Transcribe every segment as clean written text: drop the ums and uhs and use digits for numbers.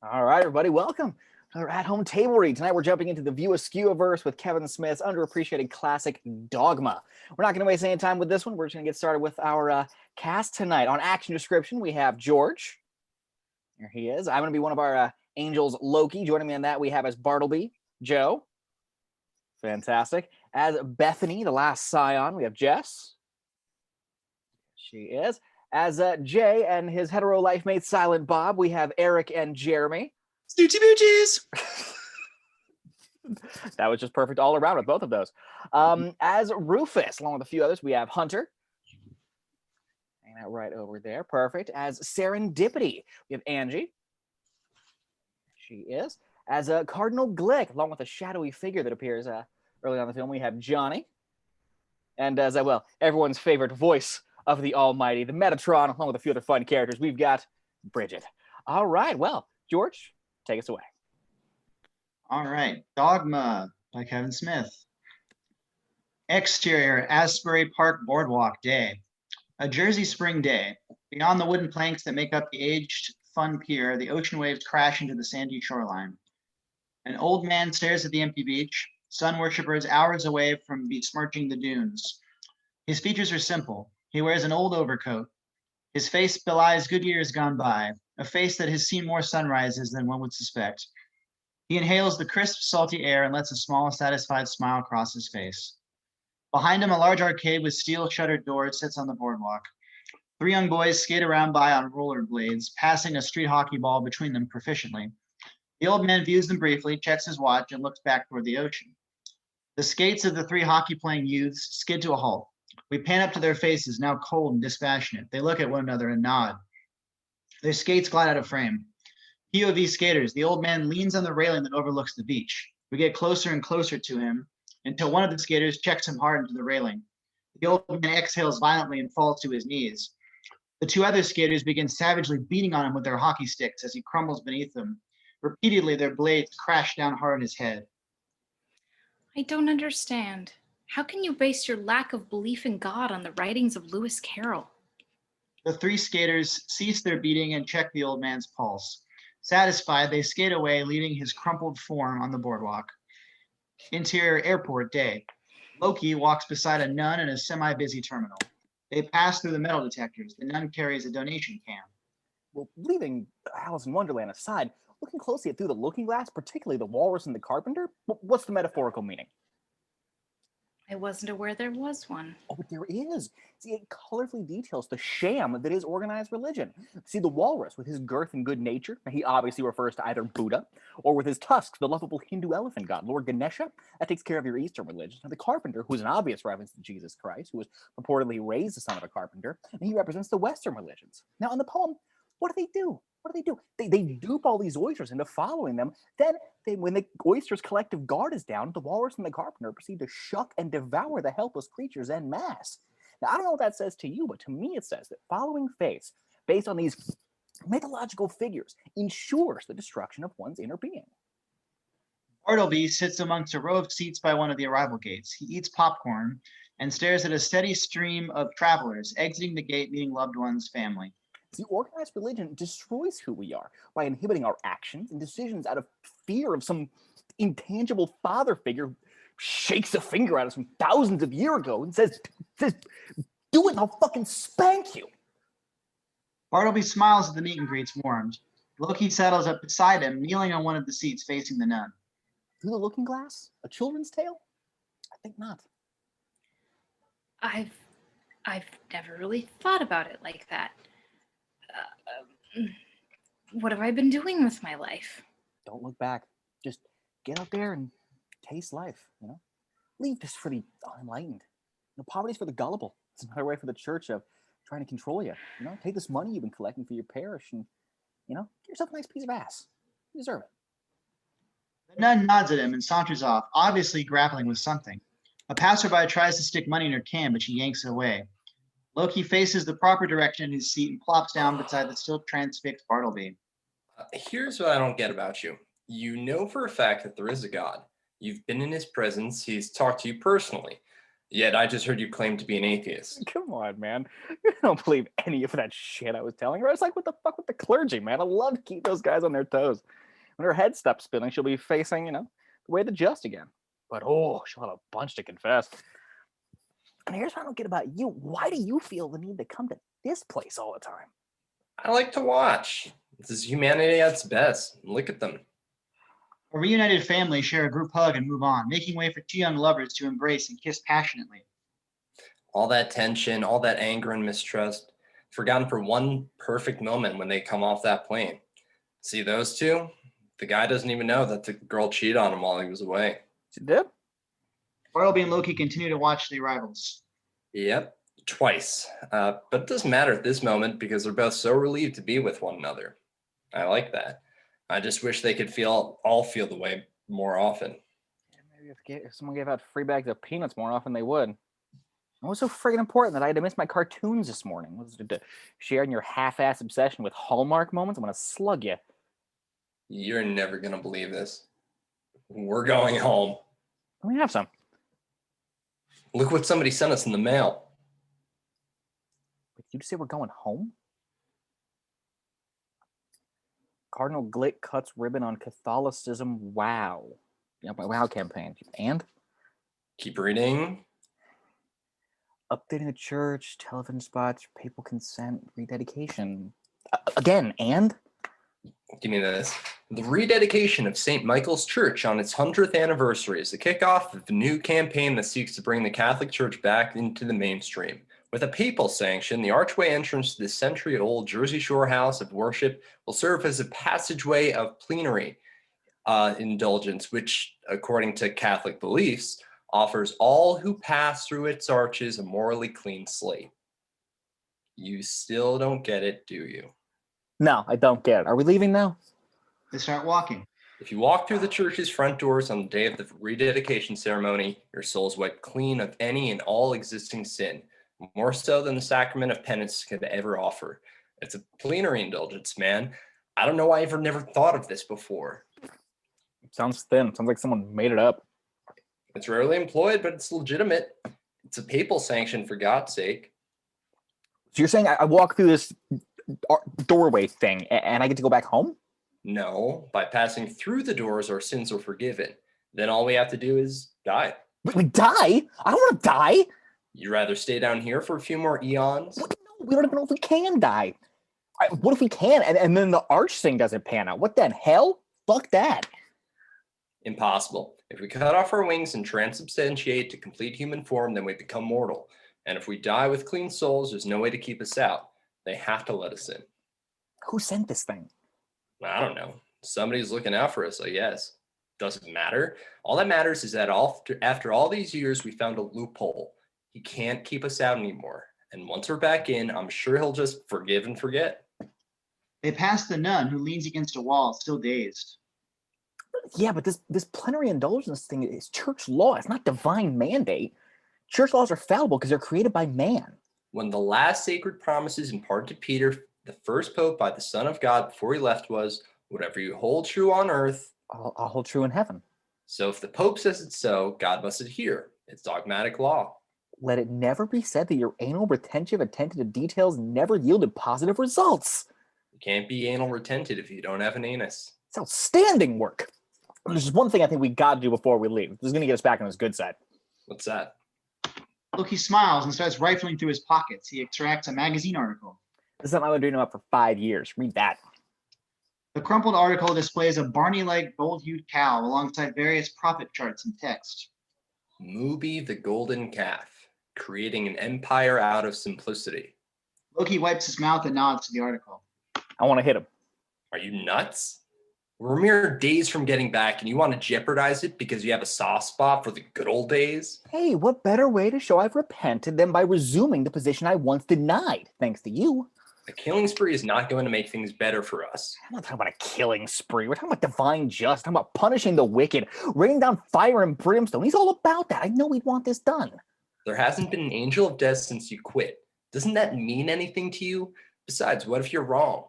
All right, everybody, welcome to our at-home table read. Tonight we're jumping into the View Askew Universe with Kevin Smith's underappreciated classic Dogma. We're not going to waste any time with this one. We're just going to get started with our cast tonight. On action description, we have George. There he is. I'm going to be one of our angels, Loki. Joining me on that, we have as Bartleby, Joe. Fantastic. As Bethany, the last scion, we have Jess. She is. As Jay and his hetero life mate, Silent Bob, we have Erik and Jeremy. Snooty boochies! That was just perfect all around with both of those. As Rufus, along with a few others, we have Hunter. Hanging out right over there. Perfect. As Serendipity, we have Angi. She is. As Cardinal Glick, along with a shadowy figure that appears early on in the film, we have Johnny. And as everyone's favorite voice of the Almighty, the Metatron, along with a few other fun characters, we've got Bridget. All right, well, George, take us away. All right, Dogma by Kevin Smith. Exterior, Asbury Park Boardwalk Day. A Jersey spring day. Beyond the wooden planks that make up the aged fun pier, the ocean waves crash into the sandy shoreline. An old man stares at the empty beach, sun worshippers hours away from besmirching the dunes. His features are simple. He wears an old overcoat. His face belies good years gone by, a face that has seen more sunrises than one would suspect. He inhales the crisp, salty air and lets a small, satisfied smile cross his face. Behind him, a large arcade with steel-shuttered doors sits on the boardwalk. Three young boys skate around by on rollerblades, passing a street hockey ball between them proficiently. The old man views them briefly, checks his watch, and looks back toward the ocean. The skates of the three hockey-playing youths skid to a halt. We pan up to their faces, now cold and dispassionate. They look at one another and nod. Their skates glide out of frame. POV skaters, the old man leans on the railing that overlooks the beach. We get closer and closer to him until one of the skaters checks him hard into the railing. The old man exhales violently and falls to his knees. The two other skaters begin savagely beating on him with their hockey sticks as he crumbles beneath them. Repeatedly, their blades crash down hard on his head. I don't understand. How can you base your lack of belief in God on the writings of Lewis Carroll? The three skaters cease their beating and check the old man's pulse. Satisfied, they skate away, leaving his crumpled form on the boardwalk. Interior airport day. Loki walks beside a nun in a semi-busy terminal. They pass through the metal detectors. The nun carries a donation can. Well, leaving Alice in Wonderland aside, looking closely at Through the Looking Glass, particularly the walrus and the carpenter, what's the metaphorical meaning? I wasn't aware there was one. Oh, but there is. See, it colorfully details the sham that is organized religion. See, the walrus, with his girth and good nature, he obviously refers to either Buddha, or with his tusks, the lovable Hindu elephant god, Lord Ganesha, that takes care of your Eastern religion. And the carpenter, who's an obvious reference to Jesus Christ, who was purportedly raised the son of a carpenter, and he represents the Western religions. Now, in the poem, what do? They dupe all these oysters into following them. Then, when the oysters' collective guard is down, the walrus and the carpenter proceed to shuck and devour the helpless creatures en masse. Now, I don't know what that says to you, but to me it says that following faiths based on these mythological figures ensures the destruction of one's inner being. Bartleby sits amongst a row of seats by one of the arrival gates. He eats popcorn and stares at a steady stream of travelers exiting the gate, meeting loved ones, family. See, organized religion destroys who we are by inhibiting our actions and decisions out of fear of some intangible father figure who shakes a finger at us from thousands of years ago and says, do it and I'll fucking spank you. Bartleby smiles as the meet and greet's warmed. Loki settles up beside him, kneeling on one of the seats facing the nun. Through the Looking Glass? A children's tale? I think not. I've never really thought about it like that. What have I been doing with my life? Don't look back. Just get out there and taste life, Leave this for the unenlightened. Poverty's for the gullible. It's another way for the church of trying to control you. Take this money you've been collecting for your parish and, get yourself a nice piece of ass. You deserve it. The nun nods at him and saunters off, obviously grappling with something. A passerby tries to stick money in her can, but she yanks it away. Loki faces the proper direction in his seat and plops down beside the still transfixed Bartleby. Here's what I don't get about you. You know for a fact that there is a God. You've been in his presence. He's talked to you personally. Yet I just heard you claim to be an atheist. Come on, man. You don't believe any of that shit I was telling her. I was like, what the fuck with the clergy, man? I love to keep those guys on their toes. When her head stops spinning, she'll be facing, the way of the just again. But she'll have a bunch to confess. And here's what I don't get about you. Why do you feel the need to come to this place all the time? I like to watch. This is humanity at its best. Look at them. A reunited family share a group hug and move on, making way for two young lovers to embrace and kiss passionately. All that tension, all that anger and mistrust, forgotten for one perfect moment when they come off that plane. See those two? The guy doesn't even know that the girl cheated on him while he was away. She did? Bartleby and Loki continue to watch the arrivals. Yep, twice. But it doesn't matter at this moment because they're both so relieved to be with one another. I like that. I just wish they could all feel the way more often. Maybe if someone gave out free bags of peanuts more often, they would. It was so friggin' important that I had to miss my cartoons this morning. Was it to share in your half-ass obsession with Hallmark moments? I'm gonna slug you. You're never gonna believe this. We're going home. Let me have some. Look what somebody sent us in the mail. Did you say we're going home? Cardinal Glick cuts ribbon on Catholicism. Wow. My Wow campaign. And? Keep reading. Updating the church, television spots, papal consent, rededication. Again, and? Give me this. The rededication of St. Michael's Church on its 100th anniversary is the kickoff of the new campaign that seeks to bring the Catholic Church back into the mainstream. With a papal sanction, the archway entrance to this century-old Jersey Shore house of worship will serve as a passageway of plenary indulgence, which, according to Catholic beliefs, offers all who pass through its arches a morally clean slate. You still don't get it, do you? No, I don't get it. Are we leaving now? They start walking. If you walk through the church's front doors on the day of the rededication ceremony, your soul is wiped clean of any and all existing sin, more so than the sacrament of penance could ever offer. It's a plenary indulgence, man. I don't know why I've never thought of this before. Sounds thin. Sounds like someone made it up. It's rarely employed, but it's legitimate. It's a papal sanction, for God's sake. So you're saying I walk through this doorway thing and I get to go back home? No, by passing through the doors, our sins are forgiven. Then all we have to do is die. We die? I don't want to die. You'd rather stay down here for a few more eons? No, we don't even know if we can die. All right, what if we can? And then the arch thing doesn't pan out. What then? Hell? Fuck that. Impossible. If we cut off our wings and transubstantiate to complete human form, then we become mortal. And if we die with clean souls, there's no way to keep us out. They have to let us in. Who sent this thing? I don't know. Somebody's looking out for us, I guess. Doesn't matter. All that matters is that after all these years, we found a loophole. He can't keep us out anymore. And once we're back in, I'm sure he'll just forgive and forget. They pass the nun, who leans against a wall, still dazed. Yeah, but this plenary indulgence thing is church law. It's not divine mandate. Church laws are fallible because they're created by man. When the last sacred promises imparted to Peter, the first pope by the Son of God before he left was, whatever you hold true on earth, I'll hold true in heaven. So if the pope says it's so, God must adhere. It's dogmatic law. Let it never be said that your anal retentive attention to details never yielded positive results. You can't be anal retentive if you don't have an anus. It's outstanding work. There's just one thing I think we got to do before we leave. This is going to get us back on his good side. What's that? Loki smiles and starts rifling through his pockets. He extracts a magazine article. This is something I've been doing about for 5 years. Read that. The crumpled article displays a Barney-like gold-hued cow alongside various profit charts and text. Mooby the Golden Calf, creating an empire out of simplicity. Loki wipes his mouth and nods to the article. I want to hit him. Are you nuts? We're mere days from getting back and you want to jeopardize it because you have a soft spot for the good old days? Hey, what better way to show I've repented than by resuming the position I once denied, thanks to you? A killing spree is not going to make things better for us. I'm not talking about a killing spree. We're talking about divine justice. I'm talking about punishing the wicked, raining down fire and brimstone. He's all about that. I know he'd want this done. There hasn't been an angel of death since you quit. Doesn't that mean anything to you? Besides, what if you're wrong?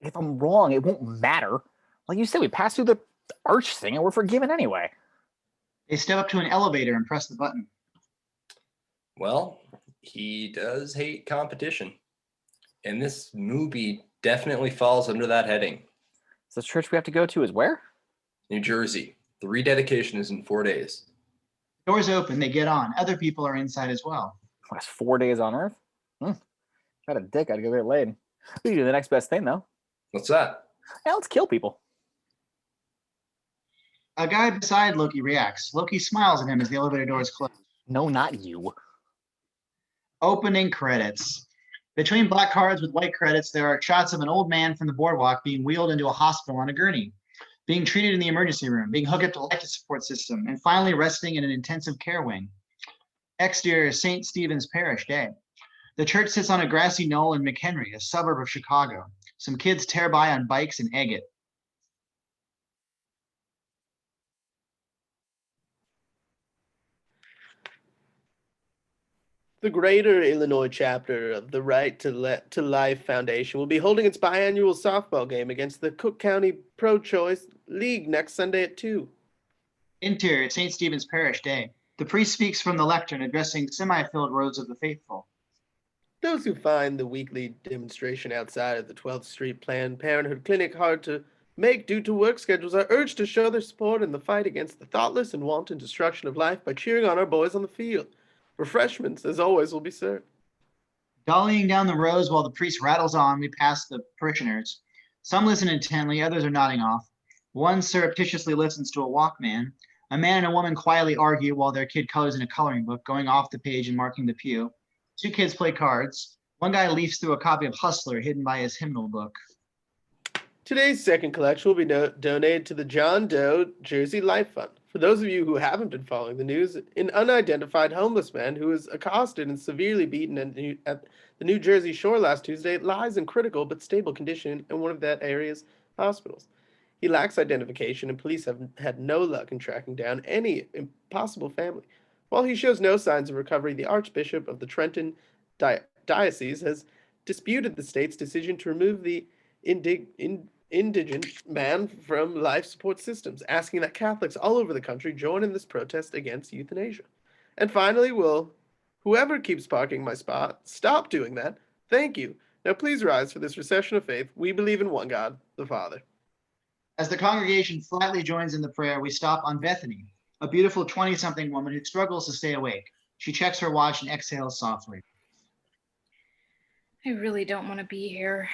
If I'm wrong, it won't matter. Like you said, we passed through the arch thing and we're forgiven anyway. They step up to an elevator and press the button. Well, he does hate competition. And this movie definitely falls under that heading. So the church we have to go to is where? New Jersey. The rededication is in 4 days. Doors open, they get on. Other people are inside as well. Last 4 days on Earth? Got a dick, I'd go get laid. We can do the next best thing, though. What's that? Yeah, let's kill people. A guy beside Loki reacts. Loki smiles at him as the elevator doors close. No, not you. Opening credits. Between black cards with white credits, there are shots of an old man from the boardwalk being wheeled into a hospital on a gurney, being treated in the emergency room, being hooked up to life support system, and finally resting in an intensive care wing. Exterior St. Stephen's Parish Day. The church sits on a grassy knoll in McHenry, a suburb of Chicago. Some kids tear by on bikes and egg it. The Greater Illinois chapter of the Right to Life Foundation will be holding its biannual softball game against the Cook County Pro-Choice League next Sunday at 2. Interior St. Stephen's Parish Day. The priest speaks from the lectern addressing semi-filled rows of the faithful. Those who find the weekly demonstration outside of the 12th Street Planned Parenthood Clinic hard to make due to work schedules are urged to show their support in the fight against the thoughtless and wanton destruction of life by cheering on our boys on the field. Refreshments, as always, will be served. Dollying down the rows while the priest rattles on, we pass the parishioners. Some listen intently, others are nodding off. One surreptitiously listens to a Walkman. A man and a woman quietly argue while their kid colors in a coloring book, going off the page and marking the pew. Two kids play cards. One guy leafs through a copy of Hustler hidden by his hymnal book. Today's second collection will be donated to the John Doe Jersey Life Fund. For those of you who haven't been following the news, an unidentified homeless man who was accosted and severely beaten at the New Jersey shore last Tuesday lies in critical but stable condition in one of that area's hospitals. He lacks identification, and police have had no luck in tracking down any possible family. While he shows no signs of recovery, the Archbishop of the Trenton Diocese has disputed the state's decision to remove the indigent man from life support systems, asking that Catholics all over the country join in this protest against euthanasia. And finally, will whoever keeps parking my spot, stop doing that. Thank you. Now please rise for this recession of faith. We believe in one God, the Father. As the congregation flatly joins in the prayer, we stop on Bethany, a beautiful 20-something woman who struggles to stay awake. She checks her watch and exhales softly. I really don't want to be here.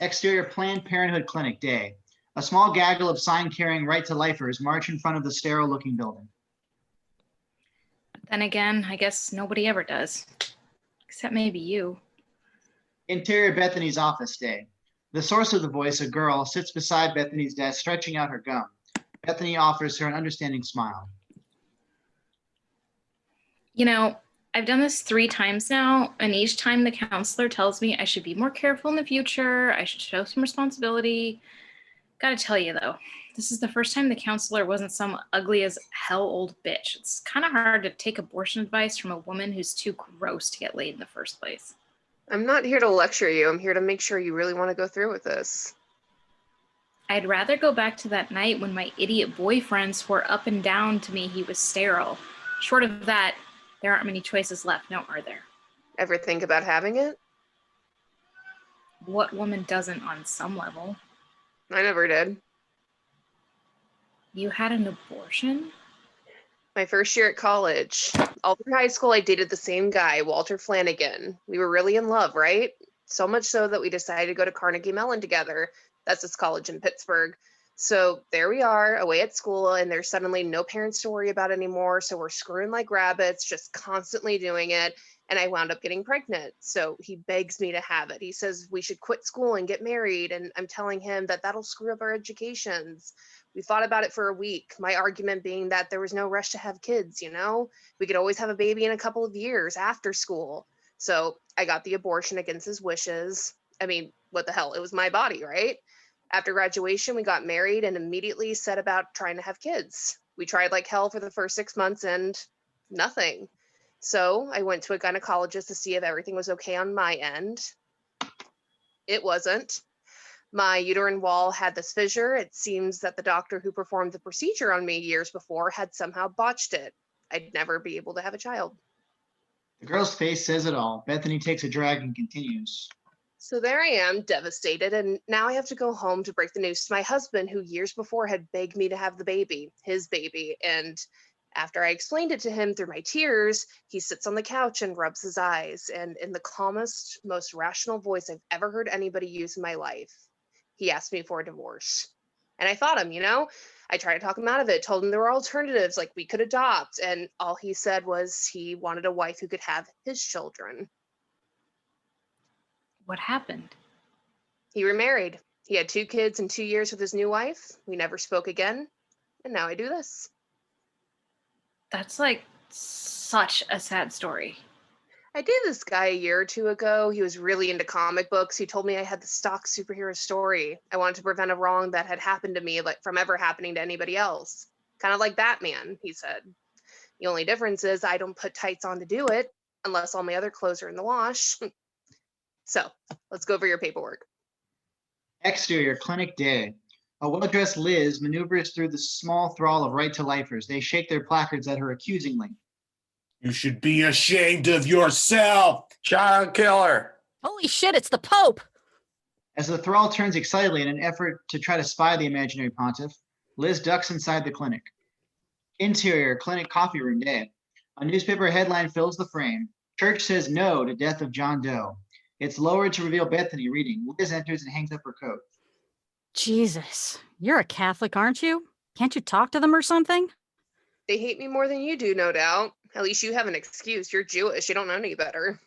Exterior Planned Parenthood Clinic Day. A small gaggle of sign-carrying right-to-lifers march in front of the sterile-looking building. But then again, I guess nobody ever does. Except maybe you. Interior Bethany's office day. The source of the voice, a girl, sits beside Bethany's desk, stretching out her gum. Bethany offers her an understanding smile. You know, I've done this 3 times now, and each time the counselor tells me I should be more careful in the future, I should show some responsibility. Gotta tell you though, this is the first time the counselor wasn't some ugly as hell old bitch. It's kind of hard to take abortion advice from a woman who's too gross to get laid in the first place. I'm not here to lecture you. I'm here to make sure you really want to go through with this. I'd rather go back to that night when my idiot boyfriend swore up and down to me he was sterile. Short of that, there aren't many choices left, now are there? Ever think about having it? What woman doesn't on some level? I never did. You had an abortion? My first year at college. All through high school, I dated the same guy, Walter Flanagan. We were really in love, right? So much so that we decided to go to Carnegie Mellon together. That's this college in Pittsburgh. So there we are, away at school, and there's suddenly no parents to worry about anymore. So we're screwing like rabbits, just constantly doing it. And I wound up getting pregnant. So he begs me to have it. He says we should quit school and get married. And I'm telling him that that'll screw up our educations. We thought about it for a week. My argument being that there was no rush to have kids, you know? We could always have a baby in a couple of years after school. So I got the abortion against his wishes. I mean, what the hell? It was my body, right? After graduation, we got married and immediately set about trying to have kids. We tried like hell for the first 6 months and nothing. So I went to a gynecologist to see if everything was okay on my end. It wasn't. My uterine wall had this fissure. It seems that the doctor who performed the procedure on me years before had somehow botched it. I'd never be able to have a child. The girl's face says it all. Bethany takes a drag and continues. So there I am, devastated, and now I have to go home to break the news to my husband, who years before had begged me to have the baby, his baby. And after I explained it to him through my tears, he sits on the couch and rubs his eyes. And in the calmest, most rational voice I've ever heard anybody use in my life, he asked me for a divorce. And I fought him, I tried to talk him out of it, told him there were alternatives, like we could adopt. And all he said was he wanted a wife who could have his children. What happened? He remarried. He had 2 kids in 2 years with his new wife. We never spoke again. And now I do this. That's like such a sad story. I dated this guy a year or 2 ago. He was really into comic books. He told me I had the stock superhero story. I wanted to prevent a wrong that had happened to me from ever happening to anybody else. Kind of like Batman, he said. The only difference is I don't put tights on to do it, unless all my other clothes are in the wash. So, let's go over your paperwork. Exterior, clinic day. A well-dressed Liz maneuvers through the small thrall of right-to-lifers. They shake their placards at her accusingly. You should be ashamed of yourself. Child killer. Holy shit, it's the Pope! As the thrall turns excitedly in an effort to try to spy the imaginary pontiff, Liz ducks inside the clinic. Interior, clinic coffee room day. A newspaper headline fills the frame. Church says no to death of John Doe. It's lowered to reveal Bethany reading. Liz enters and hangs up her coat. Jesus, you're a Catholic, aren't you? Can't you talk to them or something? They hate me more than you do, no doubt. At least you have an excuse. You're Jewish. You don't know any better.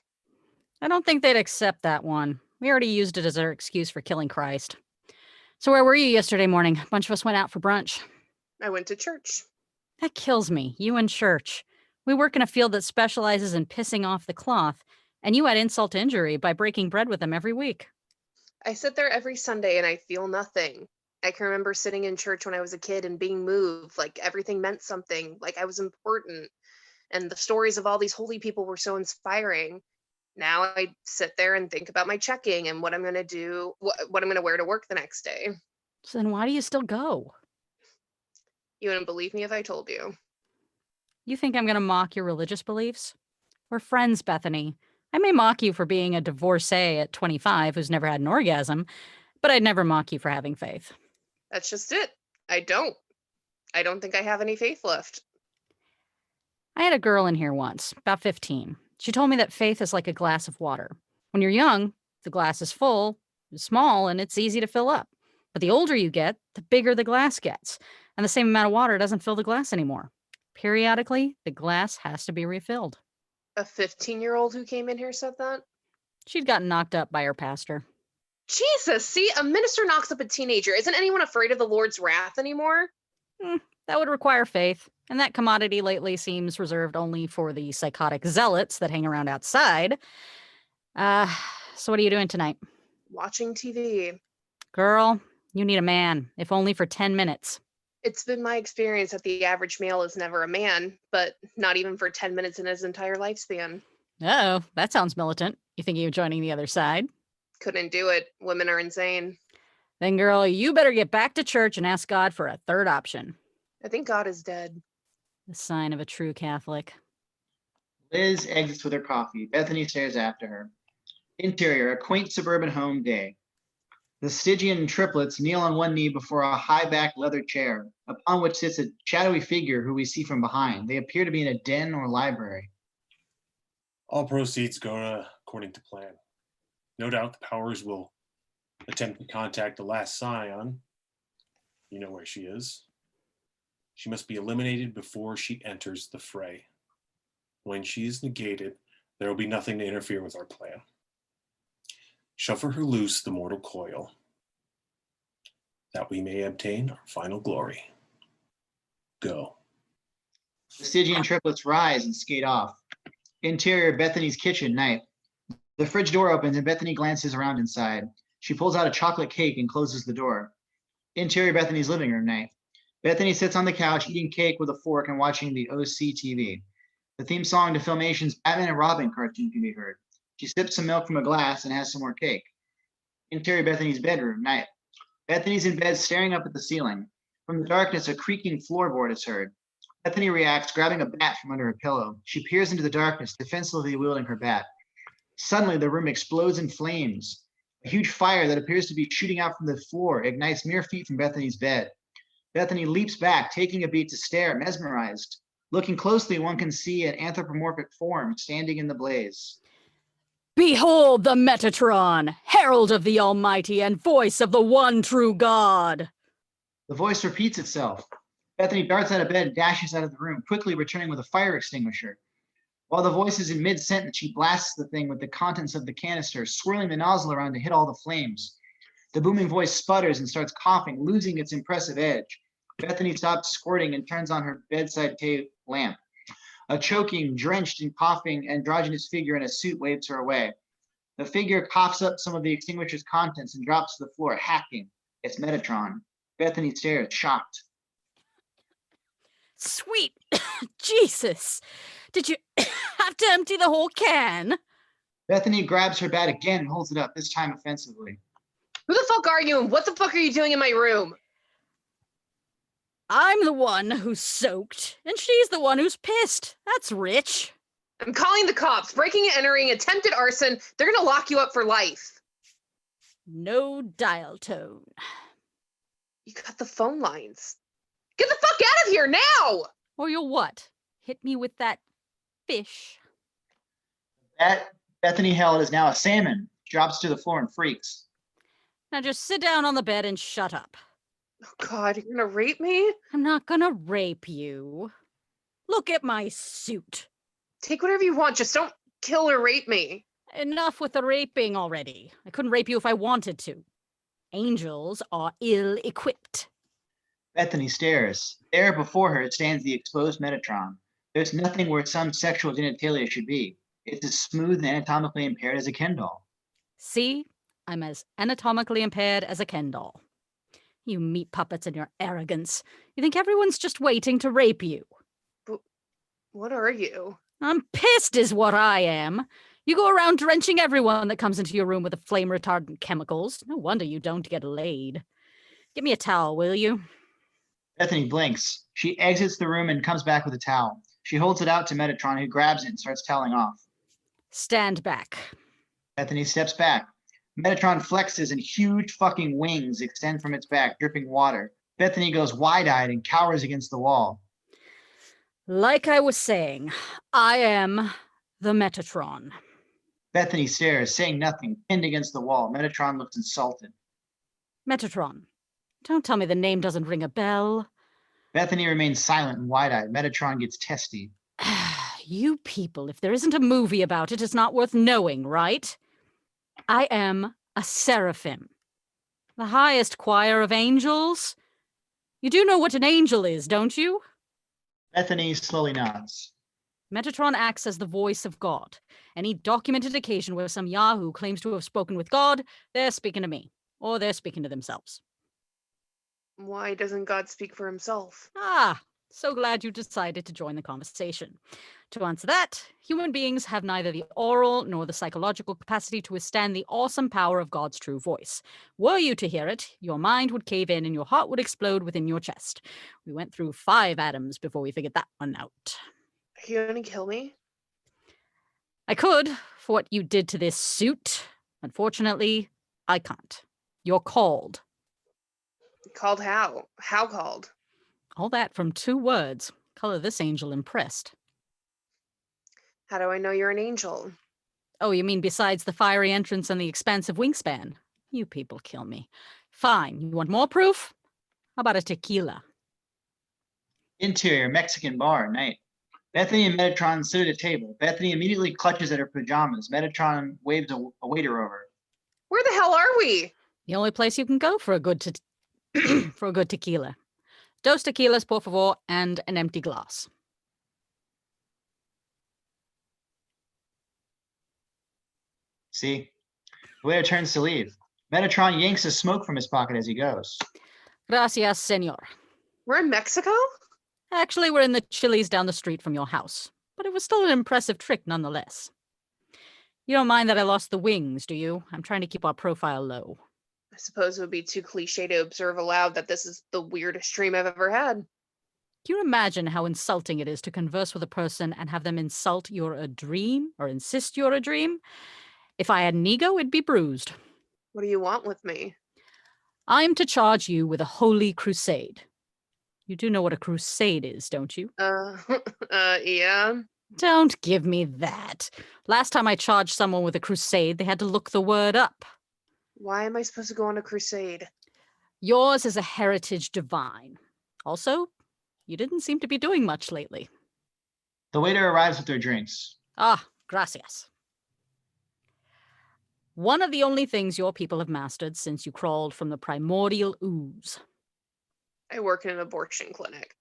I don't think they'd accept that one. We already used it as our excuse for killing Christ. So where were you yesterday morning? A bunch of us went out for brunch. I went to church. That kills me. You and church. We work in a field that specializes in pissing off the cloth, and you had insult to injury by breaking bread with them every week. I sit there every Sunday and I feel nothing. I can remember sitting in church when I was a kid and being moved, like everything meant something, like I was important. And the stories of all these holy people were so inspiring. Now I sit there and think about my checking and what I'm going to do, what I'm going to wear to work the next day. So then why do you still go? You wouldn't believe me if I told you. You think I'm going to mock your religious beliefs? We're friends, Bethany. I may mock you for being a divorcee at 25 who's never had an orgasm, but I'd never mock you for having faith. That's just it. I don't think I have any faith left. I had a girl in here once, about 15. She told me that faith is like a glass of water. When you're young, the glass is full, it's small, and it's easy to fill up. But the older you get, the bigger the glass gets, and the same amount of water doesn't fill the glass anymore. Periodically, the glass has to be refilled. A 15-year-old who came in here said that? She'd gotten knocked up by her pastor. Jesus, see, a minister knocks up a teenager. Isn't anyone afraid of the Lord's wrath anymore? That would require faith, and that commodity lately seems reserved only for the psychotic zealots that hang around outside. So what are you doing tonight? Watching TV. Girl, you need a man, if only for 10 minutes. It's been my experience that the average male is never a man, but not even for 10 minutes in his entire lifespan. Oh, that sounds militant. You thinking of joining the other side? Couldn't do it. Women are insane. Then, girl, you better get back to church and ask God for a third option. I think God is dead. The sign of a true Catholic. Liz exits with her coffee. Bethany stares after her. Interior, a quaint suburban home day. The Stygian triplets kneel on one knee before a high-backed leather chair, upon which sits a shadowy figure who we see from behind. They appear to be in a den or library. All proceeds go according to plan. No doubt the powers will attempt to contact the last scion. You know where she is. She must be eliminated before she enters the fray. When she is negated, there will be nothing to interfere with our plan. Suffer her loose the mortal coil, that we may obtain our final glory. Go. The Stygian triplets rise and skate off. Interior, Bethany's kitchen, night. The fridge door opens and Bethany glances around inside. She pulls out a chocolate cake and closes the door. Interior, Bethany's living room, night. Bethany sits on the couch eating cake with a fork and watching the OC TV. The theme song to Filmation's Batman and Robin cartoon can be heard. She sips some milk from a glass and has some more cake. Interior, Bethany's bedroom, night. Bethany's in bed staring up at the ceiling. From the darkness, a creaking floorboard is heard. Bethany reacts, grabbing a bat from under her pillow. She peers into the darkness, defensively wielding her bat. Suddenly, the room explodes in flames. A huge fire that appears to be shooting out from the floor ignites mere feet from Bethany's bed. Bethany leaps back, taking a beat to stare, mesmerized. Looking closely, one can see an anthropomorphic form standing in the blaze. Behold the Metatron, herald of the Almighty and voice of the one true God. The voice repeats itself. Bethany darts out of bed and dashes out of the room, quickly returning with a fire extinguisher. While the voice is in mid-sentence, she blasts the thing with the contents of the canister, swirling the nozzle around to hit all the flames. The booming voice sputters and starts coughing, losing its impressive edge. Bethany stops squirting and turns on her bedside lamp. A choking, drenched in coughing, androgynous figure in a suit waves her away. The figure coughs up some of the extinguisher's contents and drops to the floor, hacking. It's Metatron. Bethany stares, shocked. Sweet Jesus! Did you have to empty the whole can? Bethany grabs her bat again and holds it up, this time offensively. Who the fuck are you and what the fuck are you doing in my room? I'm the one who's soaked, and she's the one who's pissed. That's rich. I'm calling the cops. Breaking and entering, attempted arson. They're gonna lock you up for life. No dial tone. You got the phone lines. Get the fuck out of here now! Or you'll what? Hit me with that fish. That Bethany held is now a salmon. Drops to the floor and freaks. Now just sit down on the bed and shut up. Oh God, you're gonna rape me? I'm not gonna rape you. Look at my suit. Take whatever you want, just don't kill or rape me. Enough with the raping already. I couldn't rape you if I wanted to. Angels are ill-equipped. Bethany stares. There before her stands the exposed Metatron. There's nothing where some sexual genitalia should be. It's as smooth and anatomically impaired as a Ken doll. See? I'm as anatomically impaired as a Ken doll. You meat puppets and your arrogance. You think everyone's just waiting to rape you. But what are you? I'm pissed is what I am. You go around drenching everyone that comes into your room with the flame-retardant chemicals. No wonder you don't get laid. Give me a towel, will you? Bethany blinks. She exits the room and comes back with a towel. She holds it out to Metatron, who grabs it and starts toweling off. Stand back. Bethany steps back. Metatron flexes and huge fucking wings extend from its back, dripping water. Bethany goes wide-eyed and cowers against the wall. Like I was saying, I am the Metatron. Bethany stares, saying nothing, pinned against the wall. Metatron looks insulted. Metatron. Don't tell me the name doesn't ring a bell. Bethany remains silent and wide-eyed. Metatron gets testy. You people, if there isn't a movie about it, it's not worth knowing, right? I am a seraphim. The highest choir of angels. You do know what an angel is, don't you? Bethany slowly nods. Metatron acts as the voice of God. Any documented occasion where some Yahoo claims to have spoken with God, they're speaking to me. Or they're speaking to themselves. Why doesn't God speak for himself? Ah, so glad you decided to join the conversation. To answer that, human beings have neither the oral nor the psychological capacity to withstand the awesome power of God's true voice. Were you to hear it, your mind would cave in and your heart would explode within your chest. We went through 5 atoms before we figured that one out. Are you gonna kill me? I could, for what you did to this suit. Unfortunately, I can't. You're called. Called how? How called? All that from 2 words. Color this angel impressed. How do I know you're an angel? Oh, you mean besides the fiery entrance and the expansive wingspan? You people kill me. Fine. You want more proof? How about a tequila? Interior Mexican bar, night. Bethany and Metatron sit at a table. Bethany immediately clutches at her pajamas. Metatron waves a waiter over. Where the hell are we? The only place you can go for a good for a good tequila. 2 tequilas, por favor, and an empty glass. See? The waiter turns to leave. Metatron yanks a smoke from his pocket as he goes. Gracias, senor. We're in Mexico? Actually, we're in the Chili's down the street from your house. But it was still an impressive trick nonetheless. You don't mind that I lost the wings, do you? I'm trying to keep our profile low. I suppose it would be too cliche to observe aloud that this is the weirdest dream I've ever had. Can you imagine how insulting it is to converse with a person and have them insult you're a dream or insist you're a dream? If I had an ego, it'd be bruised. What do you want with me? I'm to charge you with a holy crusade. You do know what a crusade is, don't you? Yeah. Don't give me that. Last time I charged someone with a crusade, they had to look the word up. Why am I supposed to go on a crusade? Yours is a heritage divine. Also, you didn't seem to be doing much lately. The waiter arrives with their drinks. Ah, gracias. One of the only things your people have mastered since you crawled from the primordial ooze. I work in an abortion clinic.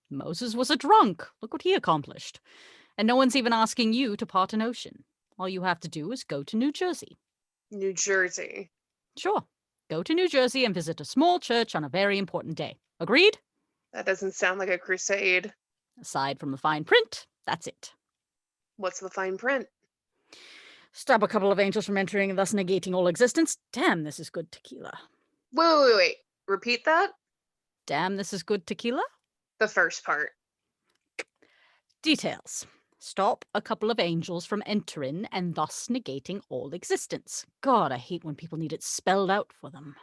Moses was a drunk. Look what he accomplished. And no one's even asking you to part an ocean. All you have to do is go to New Jersey. New Jersey. Sure. Go to New Jersey and visit a small church on a very important day. Agreed? That doesn't sound like a crusade. Aside from the fine print, that's it. What's the fine print? Stop a couple of angels from entering and thus negating all existence. Damn, this is good tequila. Wait. Repeat that? Damn, this is good tequila? The first part. Details. Stop a couple of angels from entering and thus negating all existence. God, I hate when people need it spelled out for them.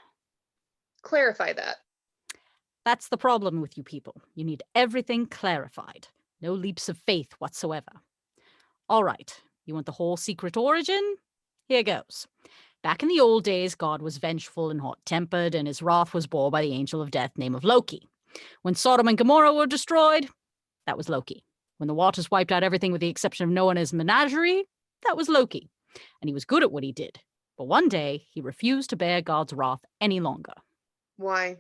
Clarify that. That's the problem with you people. You need everything clarified. No leaps of faith whatsoever. All right, you want the whole secret origin? Here goes. Back in the old days, God was vengeful and hot-tempered, and his wrath was borne by the angel of death named Loki. When Sodom and Gomorrah were destroyed, that was Loki. When the waters wiped out everything with the exception of Noah and his menagerie, that was Loki. And he was good at what he did. But one day, he refused to bear God's wrath any longer. Why?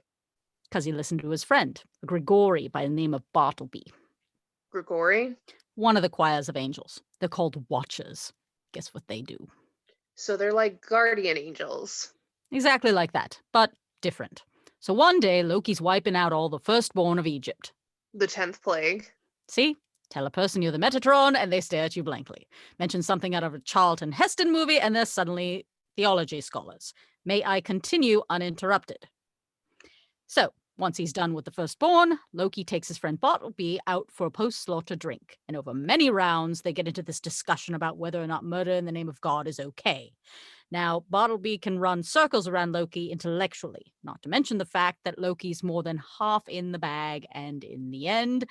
Because he listened to his friend, a Grigori by the name of Bartleby. Grigori? One of the choirs of angels. They're called Watchers. Guess what they do? So they're like guardian angels. Exactly like that, but different. So one day, Loki's wiping out all the firstborn of Egypt. The 10th plague. See? Tell a person you're the Metatron, and they stare at you blankly. Mention something out of a Charlton Heston movie, and they're suddenly theology scholars. May I continue uninterrupted? So, once he's done with the firstborn, Loki takes his friend Bartleby out for a post-slaughter drink. And over many rounds, they get into this discussion about whether or not murder in the name of God is okay. Now, Bartleby can run circles around Loki intellectually, not to mention the fact that Loki's more than half in the bag, and in the end,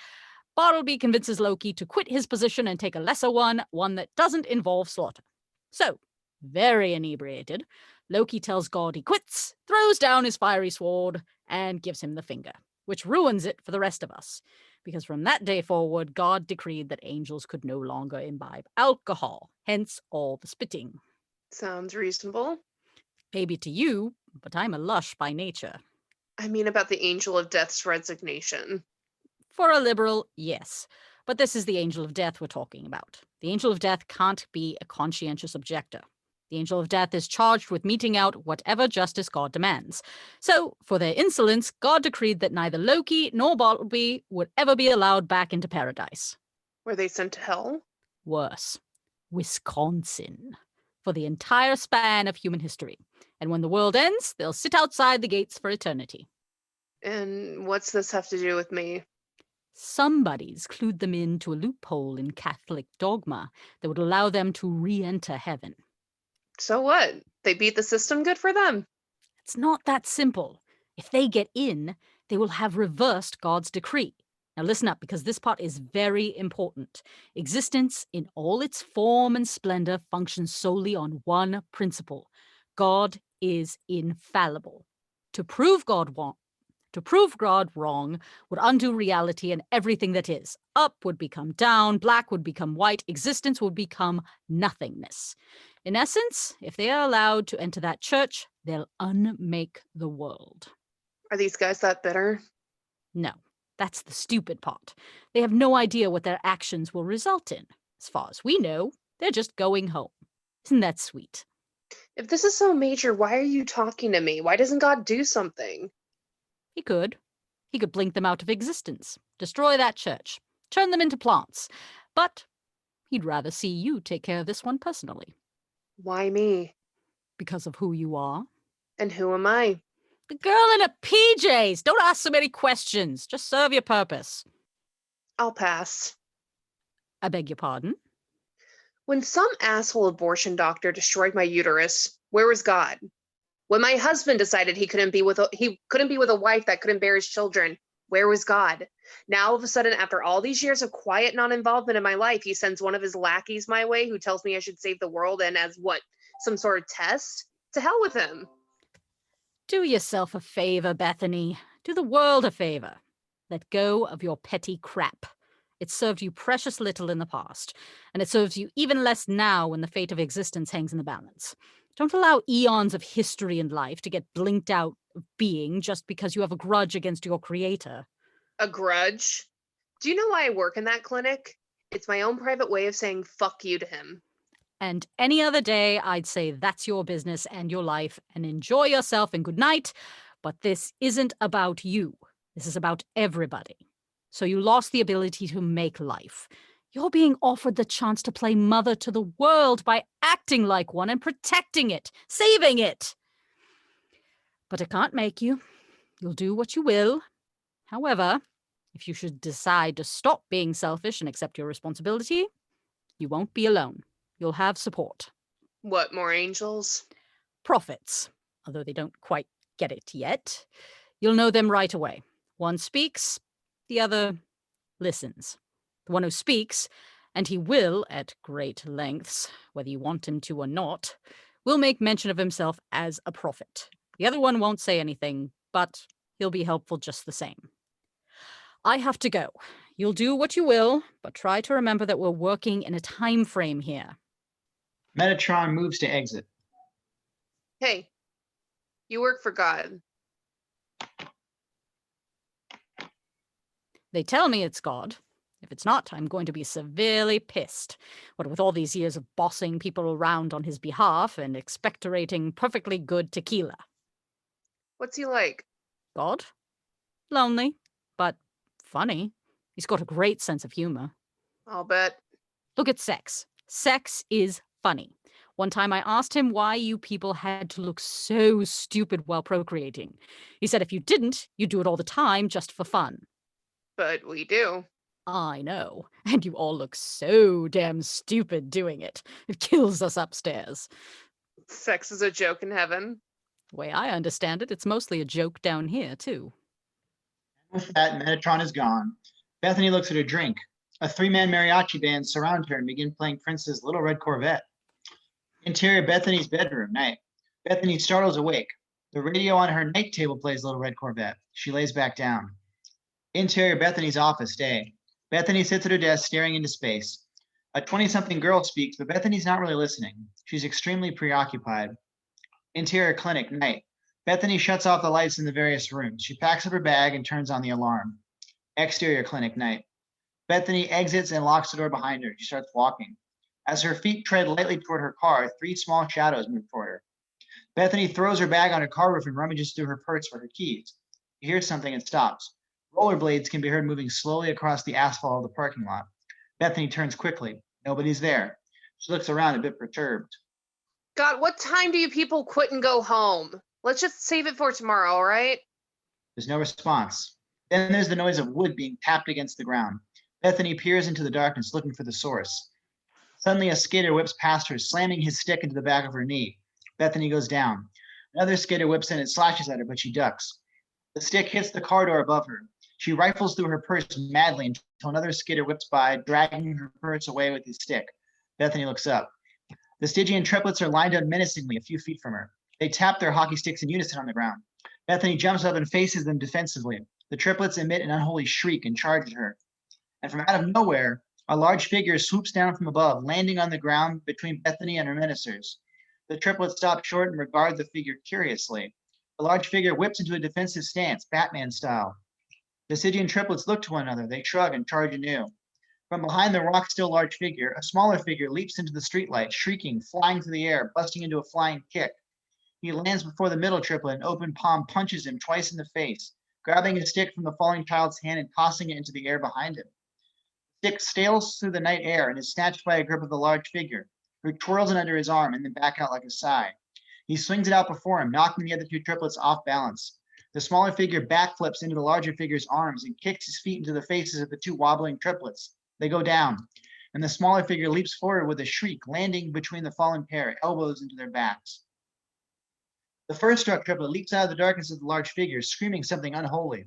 Bartleby convinces Loki to quit his position and take a lesser one that doesn't involve slaughter. So, very inebriated, Loki tells God he quits, throws down his fiery sword, and gives him the finger, which ruins it for the rest of us. Because from that day forward, God decreed that angels could no longer imbibe alcohol, hence all the spitting. Sounds reasonable. Maybe to you, but I'm a lush by nature. I mean about the angel of death's resignation. For a liberal, yes. But this is the angel of death we're talking about. The angel of death can't be a conscientious objector. The angel of death is charged with meting out whatever justice God demands. So, for their insolence, God decreed that neither Loki nor Bartleby would ever be allowed back into paradise. Were they sent to hell? Worse, Wisconsin. For the entire span of human history. And when the world ends, they'll sit outside the gates for eternity. And what's this have to do with me? Somebody's clued them into a loophole in Catholic dogma that would allow them to re-enter heaven. So what? They beat the system, good for them. It's not that simple. If they get in, they will have reversed God's decree. Now listen up, because this part is very important. Existence in all its form and splendor functions solely on one principle. God is infallible. To prove God wrong would undo reality and everything that is. Up would become down, black would become white, existence would become nothingness. In essence, if they are allowed to enter that church, they'll unmake the world. Are these guys that bitter? No, that's the stupid part. They have no idea what their actions will result in. As far as we know, they're just going home. Isn't that sweet? If this is so major, why are you talking to me? Why doesn't God do something? He could. He could blink them out of existence, destroy that church, turn them into plants. But he'd rather see you take care of this one personally. Why me? Because of who you are. And who am I? The girl in her PJs. Don't ask so many questions. Just serve your purpose. I'll pass. I beg your pardon? When some asshole abortion doctor destroyed my uterus, where was God? When my husband decided he couldn't be with a wife that couldn't bear his children, where was God? Now all of a sudden, after all these years of quiet non-involvement in my life, he sends one of his lackeys my way who tells me I should save the world, and as what, some sort of test? To hell with him. Do yourself a favor, Bethany. Do the world a favor. Let go of your petty crap. It served you precious little in the past, and it serves you even less now when the fate of existence hangs in the balance. Don't allow eons of history and life to get blinked out of being just because you have a grudge against your creator. A grudge? Do you know why I work in that clinic? It's my own private way of saying fuck you to him. And any other day, I'd say that's your business and your life, and enjoy yourself and good night. But this isn't about you. This is about everybody. So you lost the ability to make life. You're being offered the chance to play mother to the world by acting like one and protecting it, saving it. But it can't make you. You'll do what you will. However, if you should decide to stop being selfish and accept your responsibility, you won't be alone. You'll have support. What, more angels? Prophets, although they don't quite get it yet. You'll know them right away. One speaks, the other listens. The one who speaks, and he will, at great lengths, whether you want him to or not, will make mention of himself as a prophet. The other one won't say anything, but he'll be helpful just the same. I have to go. You'll do what you will, but try to remember that we're working in a time frame here. Metatron moves to exit. Hey, you work for God. They tell me it's God. If it's not, I'm going to be severely pissed. What with all these years of bossing people around on his behalf and expectorating perfectly good tequila. What's he like? God? Lonely, but funny. He's got a great sense of humor. I'll bet. Look at sex. Sex is funny. One time I asked him why you people had to look so stupid while procreating. He said if you didn't, you'd do it all the time just for fun. But we do. I know, and you all look so damn stupid doing it. It kills us upstairs. Sex is a joke in heaven. The way I understand it, it's mostly a joke down here, too. With that, Metatron is gone. Bethany looks at her drink. A three-man mariachi band surround her and begin playing Prince's Little Red Corvette. Interior Bethany's bedroom, night. Bethany startles awake. The radio on her night table plays Little Red Corvette. She lays back down. Interior Bethany's office, day. Bethany sits at her desk staring into space. A 20-something girl speaks, but Bethany's not really listening. She's extremely preoccupied. Interior clinic, night. Bethany shuts off the lights in the various rooms. She packs up her bag and turns on the alarm. Exterior clinic, night. Bethany exits and locks the door behind her. She starts walking. As her feet tread lightly toward her car, three small shadows move toward her. Bethany throws her bag on her car roof and rummages through her purse for her keys. She hears something and stops. Rollerblades can be heard moving slowly across the asphalt of the parking lot. Bethany turns quickly. Nobody's there. She looks around a bit perturbed. God, what time do you people quit and go home? Let's just save it for tomorrow, all right? There's no response. Then there's the noise of wood being tapped against the ground. Bethany peers into the darkness, looking for the source. Suddenly, a skater whips past her, slamming his stick into the back of her knee. Bethany goes down. Another skater whips in and slashes at her, but she ducks. The stick hits the car door above her. She rifles through her purse madly until another skater whips by, dragging her purse away with his stick. Bethany looks up. The Stygian triplets are lined up menacingly a few feet from her. They tap their hockey sticks in unison on the ground. Bethany jumps up and faces them defensively. The triplets emit an unholy shriek and charge at her. And from out of nowhere, a large figure swoops down from above, landing on the ground between Bethany and her menacers. The triplets stop short and regard the figure curiously. The large figure whips into a defensive stance, Batman style. The Stygian triplets look to one another. They shrug and charge anew. From behind the rock-still large figure, a smaller figure leaps into the streetlight, shrieking, flying through the air, busting into a flying kick. He lands before the middle triplet and open palm punches him twice in the face, grabbing his stick from the falling child's hand and tossing it into the air behind him. The stick sails through the night air and is snatched by a grip of the large figure, who twirls it under his arm and then back out like a sigh. He swings it out before him, knocking the other two triplets off balance. The smaller figure backflips into the larger figure's arms and kicks his feet into the faces of the two wobbling triplets. They go down, and the smaller figure leaps forward with a shriek, landing between the fallen pair, elbows into their backs. The first struck triplet leaps out of the darkness of the large figure, screaming something unholy.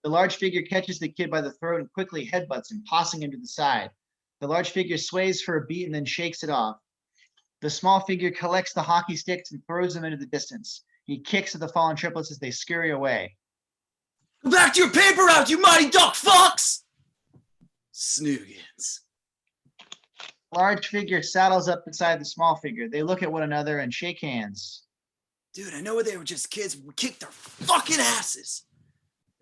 The large figure catches the kid by the throat and quickly headbutts him, tossing him to the side. The large figure sways for a beat and then shakes it off. The small figure collects the hockey sticks and throws them into the distance. He kicks at the fallen triplets as they scurry away. Go back to your paper route, you mighty duck fucks! Snoogans. Large figure saddles up beside the small figure. They look at one another and shake hands. Dude, I know they were just kids, but we kicked their fucking asses.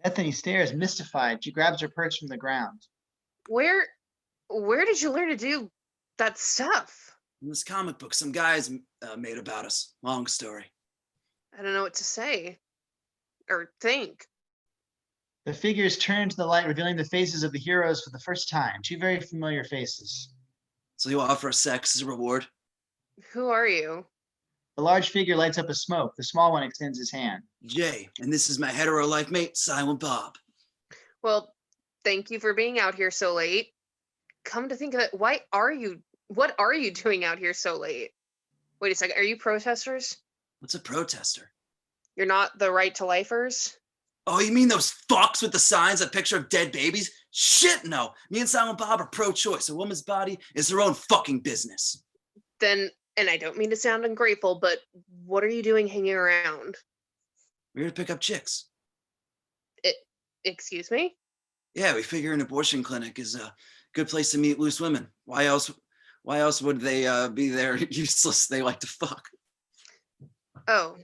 Bethany stares, mystified. She grabs her purse from the ground. Where did you learn to do that stuff? In this comic book some guys made about us. Long story. I don't know what to say or think. The figures turn to the light, revealing the faces of the heroes for the first time. Two very familiar faces. So you offer us sex as a reward? Who are you? The large figure lights up a smoke. The small one extends his hand. Jay, and this is my hetero life mate, Silent Bob. Well, thank you for being out here so late. Come to think of it, what are you doing out here so late? Wait a second, are you protesters? What's a protester? You're not the right to lifers? Oh, you mean those fucks with the signs, a picture of dead babies? Shit, no. Me and Silent Bob are pro-choice. A woman's body is her own fucking business. Then, and I don't mean to sound ungrateful, but what are you doing hanging around? We're here to pick up chicks. Excuse me? Yeah, we figure an abortion clinic is a good place to meet loose women. Why else would they be there useless? They like to fuck. Oh,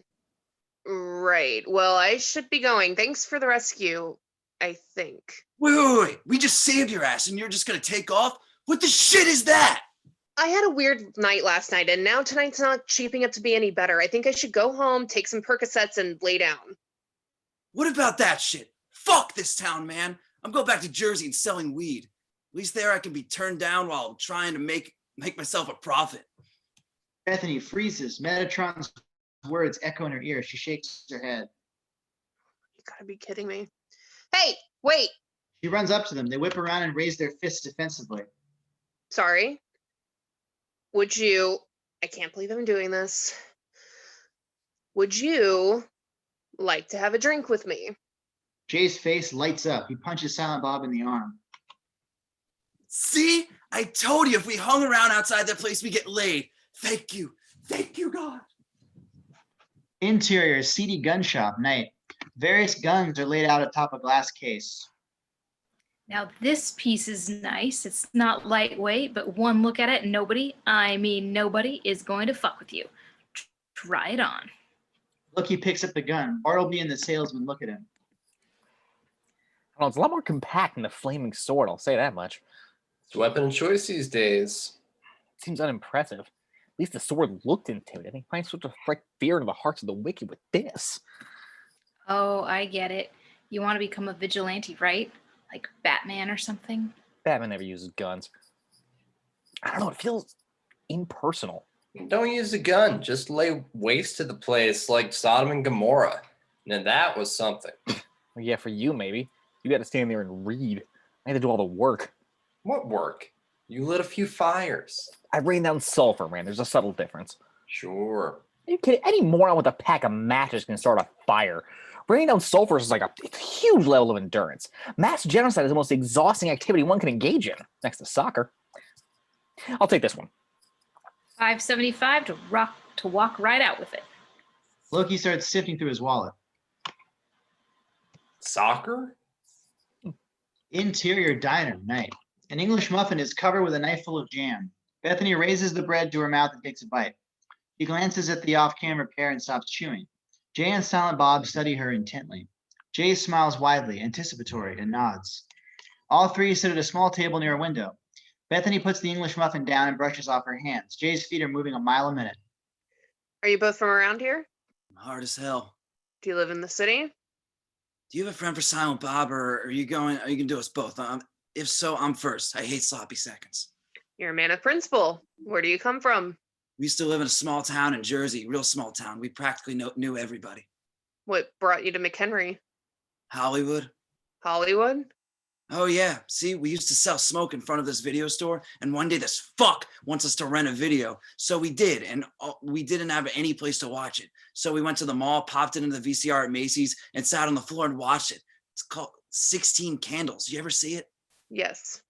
right. Well, I should be going. Thanks for the rescue, I think. Wait. We just saved your ass and you're just gonna take off? What the shit is that? I had a weird night last night, and now tonight's not shaping up to be any better. I think I should go home, take some Percocets, and lay down. What about that shit? Fuck this town, man. I'm going back to Jersey and selling weed. At least there I can be turned down while trying to make myself a profit. Bethany freezes. Metatron's words echo in her ear. She shakes her head. You gotta be kidding me. Hey, wait. She runs up to them. They whip around and raise their fists defensively. Sorry. Would you, I can't believe I'm doing this. Would you like to have a drink with me? Jay's face lights up. He punches Silent Bob in the arm. See? I told you if we hung around outside that place, we get laid. Thank you. Thank you, God. Interior, seedy gun shop, night. Various guns are laid out atop a glass case. Now this piece is nice. It's not lightweight, but one look at it, nobody is going to fuck with you. Try it on. Loki picks up the gun. Bartleby and the salesman look at him. I don't know, it's a lot more compact than the flaming sword, I'll say that much. It's a weapon of choice these days. Seems unimpressive. At least the sword looked intimidating. Why such a strike fear into the hearts of the wicked with this? Oh, I get it. You want to become a vigilante, right? Like Batman or something? Batman never uses guns. I don't know, it feels impersonal. Don't use a gun. Just lay waste to the place like Sodom and Gomorrah. Now that was something. Well, yeah, for you, maybe. You got to stand there and read. I had to do all the work. What work? You lit a few fires. I rained down sulfur, man. There's a subtle difference. Sure. Are you kidding? Any moron with a pack of matches can start a fire. Raining down sulfur is like a huge level of endurance. Mass genocide is the most exhausting activity one can engage in, next to soccer. I'll take this one. $5.75 to walk right out with it. Loki starts sifting through his wallet. Soccer? Interior diner, night. An English muffin is covered with a knife full of jam. Bethany raises the bread to her mouth and takes a bite. She glances at the off-camera pair and stops chewing. Jay and Silent Bob study her intently. Jay smiles widely, anticipatory, and nods. All three sit at a small table near a window. Bethany puts the English muffin down and brushes off her hands. Jay's feet are moving a mile a minute. Are you both from around here? Hard as hell. Do you live in the city? Do you have a friend for Silent Bob, or are you gonna do us both? If so, I'm first. I hate sloppy seconds. You're a man of principle. Where do you come from? We used to live in a small town in Jersey, real small town. We practically knew everybody. What brought you to McHenry? Hollywood. Hollywood? Oh yeah, see, we used to sell smoke in front of this video store, and one day this fuck wants us to rent a video. So we did, and we didn't have any place to watch it. So we went to the mall, popped it into the VCR at Macy's, and sat on the floor and watched it. It's called 16 Candles. You ever see it? Yes.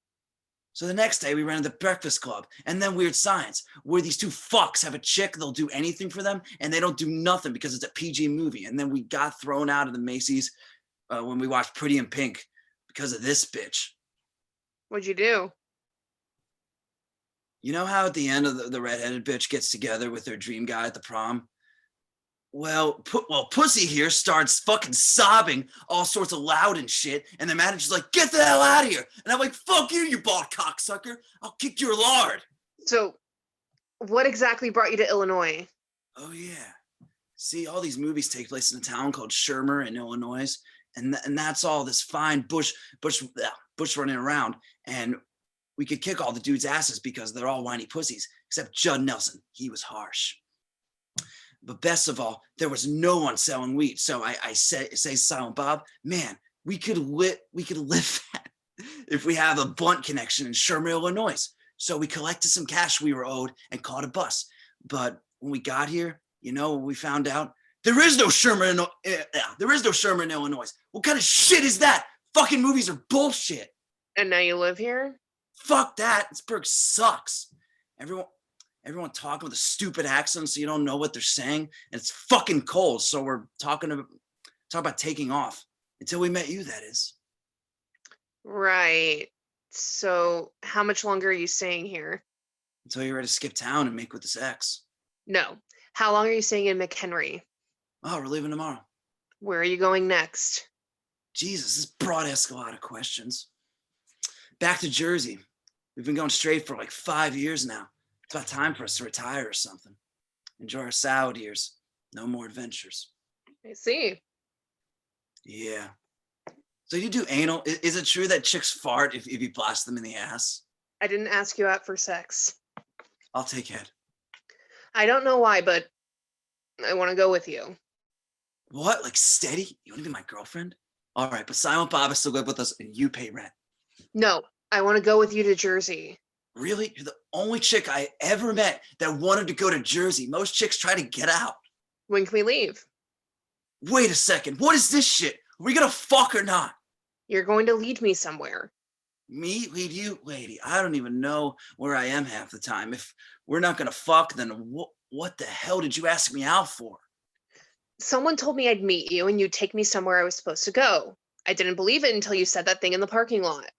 So the next day we rented the Breakfast Club, and then Weird Science, where these two fucks have a chick, they'll do anything for them, and they don't do nothing because it's a PG movie. And then we got thrown out of the Macy's when we watched Pretty in Pink because of this bitch. What'd you do? You know how at the end of the redheaded bitch gets together with her dream guy at the prom? Well, Pussy here starts fucking sobbing all sorts of loud and shit, and the manager's like, get the hell out of here. And I'm like, fuck you, you bald cocksucker. I'll kick your lard. So, what exactly brought you to Illinois? Oh, yeah. See, all these movies take place in a town called Shermer in Illinois, and that's all this fine bush running around, and we could kick all the dudes' asses because they're all whiny pussies, except Judd Nelson. He was harsh. But best of all, there was no one selling weed. So I say Silent Bob, man, we could live that if we have a blunt connection in Shermer, Illinois. So we collected some cash we were owed and caught a bus. But when we got here, you know, we found out there is no Shermer in Illinois. What kind of shit is that? Fucking movies are bullshit. And now you live here? Fuck that. This burg sucks. Everyone talking with a stupid accent, so you don't know what they're saying. And it's fucking cold, so we're talking about taking off. Until we met you, that is. Right. So how much longer are you staying here? Until you're ready to skip town and make with this ex. No. How long are you staying in McHenry? Oh, we're leaving tomorrow. Where are you going next? Jesus, this broad asks a lot of questions. Back to Jersey. We've been going straight for like 5 years now. It's about time for us to retire or something. Enjoy our salad years. No more adventures. I see. Yeah. So you do anal? Is it true that chicks fart if you blast them in the ass? I didn't ask you out for sex. I'll take head. I don't know why, but I want to go with you. What? Like steady? You want to be my girlfriend? All right, but Silent Bob is still live with us and you pay rent. No, I want to go with you to Jersey. Really? You're the only chick I ever met that wanted to go to Jersey. Most chicks try to get out. When can we leave? Wait a second. What is this shit? Are we gonna fuck or not? You're going to lead me somewhere. Me? Lead you? Lady, I don't even know where I am half the time. If we're not gonna fuck, then what the hell did you ask me out for? Someone told me I'd meet you and you'd take me somewhere I was supposed to go. I didn't believe it until you said that thing in the parking lot.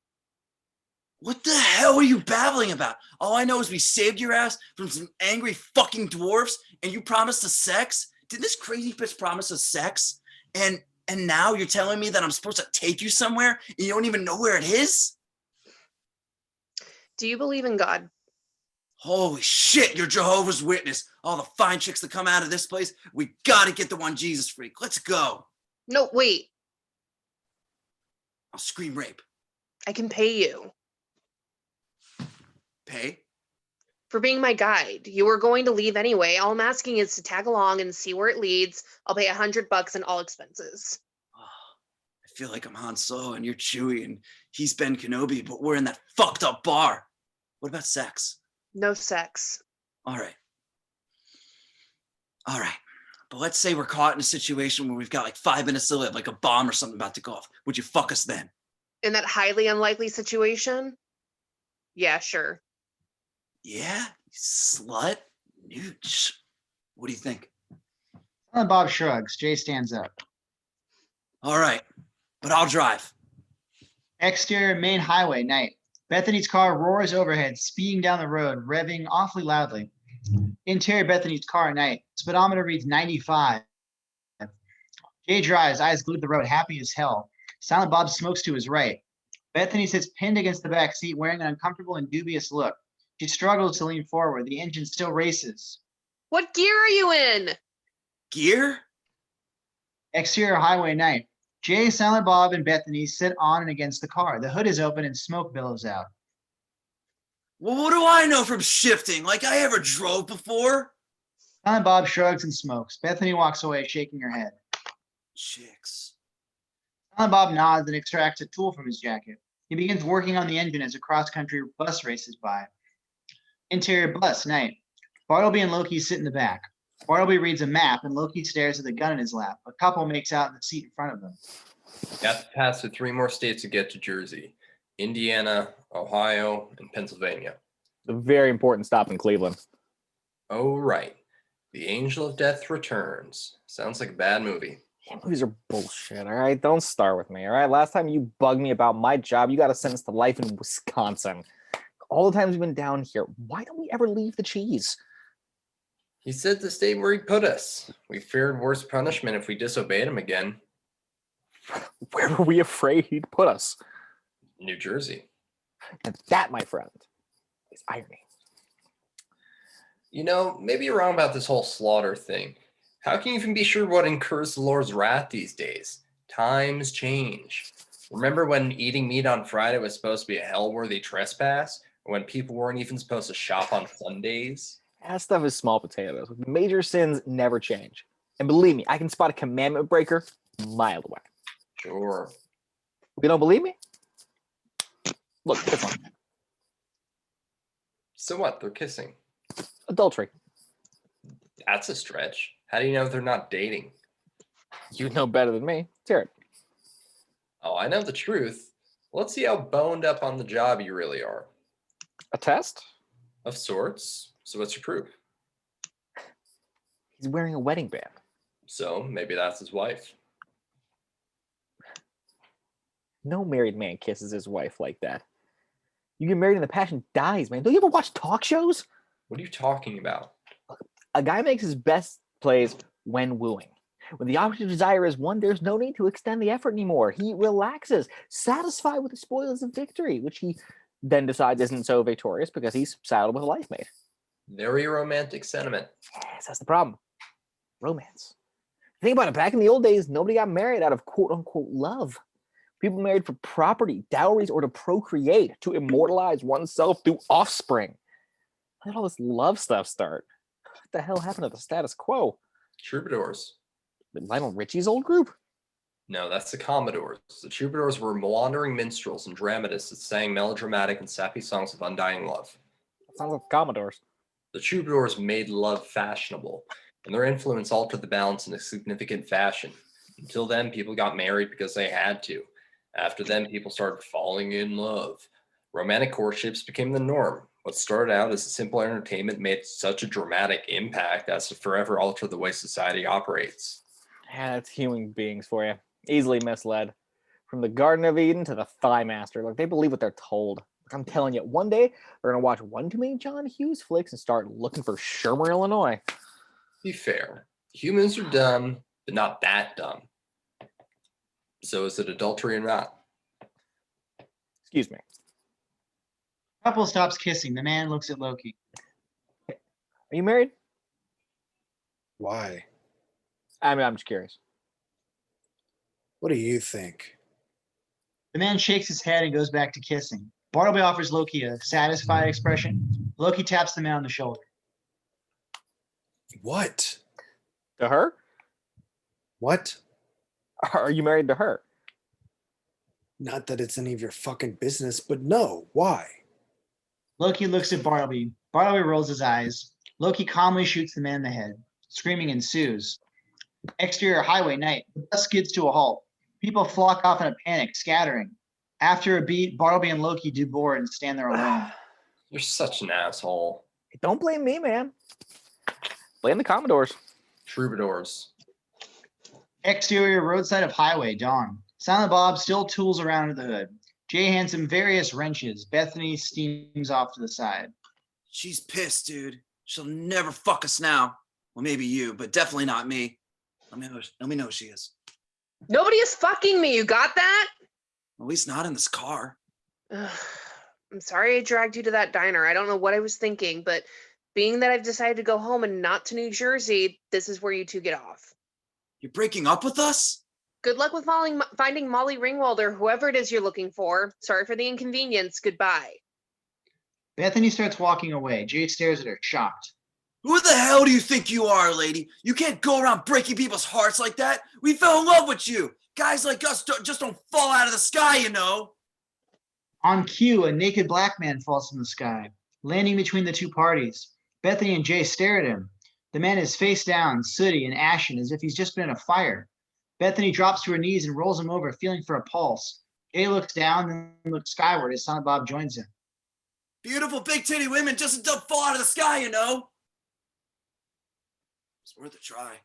What the hell are you babbling about? All I know is we saved your ass from some angry fucking dwarfs and you promised us sex? Did this crazy bitch promise us sex? And now you're telling me that I'm supposed to take you somewhere and you don't even know where it is? Do you believe in God? Holy shit, you're Jehovah's Witness. All the fine chicks that come out of this place, we gotta get the one Jesus freak. Let's go. No, wait. I'll scream rape. I can pay you. Pay? For being my guide. You were going to leave anyway. All I'm asking is to tag along and see where it leads. I'll pay $100 and all expenses. Oh, I feel like I'm Han Solo and you're Chewie and he's Ben Kenobi, but we're in that fucked up bar. What about sex? No sex. All right. But let's say we're caught in a situation where we've got like 5 minutes to live, like a bomb or something about to go off. Would you fuck us then? In that highly unlikely situation? Yeah, sure. Yeah, you slut. Nooch. What do you think? Bob shrugs. Jay stands up. All right, but I'll drive. Exterior main highway, night. Bethany's car roars overhead, speeding down the road, revving awfully loudly. Interior Bethany's car, night. Speedometer reads 95. Jay drives, eyes glued to the road, happy as hell. Silent Bob smokes to his right. Bethany sits pinned against the back seat, wearing an uncomfortable and dubious look. She struggles to lean forward. The engine still races. What gear are you in? Gear? Exterior highway, night. Jay, Silent Bob, and Bethany sit on and against the car. The hood is open and smoke billows out. Well, what do I know from shifting? Like I ever drove before? Silent Bob shrugs and smokes. Bethany walks away, shaking her head. chicks. Silent Bob nods and extracts a tool from his jacket. He begins working on the engine as a cross-country bus races by. Interior bus, night. Bartleby and Loki sit in the back. Bartleby reads a map and Loki stares at the gun in his lap. A couple makes out in the seat in front of them. You have to pass through 3 more states to get to Jersey: Indiana, Ohio, and Pennsylvania. A very important stop in Cleveland. Oh, right. The Angel of Death returns. Sounds like a bad movie. Yeah, movies are bullshit, all right? Don't start with me, all right? Last time you bugged me about my job, you got a sentence to life in Wisconsin. All the times we've been down here, why don't we ever leave the cheese? He said to stay where he put us. We feared worse punishment if we disobeyed him again. Where were we afraid he'd put us? New Jersey. And that, my friend, is irony. You know, maybe you're wrong about this whole slaughter thing. How can you even be sure what incurs the Lord's wrath these days? Times change. Remember when eating meat on Friday was supposed to be a hell-worthy trespass? Or when people weren't even supposed to shop on Sundays? That stuff is small potatoes. Major sins never change. And believe me, I can spot a commandment breaker a mile away. Sure. You don't believe me? Look, this one. So what? They're kissing. Adultery. That's a stretch. How do you know they're not dating? You know better than me. Let's hear it. Oh, I know the truth. Let's see how boned up on the job you really are. A test? Of sorts. So what's your proof? He's wearing a wedding band. So maybe that's his wife. No married man kisses his wife like that. You get married and the passion dies, man. Don't you ever watch talk shows? What are you talking about? A guy makes his best plays when wooing. When the object of desire is won, there's no need to extend the effort anymore. He relaxes, satisfied with the spoils of victory, which he then decides isn't so victorious because he's saddled with a life mate. Very romantic sentiment. Yes, that's the problem. Romance. Think about it. Back in the old days, nobody got married out of quote-unquote love. People married for property, dowries, or to procreate, to immortalize oneself through offspring. How did all this love stuff start? What the hell happened to the status quo? Troubadours. Lionel Richie's old group? No, that's the Commodores. The Troubadours were wandering minstrels and dramatists that sang melodramatic and sappy songs of undying love. That sounds like Commodores. The Troubadours made love fashionable, and their influence altered the balance in a significant fashion. Until then, people got married because they had to. After then, people started falling in love. Romantic courtships became the norm. What started out as a simple entertainment made such a dramatic impact as to forever alter the way society operates. Yeah, that's human beings for you. Easily misled. From the Garden of Eden to the Thigh Master. Like, they believe what they're told. Like, I'm telling you, one day they're going to watch one too many John Hughes flicks and start looking for Shermer, Illinois. Be fair. Humans are dumb, but not that dumb. So is it adultery or not? Excuse me. Couple stops kissing. The man looks at Loki. Are you married? Why? I mean, I'm just curious. What do you think? The man shakes his head and goes back to kissing. Bartleby offers Loki a satisfied expression. Loki taps the man on the shoulder. What? To her? What? Are you married to her? Not that it's any of your fucking business, but no. Why? Loki looks at Bartleby. Bartleby rolls his eyes. Loki calmly shoots the man in the head. Screaming ensues. Exterior highway night. The bus skids to a halt. People flock off in a panic, scattering. After a beat, Bartleby and Loki do board and stand there alone. You're such an asshole. Don't blame me, man. Blame the Commodores. Troubadours. Exterior roadside of highway, dawn. Silent Bob still tools around under the hood. Jay hands him various wrenches. Bethany steams off to the side. She's pissed, dude. She'll never fuck us now. Well, maybe you, but definitely not me. Let me know who she is. Nobody is fucking me. You got that? At least not in this car. Ugh. I'm sorry I dragged you to that diner. I don't know what I was thinking, but being that I've decided to go home and not to New Jersey, this is where you two get off. You're breaking up with us? Good luck with finding Molly Ringwald or whoever it is you're looking for. Sorry for the inconvenience. Goodbye. Bethany starts walking away. Jay stares at her, shocked. Who the hell do you think you are, lady? You can't go around breaking people's hearts like that. We fell in love with you. Guys like us just don't fall out of the sky, you know. On cue, a naked black man falls from the sky, landing between the two parties. Bethany and Jay stare at him. The man is face down, sooty and ashen, as if he's just been in a fire. Bethany drops to her knees and rolls him over, feeling for a pulse. Jay looks down, then looks skyward as Silent Bob joins him. Beautiful big titty women just don't fall out of the sky, you know. It's worth a try.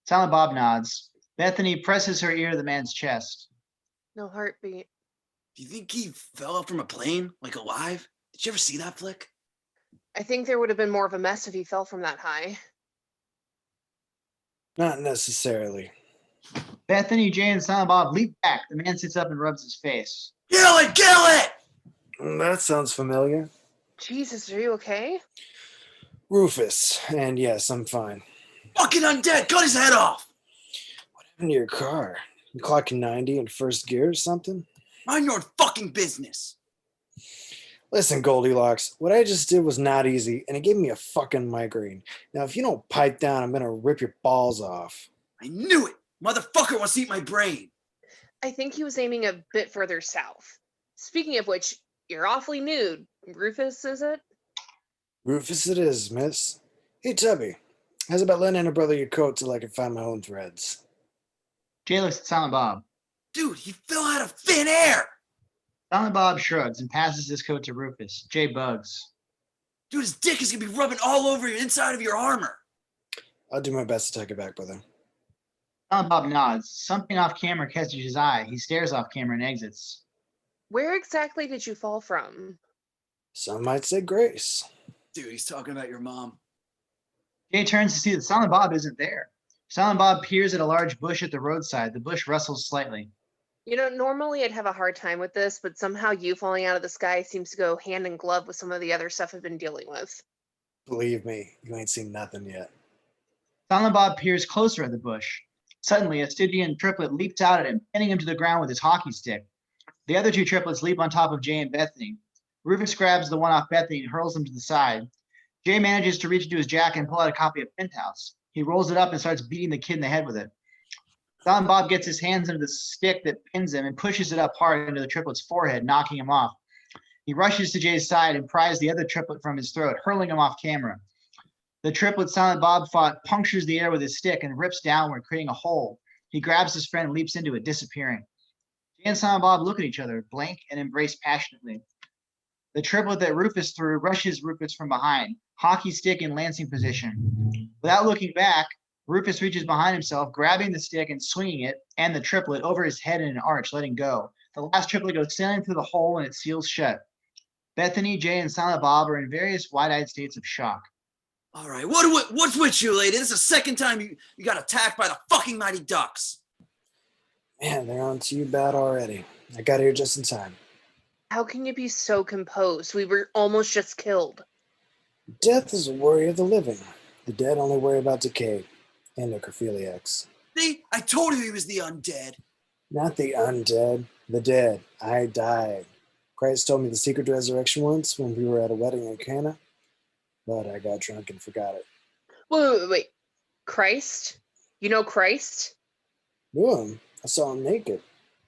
Silent Bob nods. Bethany presses her ear to the man's chest. No heartbeat. Do you think he fell out from a plane, like alive? Did you ever see that flick? I think there would have been more of a mess if he fell from that high. Not necessarily. Bethany, Jay, and Silent Bob leap back. The man sits up and rubs his face. Kill it! Kill it! That sounds familiar. Jesus, are you okay? Rufus, and yes, I'm fine. Fucking undead! Cut his head off! What happened to your car? You clocking 90 in first gear or something? Mind your own fucking business. Listen, Goldilocks, what I just did was not easy, and it gave me a fucking migraine. Now, if you don't pipe down, I'm gonna rip your balls off. I knew it! Motherfucker wants to eat my brain. I think he was aiming a bit further south. Speaking of which, you're awfully nude. Rufus, is it? Rufus it is, miss. Hey, Tubby, how's about letting in a brother your coat till I can find my own threads? Jay looks at Silent Bob. Dude, he fell out of thin air! Silent Bob shrugs and passes his coat to Rufus. Jay bugs. Dude, his dick is gonna be rubbing all over the inside of your armor. I'll do my best to take it back, brother. Silent Bob nods. Something off camera catches his eye. He stares off camera and exits. Where exactly did you fall from? Some might say grace. Dude, he's talking about your mom. Jay turns to see that Silent Bob isn't there. Silent Bob peers at a large bush at the roadside. The bush rustles slightly. You know, normally I'd have a hard time with this, but somehow you falling out of the sky seems to go hand in glove with some of the other stuff I've been dealing with. Believe me, you ain't seen nothing yet. Silent Bob peers closer at the bush. Suddenly, a Stygian triplet leaps out at him, pinning him to the ground with his hockey stick. The other two triplets leap on top of Jay and Bethany. Rufus grabs the one off Bethany and hurls him to the side. Jay manages to reach into his jacket and pull out a copy of Penthouse. He rolls it up and starts beating the kid in the head with it. Silent Bob gets his hands into the stick that pins him and pushes it up hard into the triplet's forehead, knocking him off. He rushes to Jay's side and pries the other triplet from his throat, hurling him off camera. The triplet Silent Bob fought punctures the air with his stick and rips downward, creating a hole. He grabs his friend and leaps into it, disappearing. Jay and Silent Bob look at each other, blank and embrace passionately. The triplet that Rufus threw rushes Rufus from behind, hockey stick in lancing position. Without looking back, Rufus reaches behind himself, grabbing the stick and swinging it and the triplet over his head in an arch, letting go. The last triplet goes sailing through the hole and it seals shut. Bethany, Jay, and Silent Bob are in various wide-eyed states of shock. All right, what's with you, lady? This is the second time you got attacked by the fucking Mighty Ducks. Man, they're on to you bad already. I got here just in time. How can you be so composed? We were almost just killed. Death is a worry of the living. The dead only worry about decay and necrophiliacs. See, I told you he was the undead. Not the undead, the dead. I died. Christ told me the secret to resurrection once when we were at a wedding in Cana, but I got drunk and forgot it. Wait. Christ? You know Christ? Knew him. I saw him naked.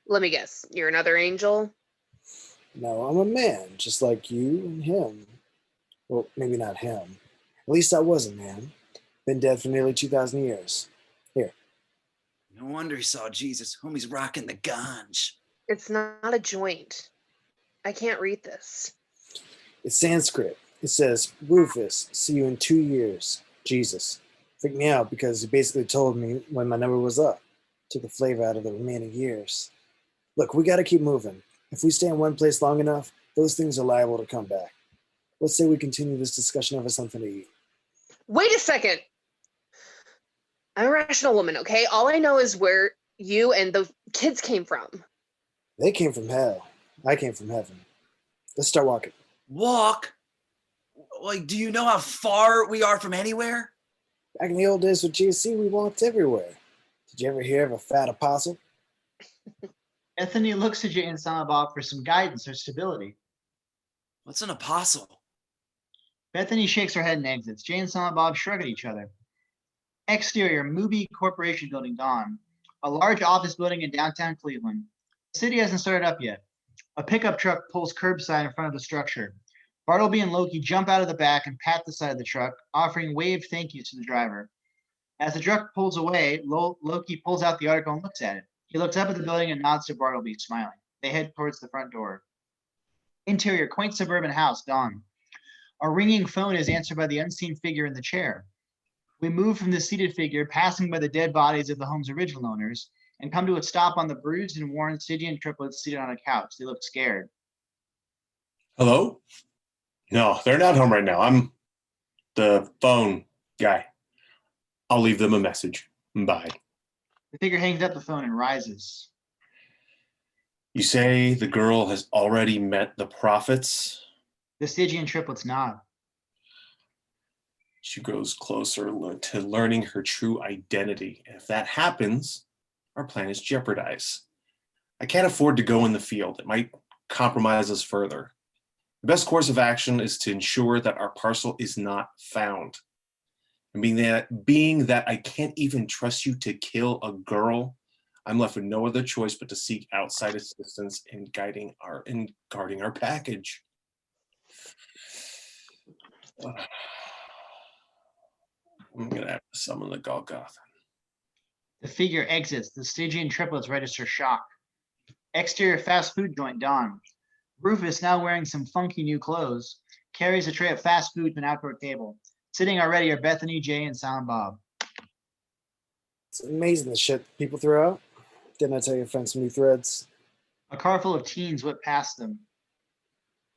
Let me guess. You're another angel? No, I'm a man, just like you and him. Well, maybe not him. At least I was a man. Been dead for nearly 2,000 years. Here. No wonder he saw Jesus. Homie's rocking the ganj. It's not a joint. I can't read this. It's Sanskrit. It says, Rufus, see you in 2 years. Jesus. Freaked me out because he basically told me when my number was up. Took the flavor out of the remaining years. Look, we got to keep moving. If we stay in one place long enough, those things are liable to come back. Let's say we continue this discussion over something to eat. Wait a second. I'm a rational woman, okay? All I know is where you and the kids came from. They came from hell. I came from heaven. Let's start walking. Walk? Like, do you know how far we are from anywhere? Back in the old days with GC, we walked everywhere. Did you ever hear of a fat apostle? Bethany looks to Jay and Silent Bob for some guidance or stability. What's an apostle? Bethany shakes her head and exits. Jay and Silent Bob shrug at each other. Exterior, Movie Corporation Building, Dawn. A large office building in downtown Cleveland. The city hasn't started up yet. A pickup truck pulls curbside in front of the structure. Bartleby and Loki jump out of the back and pat the side of the truck, offering waved thank yous to the driver. As the truck pulls away, Loki pulls out the article and looks at it. He looks up at the building and nods to Bartleby, smiling. They head towards the front door. Interior, quaint suburban house, Dawn. A ringing phone is answered by the unseen figure in the chair. We move from the seated figure, passing by the dead bodies of the home's original owners, and come to a stop on the bruised and worn Stygian triplets seated on a couch. They look scared. Hello? No, they're not home right now. I'm the phone guy. I'll leave them a message. Bye. The figure hangs up the phone and rises. You say the girl has already met the prophets? The Stygian triplets nod. She grows closer to learning her true identity. And if that happens, our plan is jeopardized. I can't afford to go in the field. It might compromise us further. The best course of action is to ensure that our parcel is not found. And being that I can't even trust you to kill a girl, I'm left with no other choice but to seek outside assistance in guarding our package. I'm gonna have to summon the Golgotha. The figure exits. The Stygian triplets register shock. Exterior fast food joint, Dawn. Rufus, now wearing some funky new clothes, carries a tray of fast food to an outdoor table. Sitting already are Bethany, Jay, and Silent Bob. It's amazing the shit people throw out. Didn't I tell you to find some new threads? A car full of teens whip past them.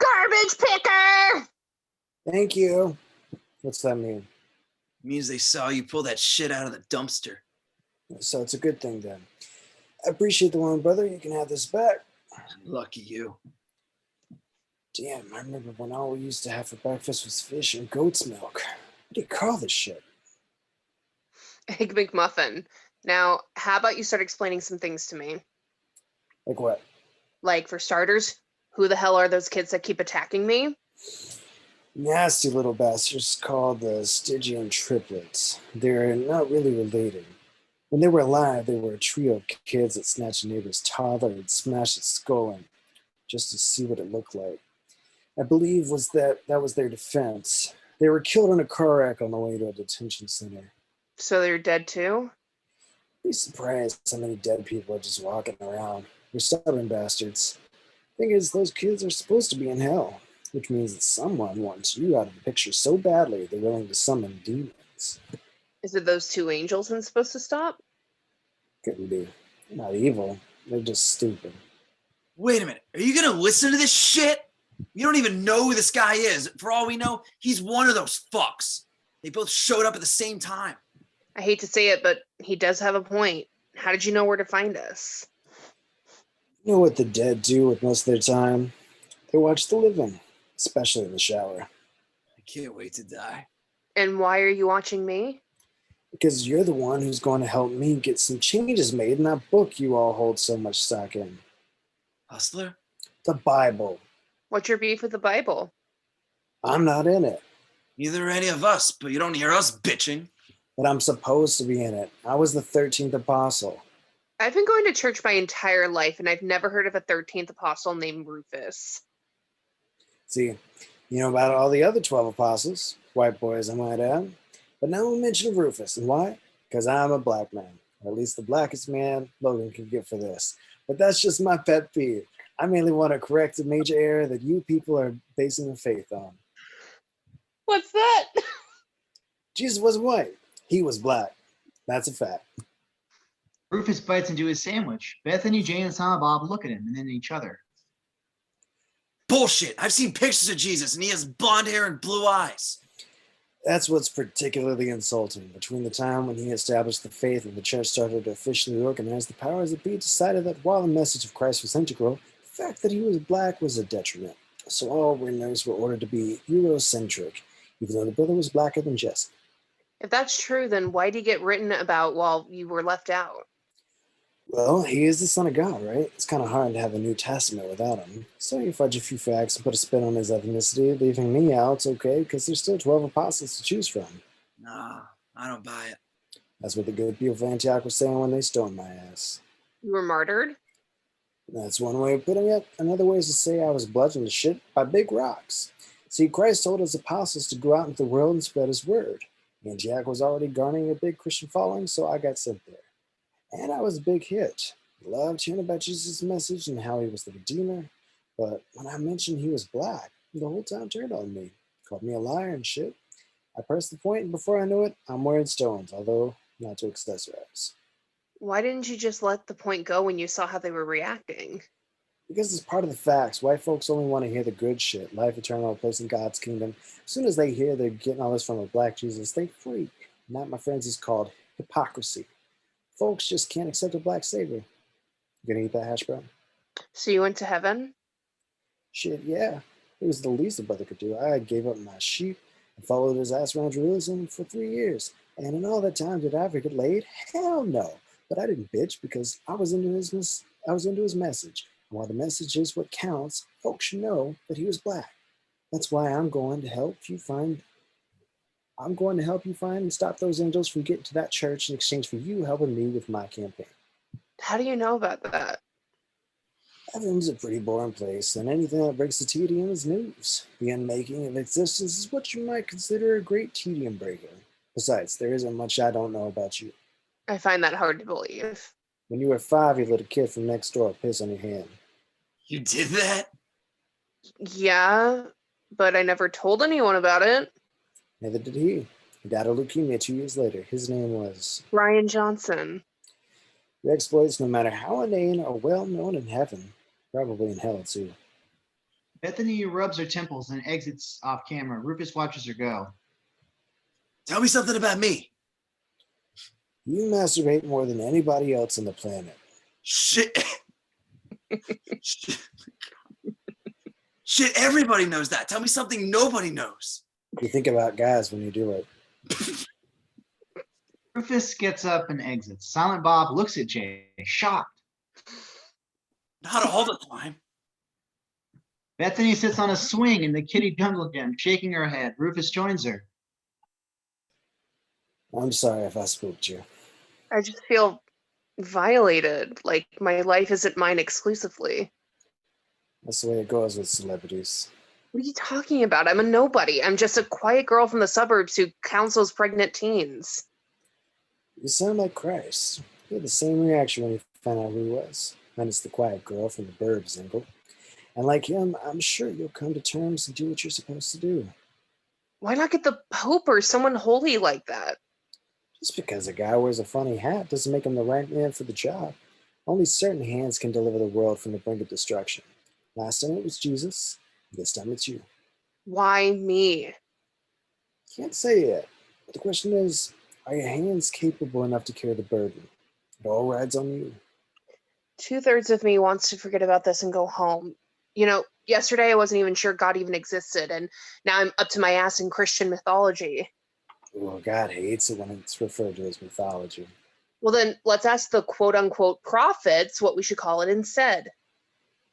Garbage picker! Thank you. What's that mean? Means they saw you pull that shit out of the dumpster. So it's a good thing then. I appreciate the one, brother. You can have this back. Lucky you. Damn, I remember when all we used to have for breakfast was fish and goat's milk. What do you call this shit? Egg McMuffin. Now, how about you start explaining some things to me? Like what? Like, for starters, who the hell are those kids that keep attacking me? Nasty little bastards called the Stygian triplets. They're not really related. When they were alive, they were a trio of kids that snatched a neighbor's toddler and smashed its skull in just to see what it looked like. I believe that was their defense. They were killed in a car wreck on the way to a detention center. So they're dead too? Be surprised how many dead people are just walking around. They're stubborn bastards. Thing is, those kids are supposed to be in hell, which means that someone wants you out of the picture so badly they're willing to summon demons. Is it those two angels I'm supposed to stop? Couldn't be. They're not evil. They're just stupid. Wait a minute. Are you going to listen to this shit? You don't even know who this guy is. For all we know, he's one of those fucks. They both showed up at the same time. I hate to say it, but he does have a point. How did you know where to find us? You know what the dead do with most of their time? They watch the living, especially in the shower. I can't wait to die. And why are you watching me? Because you're the one who's going to help me get some changes made in that book you all hold so much stock in. Hustler? The Bible. What's your beef with the Bible? I'm not in it, Neither are any of us, but you don't hear us bitching. but I'm supposed to be in it. I was the 13th apostle. I've been going to church my entire life, and I've never heard of a 13th apostle named Rufus. See, you know about all the other 12 apostles, white boys I might add, but no mention of Rufus. And why? Because I'm a black man, or at least the blackest man Logan can get for this. But that's just my pet peeve. I mainly want to correct a major error that you people are basing your faith on. What's that? Jesus wasn't white. He was black. That's a fact. Rufus bites into his sandwich. Bethany, Jay, and Silent Bob look at him and then at each other. Bullshit. I've seen pictures of Jesus and he has blonde hair and blue eyes. That's what's particularly insulting. Between the time when he established the faith and the church started to officially organize, the powers that be decided that while the message of Christ was integral, the fact that he was black was a detriment. So all winners were ordered to be Eurocentric, even though the brother was blacker than Jesse. If that's true, then why'd he get written about while you were left out? Well, he is the Son of God, right? It's kind of hard to have a New Testament without him. So you fudge a few facts and put a spin on his ethnicity, leaving me out, it's okay, because there's still 12 apostles to choose from. Nah, I don't buy it. That's what the good people of Antioch were saying when they stoned my ass. You were martyred? That's one way of putting it. Another way is to say I was bludgeoned to shit by big rocks. See, Christ told his apostles to go out into the world and spread his word. Antioch was already garnering a big Christian following, so I got sent there. And I was a big hit. Loved hearing about Jesus' message and how he was the Redeemer. But when I mentioned he was black, the whole town turned on me. Called me a liar and shit. I pressed the point, and before I knew it, I'm wearing stones, although not to accessorize. Why didn't you just let the point go when you saw how they were reacting? Because it's part of the facts. White folks only want to hear the good shit. Life eternal, a place in God's kingdom. As soon as they hear they're getting all this from a black Jesus, they freak. And that, my friends, is called hypocrisy. Folks just can't accept a black savior. You gonna eat that hash brown? So you went to heaven? Shit, yeah. It was the least a brother could do. I gave up my sheep and followed his ass around Jerusalem for 3 years. And in all that time, did I ever get laid? Hell no. But I didn't bitch because I was into his message. And while the message is what counts, folks should know that he was black. That's why I'm going to help you find and stop those angels from getting to that church in exchange for you helping me with my campaign. How do you know about that? Heaven's a pretty boring place, and anything that breaks the tedium is news. The unmaking of existence is what you might consider a great tedium breaker. Besides, there isn't much I don't know about you. I find that hard to believe. When you were 5, you let a kid from next door piss on your hand. You did that? Yeah, but I never told anyone about it. Neither did he. He died of leukemia 2 years later. His name was Ryan Johnson. Your exploits, no matter how inane, are well known in heaven. Probably in hell, too. Bethany rubs her temples and exits off camera. Rufus watches her go. Tell me something about me. You masturbate more than anybody else on the planet. Shit. Shit, everybody knows that. Tell me something nobody knows. You think about guys when you do it. Rufus gets up and exits. Silent Bob looks at Jay, shocked. Not all the time. Bethany sits on a swing in the kitty jungle gym, shaking her head. Rufus joins her. I'm sorry if I spooked you. I just feel violated, like my life isn't mine exclusively. That's the way it goes with celebrities. What are you talking about? I'm a nobody. I'm just a quiet girl from the suburbs who counsels pregnant teens. You sound like Christ. You had the same reaction when you found out who he was. Minus the quiet girl from the burbs angle. And like him, I'm sure you'll come to terms and do what you're supposed to do. Why not get the Pope or someone holy like that? Just because a guy wears a funny hat doesn't make him the right man for the job. Only certain hands can deliver the world from the brink of destruction. Last time it was Jesus. This time it's you. Why me? Can't say yet. But the question is, are your hands capable enough to carry the burden? It all rides on you. 2/3 of me wants to forget about this and go home. You know, yesterday I wasn't even sure God even existed, and now I'm up to my ass in Christian mythology. Well, God hates it when it's referred to as mythology. Well, then let's ask the quote-unquote prophets what we should call it instead.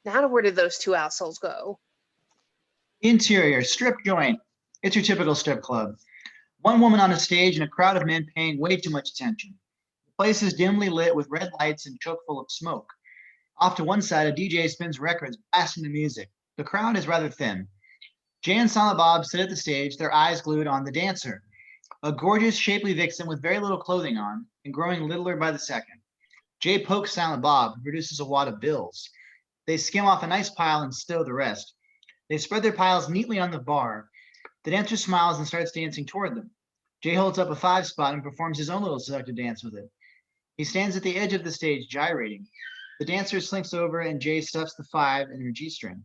Now where did those two assholes go? Interior, strip joint. It's your typical strip club. One woman on a stage and a crowd of men paying way too much attention. The place is dimly lit with red lights and choke full of smoke. Off to one side, a DJ spins records, blasting the music. The crowd is rather thin. Jay and Silent Bob sit at the stage, their eyes glued on the dancer, a gorgeous, shapely vixen with very little clothing on and growing littler by the second. Jay pokes Silent Bob and produces a wad of bills. They skim off a nice pile and stow the rest. They spread their piles neatly on the bar. The dancer smiles and starts dancing toward them. Jay holds up a 5 spot and performs his own little seductive dance with it. He stands at the edge of the stage, gyrating. The dancer slinks over and Jay stuffs the 5 in her G-string.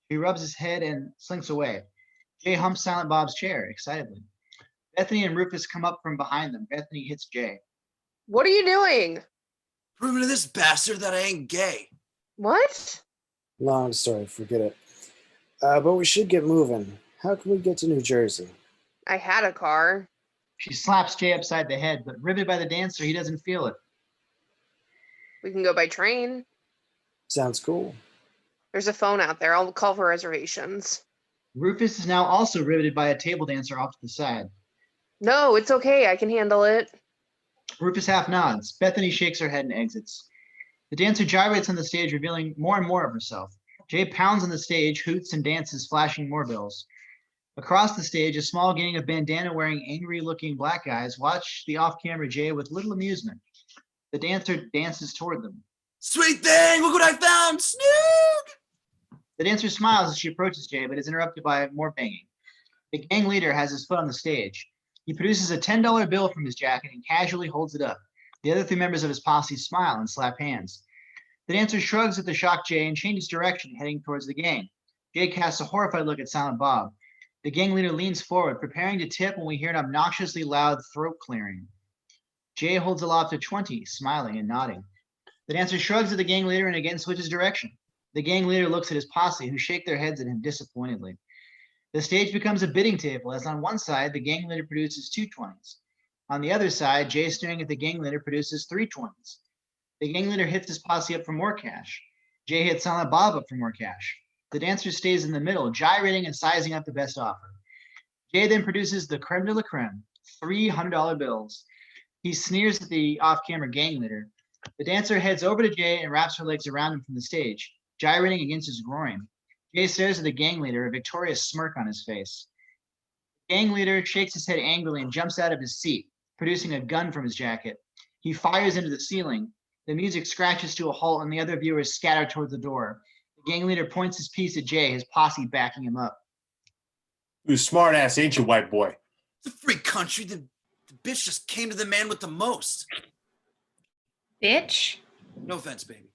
He rubs his head and slinks away. Jay humps Silent Bob's chair, excitedly. Bethany and Rufus come up from behind them. Bethany hits Jay. What are you doing? Proving to this bastard that I ain't gay. What? Long story, forget it. But we should get moving. How can we get to New Jersey? I had a car. She slaps Jay upside the head, but riveted by the dancer, he doesn't feel it. We can go by train. Sounds cool. There's a phone out there. I'll call for reservations. Rufus is now also riveted by a table dancer off to the side. No, it's okay. I can handle it. Rufus half nods. Bethany shakes her head and exits. The dancer gyrates on the stage, revealing more and more of herself. Jay pounds on the stage, hoots and dances, flashing more bills. Across the stage, a small gang of bandana-wearing, angry-looking black guys watch the off-camera Jay with little amusement. The dancer dances toward them. Sweet thing, look what I found, Snoog! The dancer smiles as she approaches Jay, but is interrupted by more banging. The gang leader has his foot on the stage. He produces a $10 bill from his jacket and casually holds it up. The other three members of his posse smile and slap hands. The dancer shrugs at the shocked Jay and changes direction, heading towards the gang. Jay casts a horrified look at Silent Bob. The gang leader leans forward, preparing to tip when we hear an obnoxiously loud throat clearing. Jay holds aloft to 20, smiling and nodding. The dancer shrugs at the gang leader and again switches direction. The gang leader looks at his posse, who shake their heads at him disappointedly. The stage becomes a bidding table, as on one side, the gang leader produces 2 20s. On the other side, Jay, staring at the gang leader, produces 3 20s. The gang leader hits his posse up for more cash. Jay hits Silent Bob up for more cash. The dancer stays in the middle, gyrating and sizing up the best offer. Jay then produces the creme de la creme, $300 bills. He sneers at the off-camera gang leader. The dancer heads over to Jay and wraps her legs around him from the stage, gyrating against his groin. Jay stares at the gang leader, a victorious smirk on his face. The gang leader shakes his head angrily and jumps out of his seat, producing a gun from his jacket. He fires into the ceiling. The music scratches to a halt and the other viewers scatter towards the door. The gang leader points his piece at Jay, his posse backing him up. You smart ass, ain't you, white boy? It's a free country. The bitch just came to the man with the most. Bitch. No offense, baby.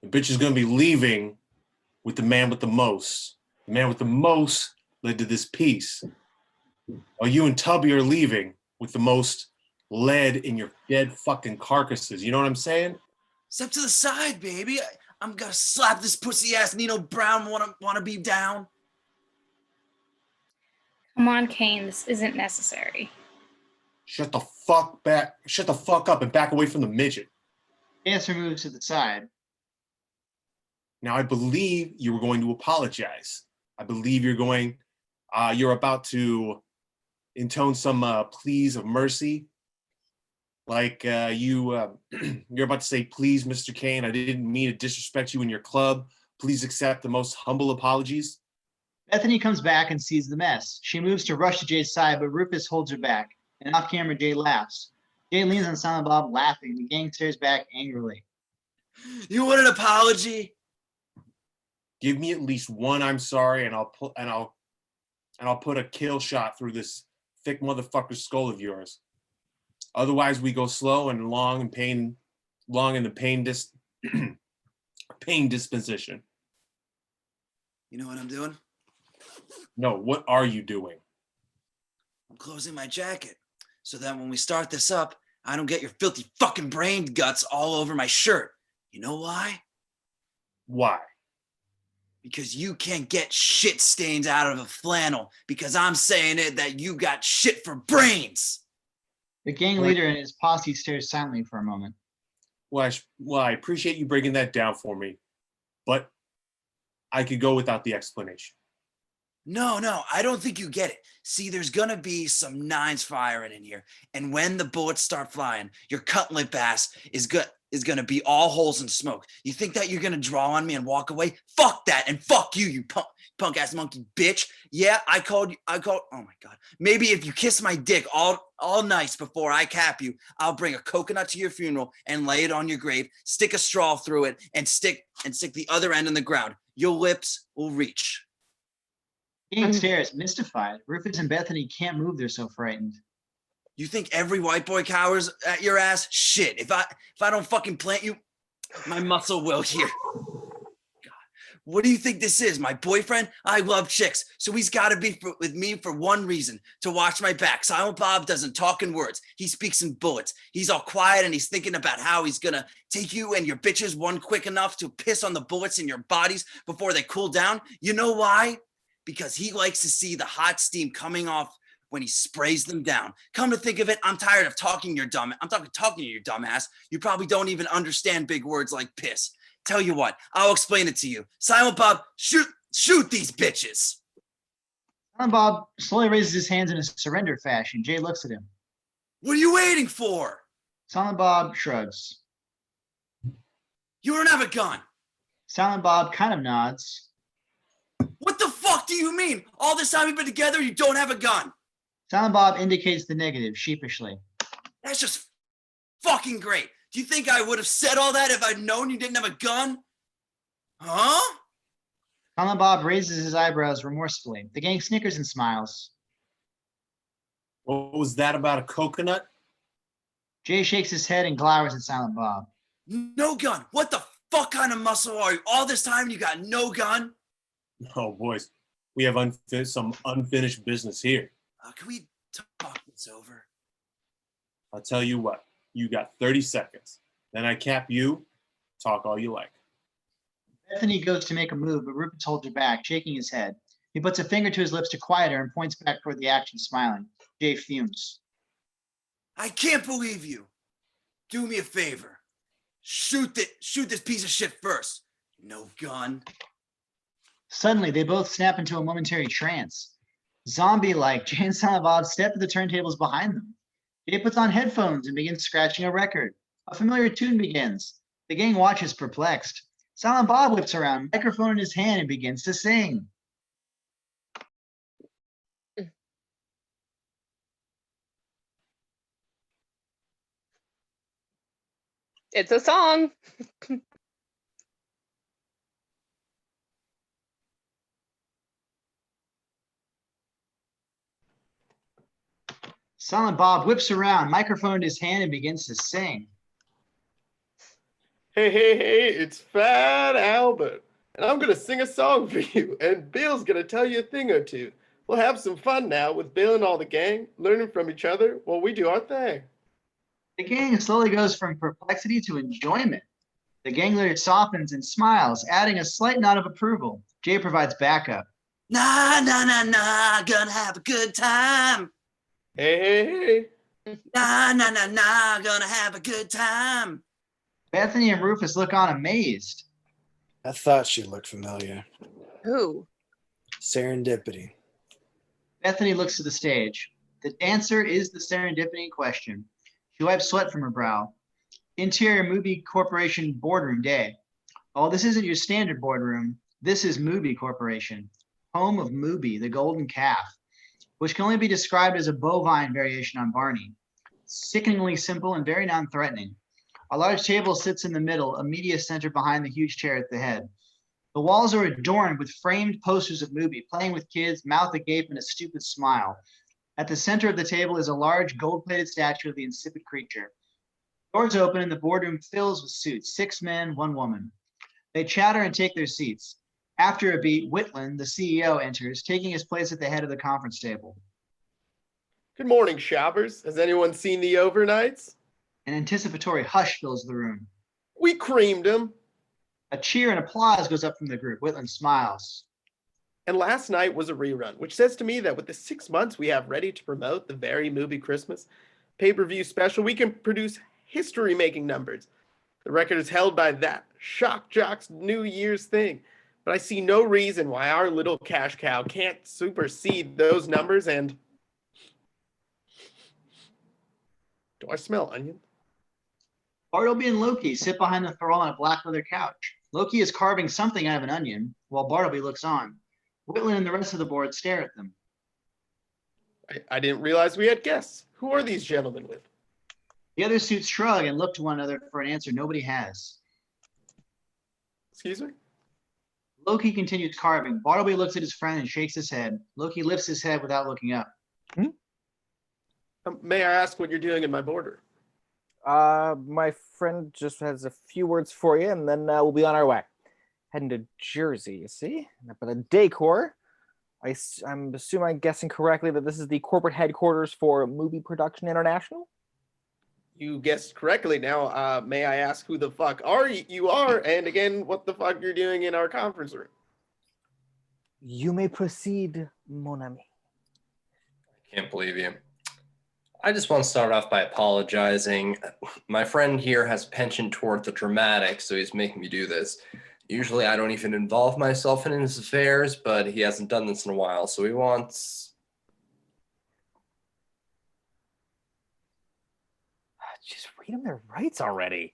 The bitch is gonna be leaving with the man with the most. The man with the most led to this peace. While you and Tubby are leaving with the most lead in your dead fucking carcasses. You know what I'm saying? Step to the side, baby. I'm gonna slap this pussy ass Nino Brown wanna be down. Come on, Kane. This isn't necessary. Shut the fuck up and back away from the midget. Dancer moves to the side. Now, I believe you were going to apologize. I believe you're about to intone some pleas of mercy. Like you're about to say, please, Mr. Kane, I didn't mean to disrespect you in your club. Please accept the most humble apologies. Bethany comes back and sees the mess. She moves to rush to Jay's side, but Rufus holds her back. And off camera, Jay laughs. Jay leans on Silent Bob, laughing. The gang stares back angrily. You want an apology? Give me at least one I'm sorry, and I'll put a kill shot through this thick motherfucker's skull of yours. Otherwise, we go slow and long in the pain disposition. You know what I'm doing? No, what are you doing? I'm closing my jacket so that when we start this up, I don't get your filthy fucking brain guts all over my shirt. You know why? Why? Because you can't get shit stains out of a flannel because I'm saying it that you got shit for brains. The gang leader and his posse stares silently for a moment. Well, I appreciate you breaking that down for me, but I could go without the explanation. No, I don't think you get it. See, there's gonna be some nines firing in here, and when the bullets start flying, your cutlet ass is gonna be all holes and smoke. You think that you're gonna draw on me and walk away? Fuck that, and fuck you, you punk ass monkey bitch. Yeah, I called. Oh my god. Maybe if you kiss my dick all nice before I cap you, I'll bring a coconut to your funeral and lay it on your grave, stick a straw through it, and stick the other end in the ground. Your lips will reach. Gang stares, mystified. Rufus and Bethany can't move, they're so frightened. You think every white boy cowers at your ass? Shit, if I don't fucking plant you, my muscle will here. God, what do you think this is? My boyfriend? I love chicks, so he's got to be with me for one reason, to watch my back. Silent Bob doesn't talk in words. He speaks in bullets. He's all quiet and he's thinking about how he's gonna take you and your bitches one quick enough to piss on the bullets in your bodies before they cool down. You know why? Because he likes to see the hot steam coming off when he sprays them down. Come to think of it, I'm tired of talking to your dumbass. You probably don't even understand big words like piss. Tell you what, I'll explain it to you. Silent Bob, shoot these bitches. Silent Bob slowly raises his hands in a surrender fashion. Jay looks at him. What are you waiting for? Silent Bob shrugs. You don't have a gun. Silent Bob kind of nods. What the fuck do you mean? All this time we've been together, you don't have a gun. Silent Bob indicates the negative sheepishly. That's just fucking great. Do you think I would have said all that if I'd known you didn't have a gun? Huh? Silent Bob raises his eyebrows remorsefully. The gang snickers and smiles. What was that about a coconut? Jay shakes his head and glowers at Silent Bob. No gun. What the fuck kind of muscle are you? All this time you got no gun? Oh, boys, we have some unfinished business here. Can we talk this over? I'll tell you what. You got 30 seconds. Then I cap you. Talk all you like. Bethany goes to make a move, but Rufus holds her back, shaking his head. He puts a finger to his lips to quiet her and points back toward the action, smiling. Jay fumes. I can't believe you. Do me a favor. Shoot this piece of shit first. No gun. Suddenly, they both snap into a momentary trance. Zombie-like, Jay and Silent Bob step to the turntables behind them. Jay puts on headphones and begins scratching a record. A familiar tune begins. The gang watches perplexed. Silent Bob whips around, microphone in his hand, and begins to sing. It's a song. Silent Bob whips around, microphone in his hand, and begins to sing. Hey, it's Fat Albert, and I'm gonna sing a song for you, and Bill's gonna tell you a thing or two. We'll have some fun now with Bill and all the gang, learning from each other while we do our thing. The gang slowly goes from perplexity to enjoyment. The gang leader softens and smiles, adding a slight nod of approval. Jay provides backup. Nah, gonna have a good time. Hey. Nah, gonna have a good time. Bethany and Rufus look on amazed. I thought she looked familiar. Who? Serendipity. Bethany looks to the stage. The dancer is the Serendipity in question. She wipes sweat from her brow. Interior Movie Corporation boardroom day. Oh, this isn't your standard boardroom. This is Movie Corporation, home of Mooby, the golden calf, which can only be described as a bovine variation on Barney. Sickeningly simple and very non-threatening. A large table sits in the middle, a media center behind the huge chair at the head. The walls are adorned with framed posters of Mooby, playing with kids, mouth agape and a stupid smile. At the center of the table is a large gold-plated statue of the insipid creature. Doors open and the boardroom fills with suits, 6 men, 1 woman. They chatter and take their seats. After a beat, Whitland, the CEO, enters, taking his place at the head of the conference table. Good morning, shoppers. Has anyone seen the overnights? An anticipatory hush fills the room. We creamed them. A cheer and applause goes up from the group. Whitland smiles. And last night was a rerun, which says to me that with the 6 months we have ready to promote the very movie Christmas pay-per-view special, we can produce history-making numbers. The record is held by that Shock Jock's New Year's thing. But I see no reason why our little cash cow can't supersede those numbers. And do I smell onion? Bartleby and Loki sit behind the thrall on a black leather couch. Loki is carving something out of an onion, while Bartleby looks on. Whitland and the rest of the board stare at them. I didn't realize we had guests. Who are these gentlemen with? The other suits shrug and look to one another for an answer nobody has. Excuse me? Loki continues carving. Bartleby looks at his friend and shakes his head. Loki lifts his head without looking up. May I ask what you're doing in my border? My friend just has a few words for you, and then we'll be on our way. Heading to Jersey, you see? But the decor, I'm guessing correctly that this is the corporate headquarters for Movie Production International? You guessed correctly. Now, may I ask who the fuck you are, and again, what the fuck you're doing in our conference room? You may proceed, mon ami. Can't believe you. I just want to start off by apologizing. My friend here has a penchant toward the dramatic, so he's making me do this. Usually I don't even involve myself in his affairs, but he hasn't done this in a while, so he wants... Just read them their rights already.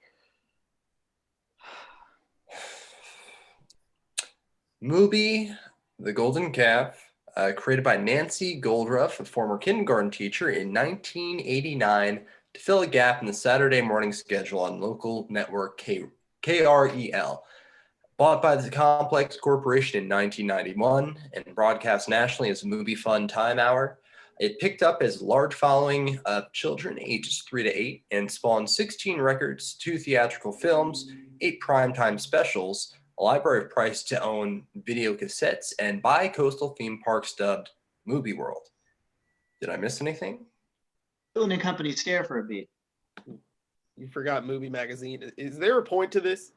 Mooby, the Golden Calf, created by Nancy Goldruff, a former kindergarten teacher, in 1989 to fill a gap in the Saturday morning schedule on local network KREL. Bought by the Complex Corporation in 1991 and broadcast nationally as a Movie Fun Time Hour, it picked up as a large following of children ages 3 to 8 and spawned 16 records, 2 theatrical films, 8 primetime specials, a library of price-to-own video cassettes, and bi-coastal theme parks dubbed Movie World. Did I miss anything? Whitland and Company stare for a beat. You forgot Movie Magazine. Is there a point to this?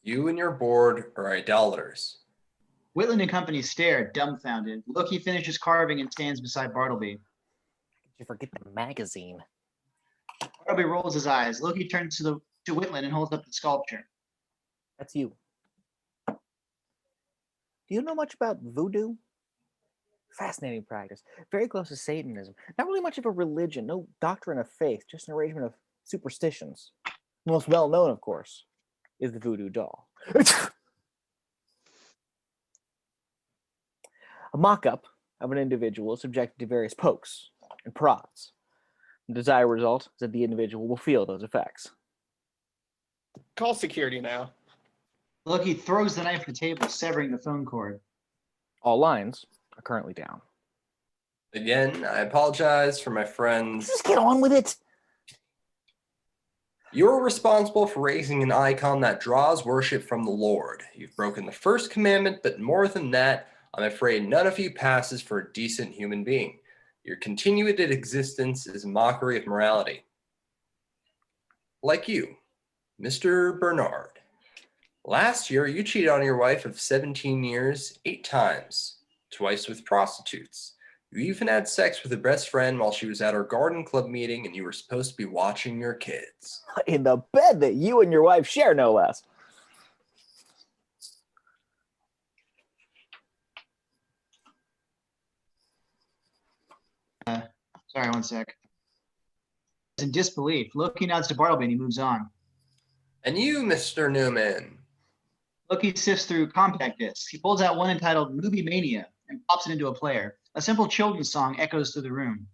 You and your board are idolaters. Whitland and Company stare, dumbfounded. Loki finishes carving and stands beside Bartleby. Did you forget the magazine? Bartleby rolls his eyes. Loki turns to Whitland and holds up the sculpture. That's you. Do you know much about voodoo? Fascinating practice. Very close to Satanism. Not really much of a religion, no doctrine of faith, just an arrangement of superstitions. The most well-known, of course, is the voodoo doll. A mock-up of an individual subjected to various pokes and prods. The desired result is that the individual will feel those effects. Call security now. Loki throws the knife at the table, severing the phone cord. All lines are currently down. Again, I apologize for my friends. Just get on with it. You're responsible for raising an icon that draws worship from the Lord. You've broken the first commandment, but more than that, I'm afraid none of you passes for a decent human being. Your continued existence is a mockery of morality. Like you, Mr. Bernard. Last year, you cheated on your wife of 17 years 8 times, twice with prostitutes. You even had sex with her best friend while she was at her garden club meeting and you were supposed to be watching your kids. In the bed that you and your wife share, no less. Sorry, one sec. In disbelief, Loki nods to Bartleby and he moves on. And you, Mr. NoMan. Loki sifts through compact discs. He pulls out one entitled Movie Mania and pops it into a player. A simple children's song echoes through the room.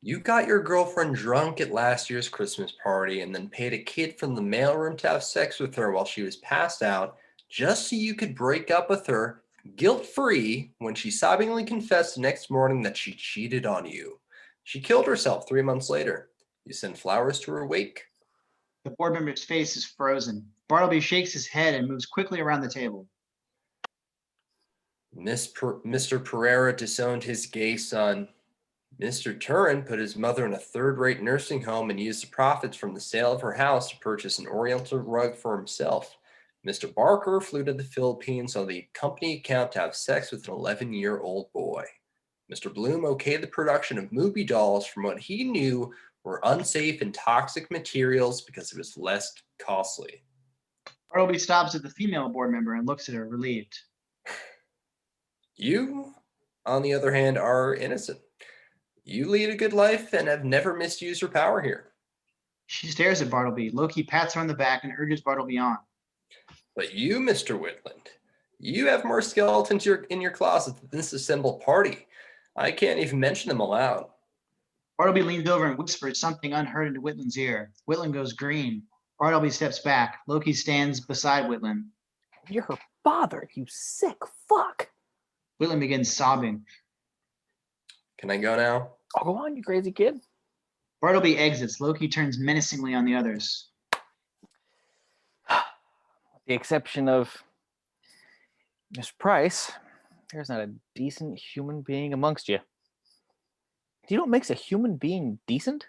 You got your girlfriend drunk at last year's Christmas party and then paid a kid from the mailroom to have sex with her while she was passed out just so you could break up with her guilt-free when she sobbingly confessed the next morning that she cheated on you. She killed herself 3 months later. You sent flowers to her wake. The board member's face is frozen. Bartleby shakes his head and moves quickly around the table. Mr. Pereira disowned his gay son. Mr. Turin put his mother in a third-rate nursing home and used the profits from the sale of her house to purchase an oriental rug for himself. Mr. Barker flew to the Philippines on the company account to have sex with an 11-year-old boy. Mr. Bloom okayed the production of movie dolls from what he knew were unsafe and toxic materials because it was less costly. Bartleby stops at the female board member and looks at her, relieved. You, on the other hand, are innocent. You lead a good life and have never misused your power here. She stares at Bartleby. Loki pats her on the back and urges Bartleby on. But you, Mr. Whitland, you have more skeletons in your closet than this assembled party. I can't even mention them aloud. Bartleby leans over and whispers something unheard into Whitland's ear. Whitland goes green. Bartleby steps back. Loki stands beside Whitland. You're her father, you sick fuck. Whitland begins sobbing. Can I go now? Oh, go on, you crazy kid. Bartleby exits. Loki turns menacingly on the others. With the exception of Miss Price, there's not a decent human being amongst you. Do you know what makes a human being decent?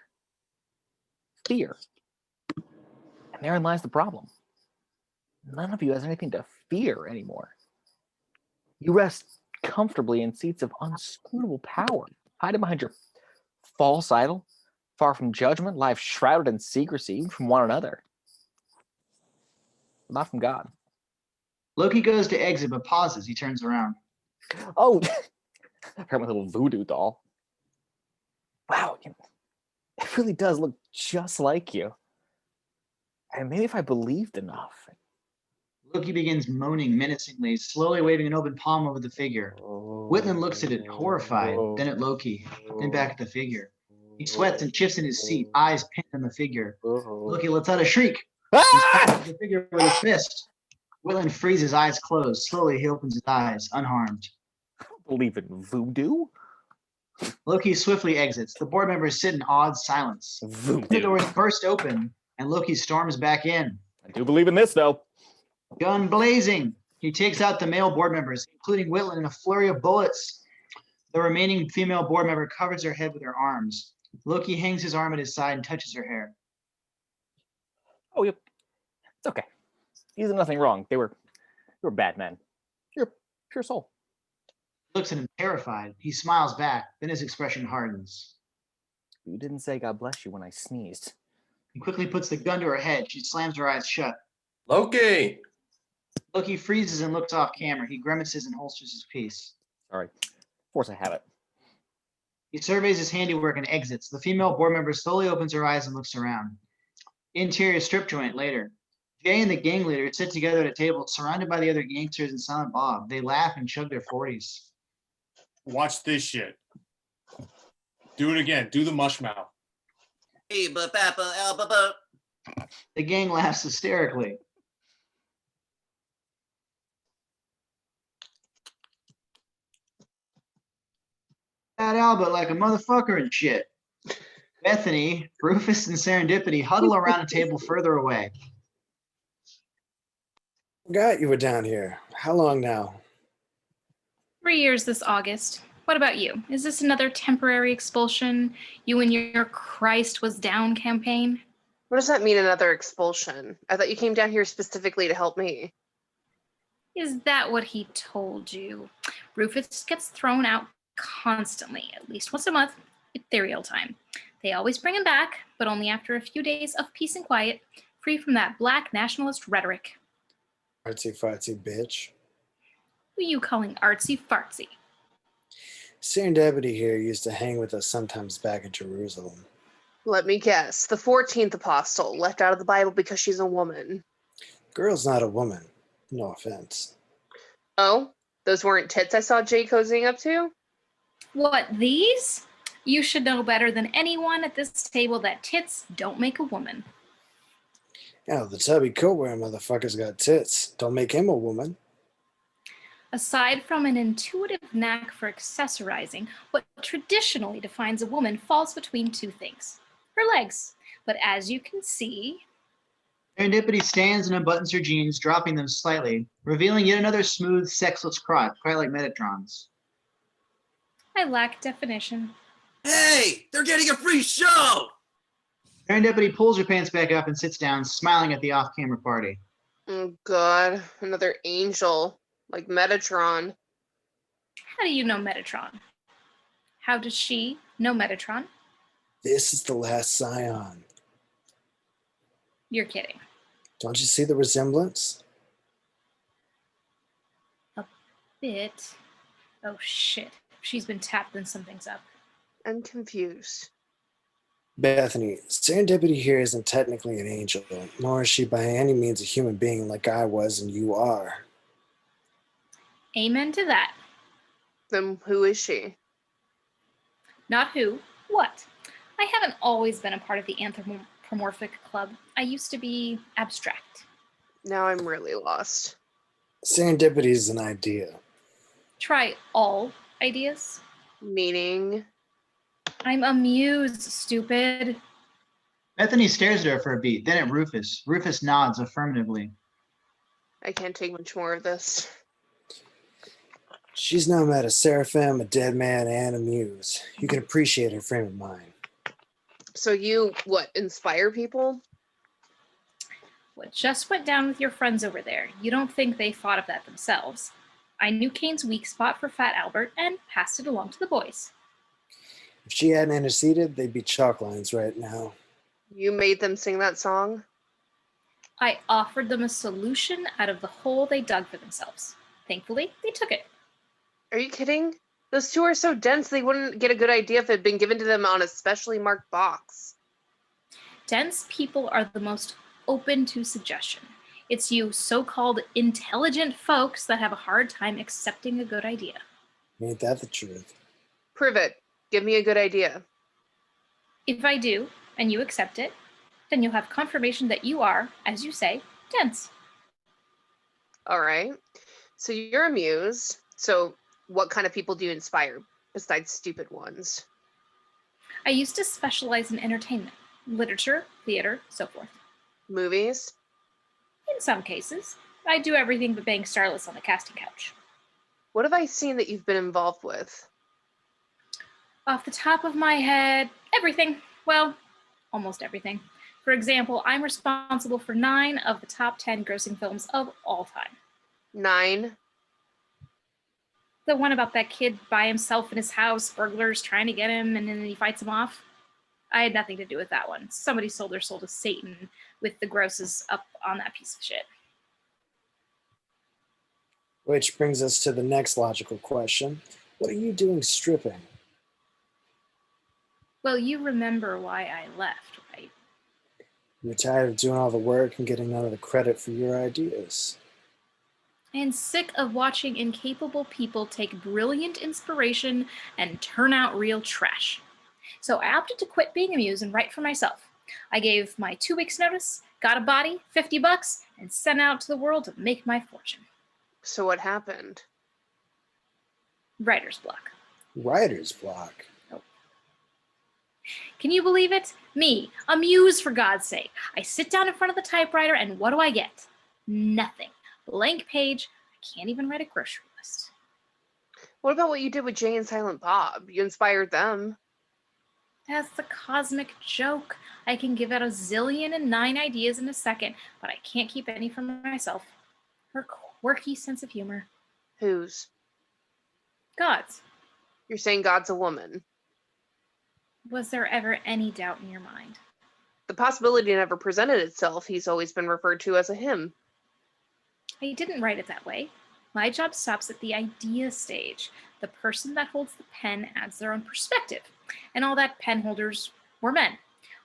Fear. And therein lies the problem. None of you has anything to fear anymore. You rest comfortably in seats of unscrutable power, hiding behind your false idol, far from judgment, lives shrouded in secrecy from one another, but not from God. Loki goes to exit but pauses. He turns around. Oh, I got my little voodoo doll. Wow, it really does look just like you. And maybe if I believed enough. Loki begins moaning menacingly, slowly waving an open palm over the figure. Whitland looks at it, horrified, then at Loki, then back at the figure. He sweats and shifts in his seat, eyes pinned on the figure. Loki lets out a shriek. He smashes the figure with his fist. Whitland frees his eyes closed. Slowly, he opens his eyes, unharmed. Believe in voodoo? Loki swiftly exits. The board members sit in awed silence. The Voodoo. doors burst open, and Loki storms back in. I do believe in this, though. Gun blazing. He takes out the male board members, including Whitland, in a flurry of bullets. The remaining female board member covers her head with her arms. Loki hangs his arm at his side and touches her hair. Oh, it's okay. He did nothing wrong. They were bad men. You're a pure soul. He looks at him terrified. He smiles back, then his expression hardens. You didn't say God bless you when I sneezed. He quickly puts the gun to her head. She slams her eyes shut. Loki! Loki freezes and looks off camera. He grimaces and holsters his piece. Sorry. Of course I have it. He surveys his handiwork and exits. The female board member slowly opens her eyes and looks around. Interior strip joint later. Jay and the gang leader sit together at a table surrounded by the other gangsters and Silent Bob. They laugh and chug their 40s. Watch this shit. Do it again. Do the mush mouth. The gang laughs hysterically. Fat Albert like a motherfucker and shit. Bethany, Rufus, and Serendipity huddle around a table further away. Forgot you were down here. How long now? 3 years this August. What about you? Is this another temporary expulsion? You and your Christ was down campaign? What does that mean, another expulsion? I thought you came down here specifically to help me. Is that what he told you? Rufus gets thrown out constantly, at least once a month, ethereal time. They always bring him back, but only after a few days of peace and quiet, free from that black nationalist rhetoric. Artsy fartsy bitch. Who you calling artsy fartsy? Serendipity here used to hang with us sometimes back in Jerusalem. Let me guess. The 14th apostle, left out of the Bible because she's a woman. Girl's not a woman. No offense. Oh? Those weren't tits I saw Jay cozying up to? What, these? You should know better than anyone at this table that tits don't make a woman. Yeah, the tubby coat wearing motherfucker's got tits. Don't make him a woman. Aside from an intuitive knack for accessorizing, what traditionally defines a woman falls between two things. Her legs. But as you can see... Serendipity stands and unbuttons her jeans, dropping them slightly, revealing yet another smooth, sexless crotch, quite like Metatron's. I lack definition. Hey, they're getting a free show! Serendipity pulls her pants back up and sits down, smiling at the off-camera party. Oh god, another angel. Like Metatron. How do you know Metatron? How does she know Metatron? This is the last scion. You're kidding. Don't you see the resemblance? A bit. Oh shit. If she's been tapped, then something's up. I'm confused. Bethany, Serendipity here isn't technically an angel, nor is she by any means a human being like I was and you are. Amen to that. Then who is she? Not who, what? I haven't always been a part of the anthropomorphic club. I used to be abstract. Now I'm really lost. Serendipity is an idea. Try all ideas. Meaning? I'm a muse, stupid. Bethany stares at her for a beat, then at Rufus. Rufus nods affirmatively. I can't take much more of this. She's now met a seraphim, a dead man, and a muse. You can appreciate her frame of mind. So you, what, inspire people? What just went down with your friends over there? You don't think they thought of that themselves? I knew Kane's weak spot for Fat Albert and passed it along to the boys. If she hadn't interceded, they'd be chalk lines right now. You made them sing that song? I offered them a solution out of the hole they dug for themselves. Thankfully, they took it. Are you kidding? Those two are so dense they wouldn't get a good idea if it had been given to them on a specially marked box. Dense people are the most open to suggestion. It's you so-called intelligent folks that have a hard time accepting a good idea. Ain't that the truth? Prove it. Give me a good idea. If I do, and you accept it, then you'll have confirmation that you are, as you say, dense. All right. So you're a muse. So what kind of people do you inspire besides stupid ones? I used to specialize in entertainment, literature, theater, so forth. Movies? In some cases, I do everything but bang starlets on the casting couch. What have I seen that you've been involved with? Off the top of my head, everything. Well, almost everything. For example, I'm responsible for 9 of the top 10 grossing films of all time. 9? The one about that kid by himself in his house, burglars trying to get him, and then he fights him off. I had nothing to do with that one. Somebody sold their soul to Satan with the grosses up on that piece of shit. Which brings us to the next logical question. What are you doing stripping? Well, you remember why I left, right? You're tired of doing all the work and getting none of the credit for your ideas. And sick of watching incapable people take brilliant inspiration and turn out real trash. So I opted to quit being a muse and write for myself. I gave my 2 weeks notice, got a body, $50, and sent out to the world to make my fortune. So what happened? Writer's block. Writer's block? Can you believe it? Me, a muse for God's sake. I sit down in front of the typewriter and what do I get? Nothing. Blank page. I can't even write a grocery list. What about what you did with Jay and Silent Bob? You inspired them. That's the cosmic joke. I can give out 1,000,009 ideas in a second, but I can't keep any for myself. Her quirky sense of humor. Whose? God's. You're saying God's a woman. Was there ever any doubt in your mind? The possibility never presented itself. He's always been referred to as a him. I didn't write it that way. My job stops at the idea stage. The person that holds the pen adds their own perspective. And all that pen holders were men.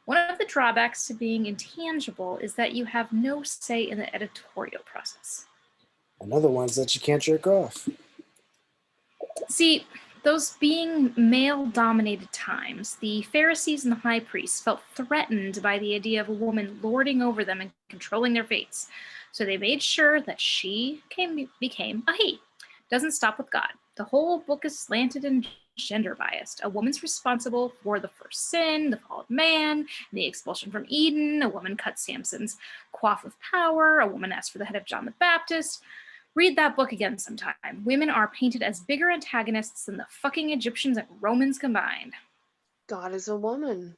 One of the drawbacks to being intangible is that you have no say in the editorial process. Another one's that you can't jerk off. See, those being male-dominated times, the Pharisees and the high priests felt threatened by the idea of a woman lording over them and controlling their fates. So they made sure that she became a he. Doesn't stop with God. The whole book is slanted and gender biased. A woman's responsible for the first sin, the fall of man, and the expulsion from Eden. A woman cut Samson's coif of power. A woman asked for the head of John the Baptist. Read that book again sometime. Women are painted as bigger antagonists than the fucking Egyptians and Romans combined. God is a woman.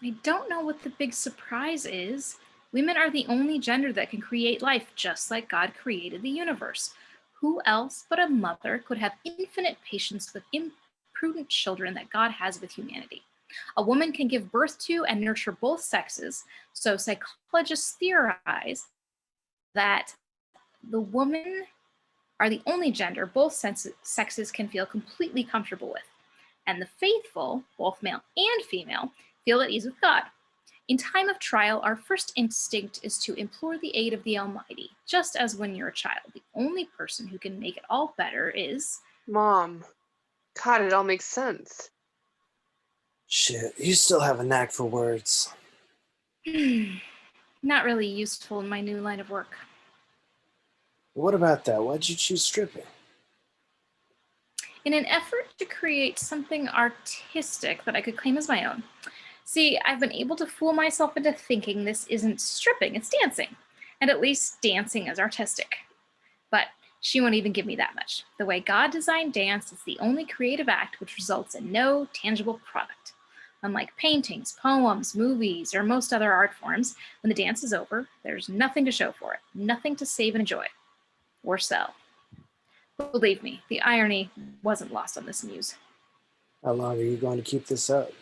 I don't know what the big surprise is. Women are the only gender that can create life, just like God created the universe. Who else but a mother could have infinite patience with imprudent children that God has with humanity? A woman can give birth to and nurture both sexes, so psychologists theorize that the women are the only gender both sexes can feel completely comfortable with. And the faithful, both male and female, feel at ease with God. In time of trial, our first instinct is to implore the aid of the Almighty, just as when you're a child. The only person who can make it all better is... Mom. God, it all makes sense. Shit, you still have a knack for words. Not really useful in my new line of work. What about that? Why'd you choose stripping? In an effort to create something artistic that I could claim as my own. See, I've been able to fool myself into thinking this isn't stripping, it's dancing. And at least dancing is artistic. But she won't even give me that much. The way God designed dance is the only creative act which results in no tangible product. Unlike paintings, poems, movies, or most other art forms, when the dance is over, there's nothing to show for it, nothing to save and enjoy, or sell. Believe me, the irony wasn't lost on this news. How long are you going to keep this up?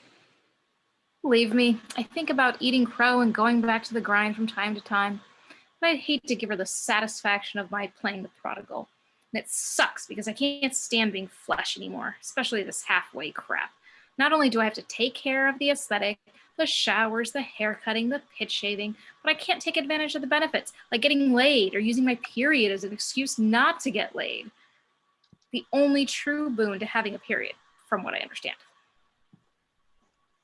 Believe me, I think about eating crow and going back to the grind from time to time. But I'd hate to give her the satisfaction of my playing the prodigal. And it sucks because I can't stand being flesh anymore, especially this halfway crap. Not only do I have to take care of the aesthetic, the showers, the hair cutting, the pitch shaving, but I can't take advantage of the benefits, like getting laid or using my period as an excuse not to get laid. The only true boon to having a period, from what I understand.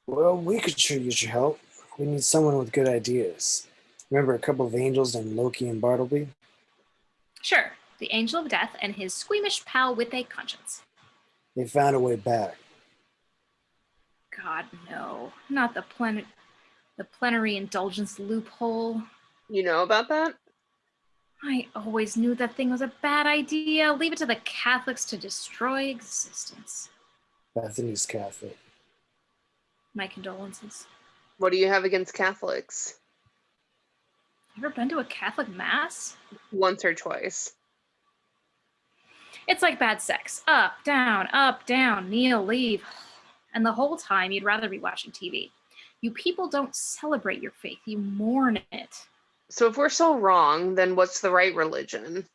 Well, we could sure use your help. We need someone with good ideas. Remember a couple of angels named Loki and Bartleby? Sure, the Angel of Death and his squeamish pal with a conscience. They found a way back. God, no. Not the plenary indulgence loophole. You know about that? I always knew that thing was a bad idea. Leave it to the Catholics to destroy existence. Bethany's Catholic. My condolences. What do you have against Catholics? Ever been to a Catholic mass? Once or twice. It's like bad sex. Up, down, kneel, leave. And the whole time you'd rather be watching TV. You people don't celebrate your faith, you mourn it. So if we're so wrong, then what's the right religion?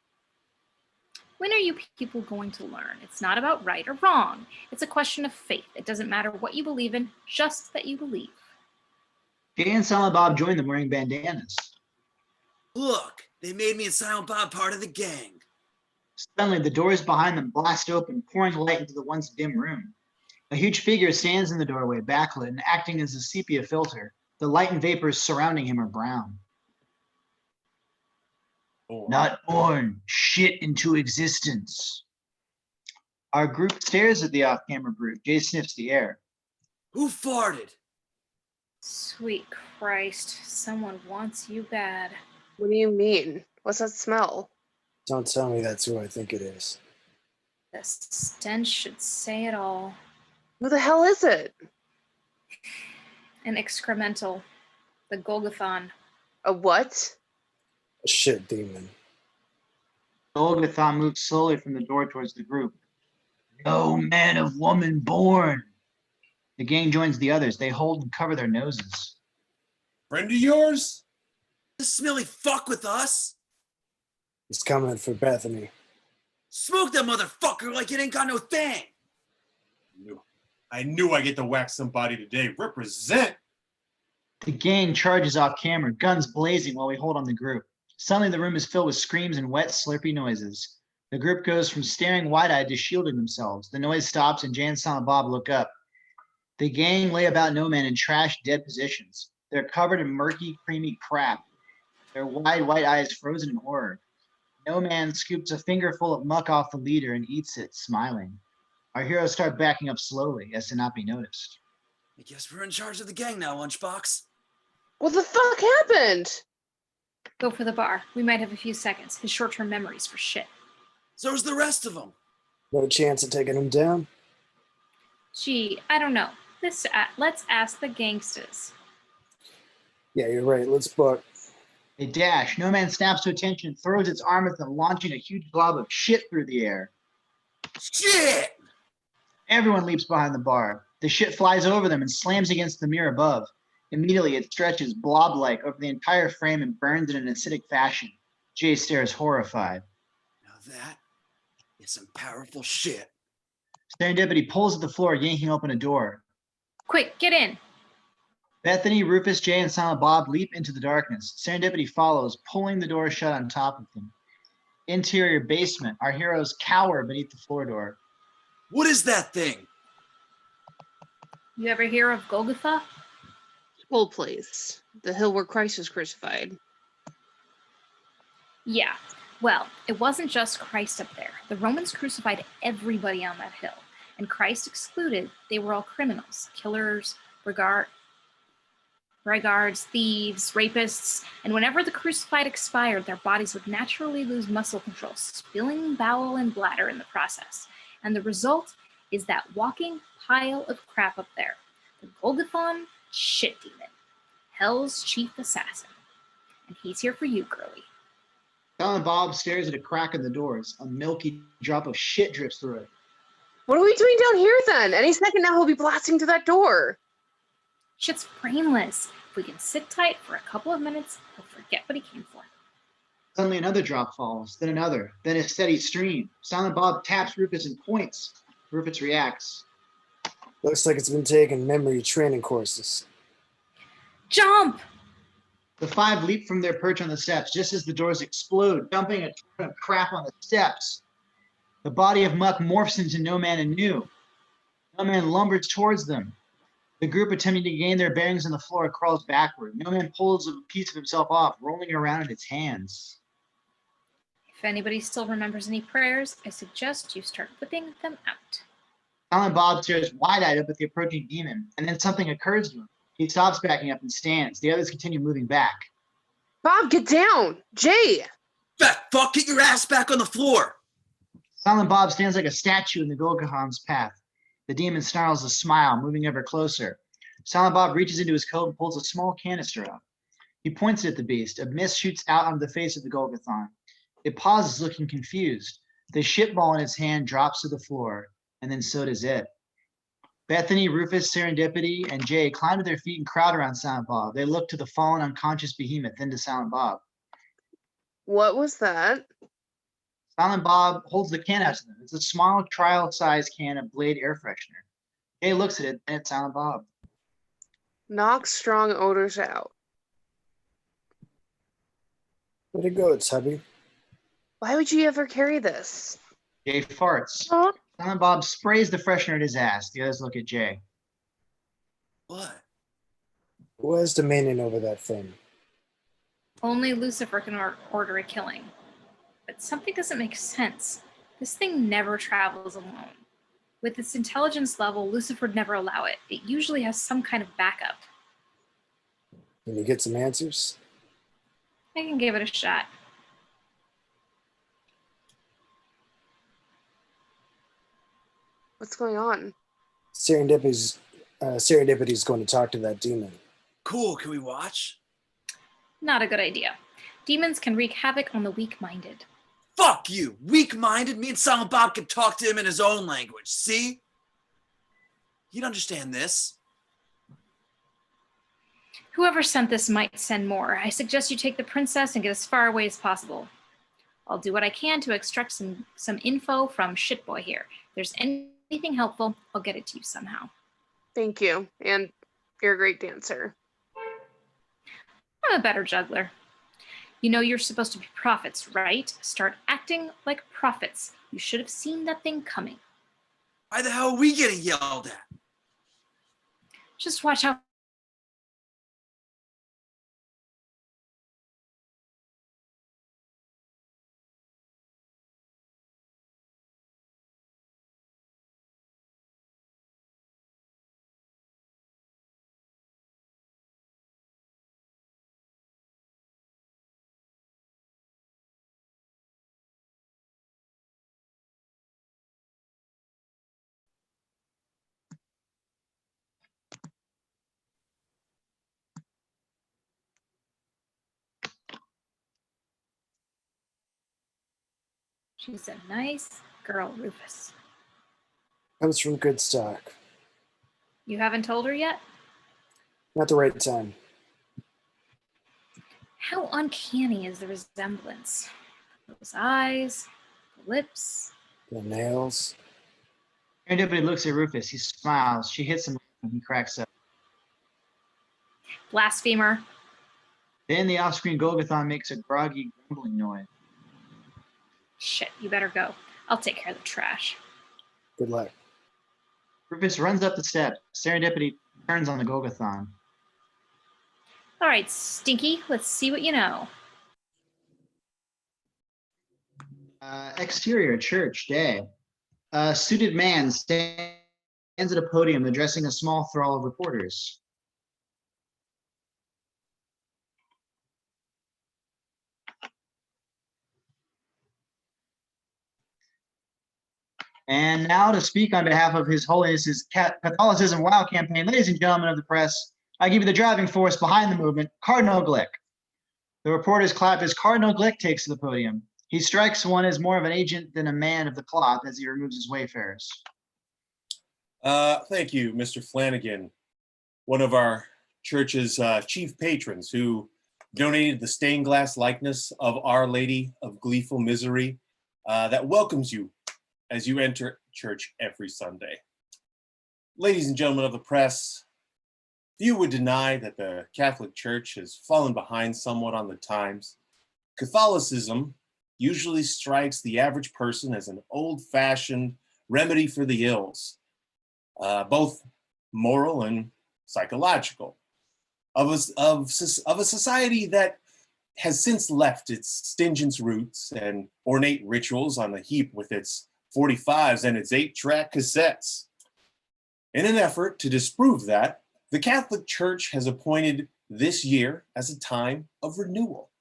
When are you people going to learn? It's not about right or wrong. It's a question of faith. It doesn't matter what you believe in, just that you believe. Jay and Silent Bob joined them wearing bandanas. Look, they made me and Silent Bob part of the gang. Suddenly, the doors behind them blast open, pouring light into the once dim room. A huge figure stands in the doorway, backlit and acting as a sepia filter. The light and vapors surrounding him are brown. Not born, shit into existence. Our group stares at the off-camera brute. Jay sniffs the air. Who farted? Sweet Christ, someone wants you bad. What do you mean? What's that smell? Don't tell me that's who I think it is. The stench should say it all. Who the hell is it? An excremental. The Golgothon. A what? A shit demon. Golgothon moves slowly from the door towards the group. No man of woman born. The gang joins the others. They hold and cover their noses. Friend of yours? This smelly fuck with us? He's coming for Bethany. Smoke that motherfucker like it ain't got no thing. I knew I get to whack somebody today. Represent. The gang charges off camera, guns blazing while we hold on the group. Suddenly the room is filled with screams and wet, slurpy noises. The group goes from staring wide-eyed to shielding themselves. The noise stops and Jay and Silent Bob look up. The gang lay about NoMan in trashed, dead positions. They're covered in murky, creamy crap. Their wide, white eyes frozen in horror. NoMan scoops a fingerful of muck off the leader and eats it, smiling. Our heroes start backing up slowly as to not be noticed. I guess we're in charge of the gang now, Lunchbox. What the fuck happened? Go for the bar. We might have a few seconds. His short-term memory's for shit. So's the rest of them. No chance of taking him down? Gee, I don't know. Let's ask the gangsters. Yeah, you're right. Let's book. They dash. NoMan snaps to attention, throws its arm at them, launching a huge blob of shit through the air. Shit! Everyone leaps behind the bar. The shit flies over them and slams against the mirror above. Immediately, it stretches blob-like over the entire frame and burns in an acidic fashion. Jay stares horrified. Now that is some powerful shit. Serendipity pulls at the floor, yanking open a door. Quick, get in. Bethany, Rufus, Jay, and Silent Bob leap into the darkness. Serendipity follows, pulling the door shut on top of them. Interior basement. Our heroes cower beneath the floor door. What is that thing? You ever hear of Golgotha? Whole place. The hill where Christ was crucified. Yeah. Well, it wasn't just Christ up there. The Romans crucified everybody on that hill. And Christ excluded. They were all criminals. Killers, brigards, thieves, rapists, and whenever the crucified expired, their bodies would naturally lose muscle control, spilling bowel and bladder in the process. And the result is that walking pile of crap up there. The Golgothon shit demon. Hell's chief assassin. And he's here for you, girlie. Silent Bob stares at a crack in the doors. A milky drop of shit drips through it. What are we doing down here then? Any second now he'll be blasting through that door. Shit's brainless. If we can sit tight for a couple of minutes, he'll forget what he came for. Suddenly another drop falls, then another, then a steady stream. Silent Bob taps Rufus and points. Rufus reacts. Looks like it's been taking memory training courses. Jump! The five leap from their perch on the steps just as the doors explode, dumping a ton of crap on the steps. The body of Muck morphs into NoMan anew. NoMan lumbers towards them. The group, attempting to gain their bearings on the floor, crawls backward. NoMan pulls a piece of himself off, rolling around in its hands. If anybody still remembers any prayers, I suggest you start whipping them out. Silent Bob stares wide-eyed up at the approaching demon, and then something occurs to him. He stops backing up and stands. The others continue moving back. Bob, get down! Jay! Fat fuck, get your ass back on the floor! Silent Bob stands like a statue in the Golgothan's path. The demon snarls a smile, moving ever closer. Silent Bob reaches into his coat and pulls a small canister out. He points it at the beast. A mist shoots out onto the face of the Golgothan. It pauses, looking confused. The shit ball in its hand drops to the floor, and then so does it. Bethany, Rufus, Serendipity, and Jay climb to their feet and crowd around Silent Bob. They look to the fallen unconscious behemoth, then to Silent Bob. What was that? Silent Bob holds the can out to them. It's a small trial-sized can of Blade air freshener. Jay looks at it, and it's Silent Bob. Knock strong odors out. Where'd it go, Tubby? Why would you ever carry this? Jay farts. Silent Bob sprays the freshener at his ass. The others look at Jay. What? Who has dominion over that thing? Only Lucifer can order a killing. But something doesn't make sense. This thing never travels alone. With its intelligence level, Lucifer would never allow it. It usually has some kind of backup. Can you get some answers? I can give it a shot. What's going on? Serendipity's going to talk to that demon. Cool, can we watch? Not a good idea. Demons can wreak havoc on the weak-minded. Fuck you! Weak-minded? Me and Silent Bob can talk to him in his own language, see? You'd understand this. Whoever sent this might send more. I suggest you take the princess and get as far away as possible. I'll do what I can to extract some info from Shitboy here. If there's anything helpful, I'll get it to you somehow. Thank you, and you're a great dancer. I'm a better juggler. You know you're supposed to be prophets, right? Start acting like prophets. You should have seen that thing coming. Why the hell are we getting yelled at? Just watch out. She's a nice girl, Rufus. Comes from good stock. You haven't told her yet? Not the right time. How uncanny is the resemblance? Those eyes, the lips. The nails. Serendipity looks at Rufus. He smiles. She hits him and he cracks up. Blasphemer. Then the off-screen Golgothan makes a groggy, grumbling noise. Shit, you better go. I'll take care of the trash. Good luck. Rufus runs up the steps. Serendipity turns on the Golgothan. All right, Stinky, let's see what you know. Exterior church day. A suited man stands at a podium addressing a small thrall of reporters. And now to speak on behalf of His Holiness's Catholicism Wow campaign, ladies and gentlemen of the press, I give you the driving force behind the movement, Cardinal Glick. The reporters clap as Cardinal Glick takes to the podium. He strikes one as more of an agent than a man of the cloth as he removes his wayfarers. Thank you, Mr. Flanagan, one of our church's chief patrons who donated the stained glass likeness of Our Lady of Gleeful Misery that welcomes you as you enter church every Sunday. Ladies and gentlemen of the press, few would deny that the Catholic Church has fallen behind somewhat on the times. Catholicism usually strikes the average person as an old-fashioned remedy for the ills, both moral and psychological, of a society that has since left its stingent roots and ornate rituals on a heap with its 45s and its 8-track cassettes. In an effort to disprove that, the Catholic Church has appointed this year as a time of renewal,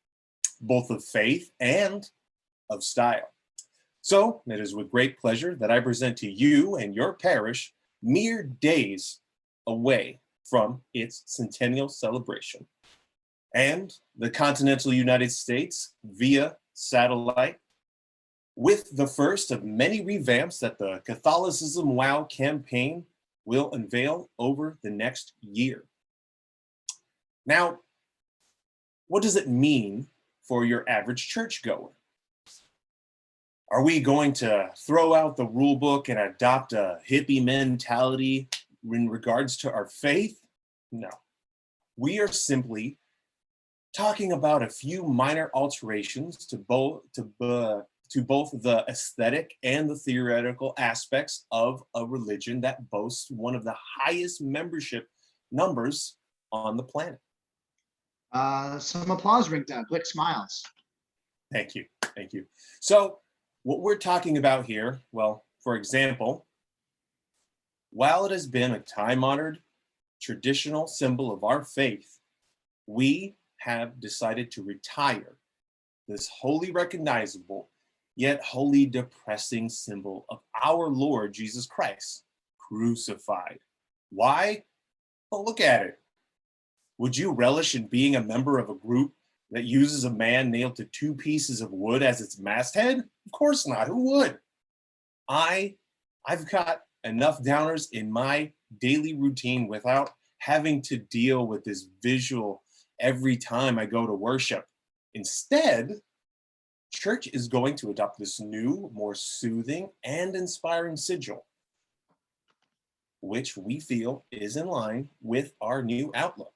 both of faith and of style. So it is with great pleasure that I present to you and your parish mere days away from its centennial celebration. And the continental United States via satellite, with the first of many revamps that the Catholicism Wow campaign will unveil over the next year. Now, what does it mean for your average churchgoer? Are we going to throw out the rule book and adopt a hippie mentality in regards to our faith? No. We are simply talking about a few minor alterations to both the aesthetic and the theoretical aspects of a religion that boasts one of the highest membership numbers on the planet. Some applause rings out. Glick smiles. Thank you. Thank you. So what we're talking about here, well, for example, while it has been a time-honored traditional symbol of our faith, we have decided to retire this wholly recognizable yet wholly depressing symbol of our Lord Jesus Christ, crucified. Why? Well, look at it. Would you relish in being a member of a group that uses a man nailed to 2 pieces of wood as its masthead? Of course not. Who would? I've got enough downers in my daily routine without having to deal with this visual every time I go to worship. Instead, church is going to adopt this new, more soothing and inspiring sigil, which we feel is in line with our new outlook.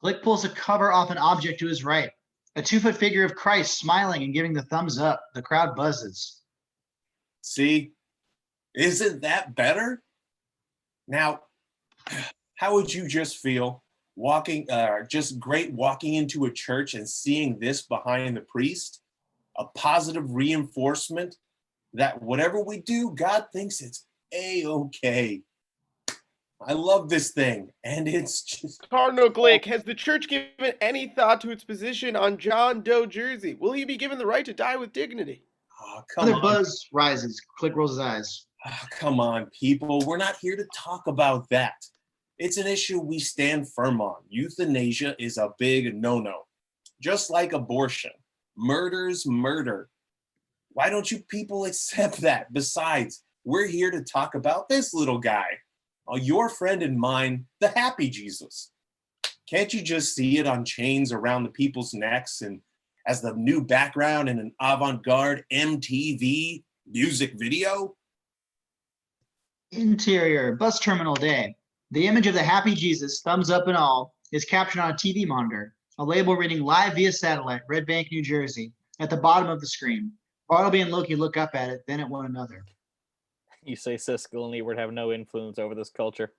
Glick pulls a cover off an object to his right. A 2-foot figure of Christ smiling and giving the thumbs up. The crowd buzzes. See, isn't that better? Now, how would you just feel walking into a church and seeing this behind the priest? A positive reinforcement that whatever we do, God thinks it's A-okay. I love this thing, and it's just... Cardinal Glick, has the church given any thought to its position on John Doe jersey? Will he be given the right to die with dignity? Oh, come Another on. buzz rises. Glick rolls his eyes. Oh, come on, people. We're not here to talk about that. It's an issue we stand firm on. Euthanasia is a big no-no. Just like abortion. Murder's murder. Why don't you people accept that? Besides, we're here to talk about this little guy. Your friend and mine, the happy Jesus. Can't you just see it on chains around the people's necks and as the new background in an avant-garde MTV music video? Interior, bus terminal day. The image of the happy Jesus, thumbs up and all, is captured on a TV monitor. A label reading live via satellite, Red Bank, New Jersey, at the bottom of the screen. Bartleby and Loki look up at it, then at one another. You say Siskel and Ebert have no influence over this culture.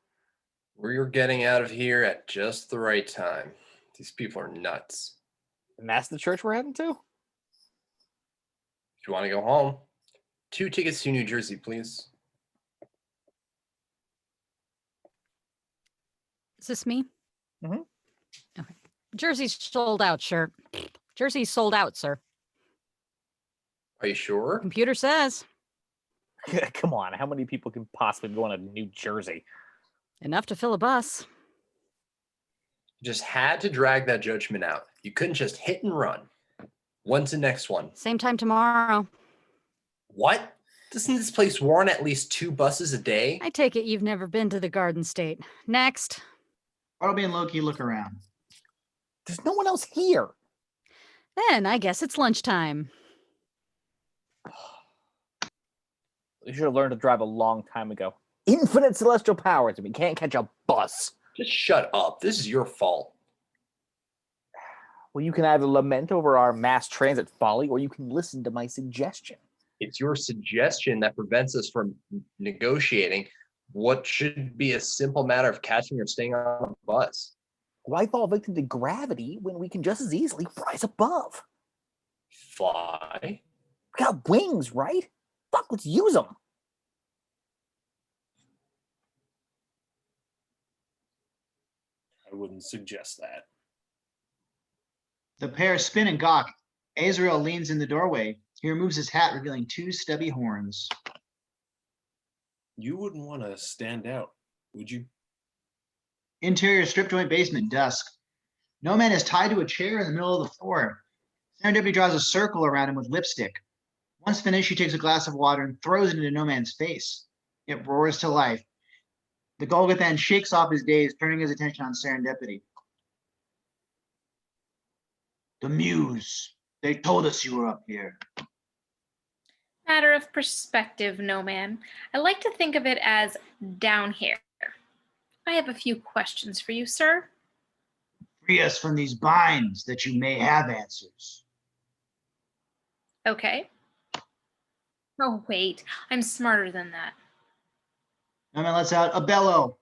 We're getting out of here at just the right time. These people are nuts. And that's the church we're heading to? If you want to go home, 2 tickets to New Jersey, please. Is this me? Mhm. Okay. Jersey's sold out, sir. Jersey's sold out, sir. Are you sure? Computer says. Come on, how many people can possibly go on to New Jersey? Enough to fill a bus. You just had to drag that judgment out. You couldn't just hit and run. When's the next one? Same time tomorrow. What? Doesn't this place warrant at least 2 buses a day? I take it you've never been to the Garden State. Next. Bartleby and Loki look around. There's no one else here. Then I guess it's lunchtime. You should have learned to drive a long time ago. Infinite celestial powers, and we can't catch a bus. Just shut up. This is your fault. Well, you can either lament over our mass transit folly, or you can listen to my suggestion. It's your suggestion that prevents us from negotiating what should be a simple matter of catching or staying on a bus. Why fall victim to gravity when we can just as easily rise above? Fly? We got wings, right? Fuck, let's use them. I wouldn't suggest that. The pair spin and gawk. Azreal leans in the doorway. He removes his hat, revealing 2 stubby horns. You wouldn't want to stand out, would you? Interior strip joint basement, dusk. NoMan is tied to a chair in the middle of the floor. Serendipity draws a circle around him with lipstick. Once finished, she takes a glass of water and throws it into NoMan's face. It roars to life. The Golgothan shakes off his daze, turning his attention on Serendipity. The Muse. They told us you were up here. Matter of perspective, NoMan. I like to think of it as down here. I have a few questions for you, sir. Free us from these binds that you may have answers. Okay. Oh, wait. I'm smarter than that. NoMan lets out a bellow.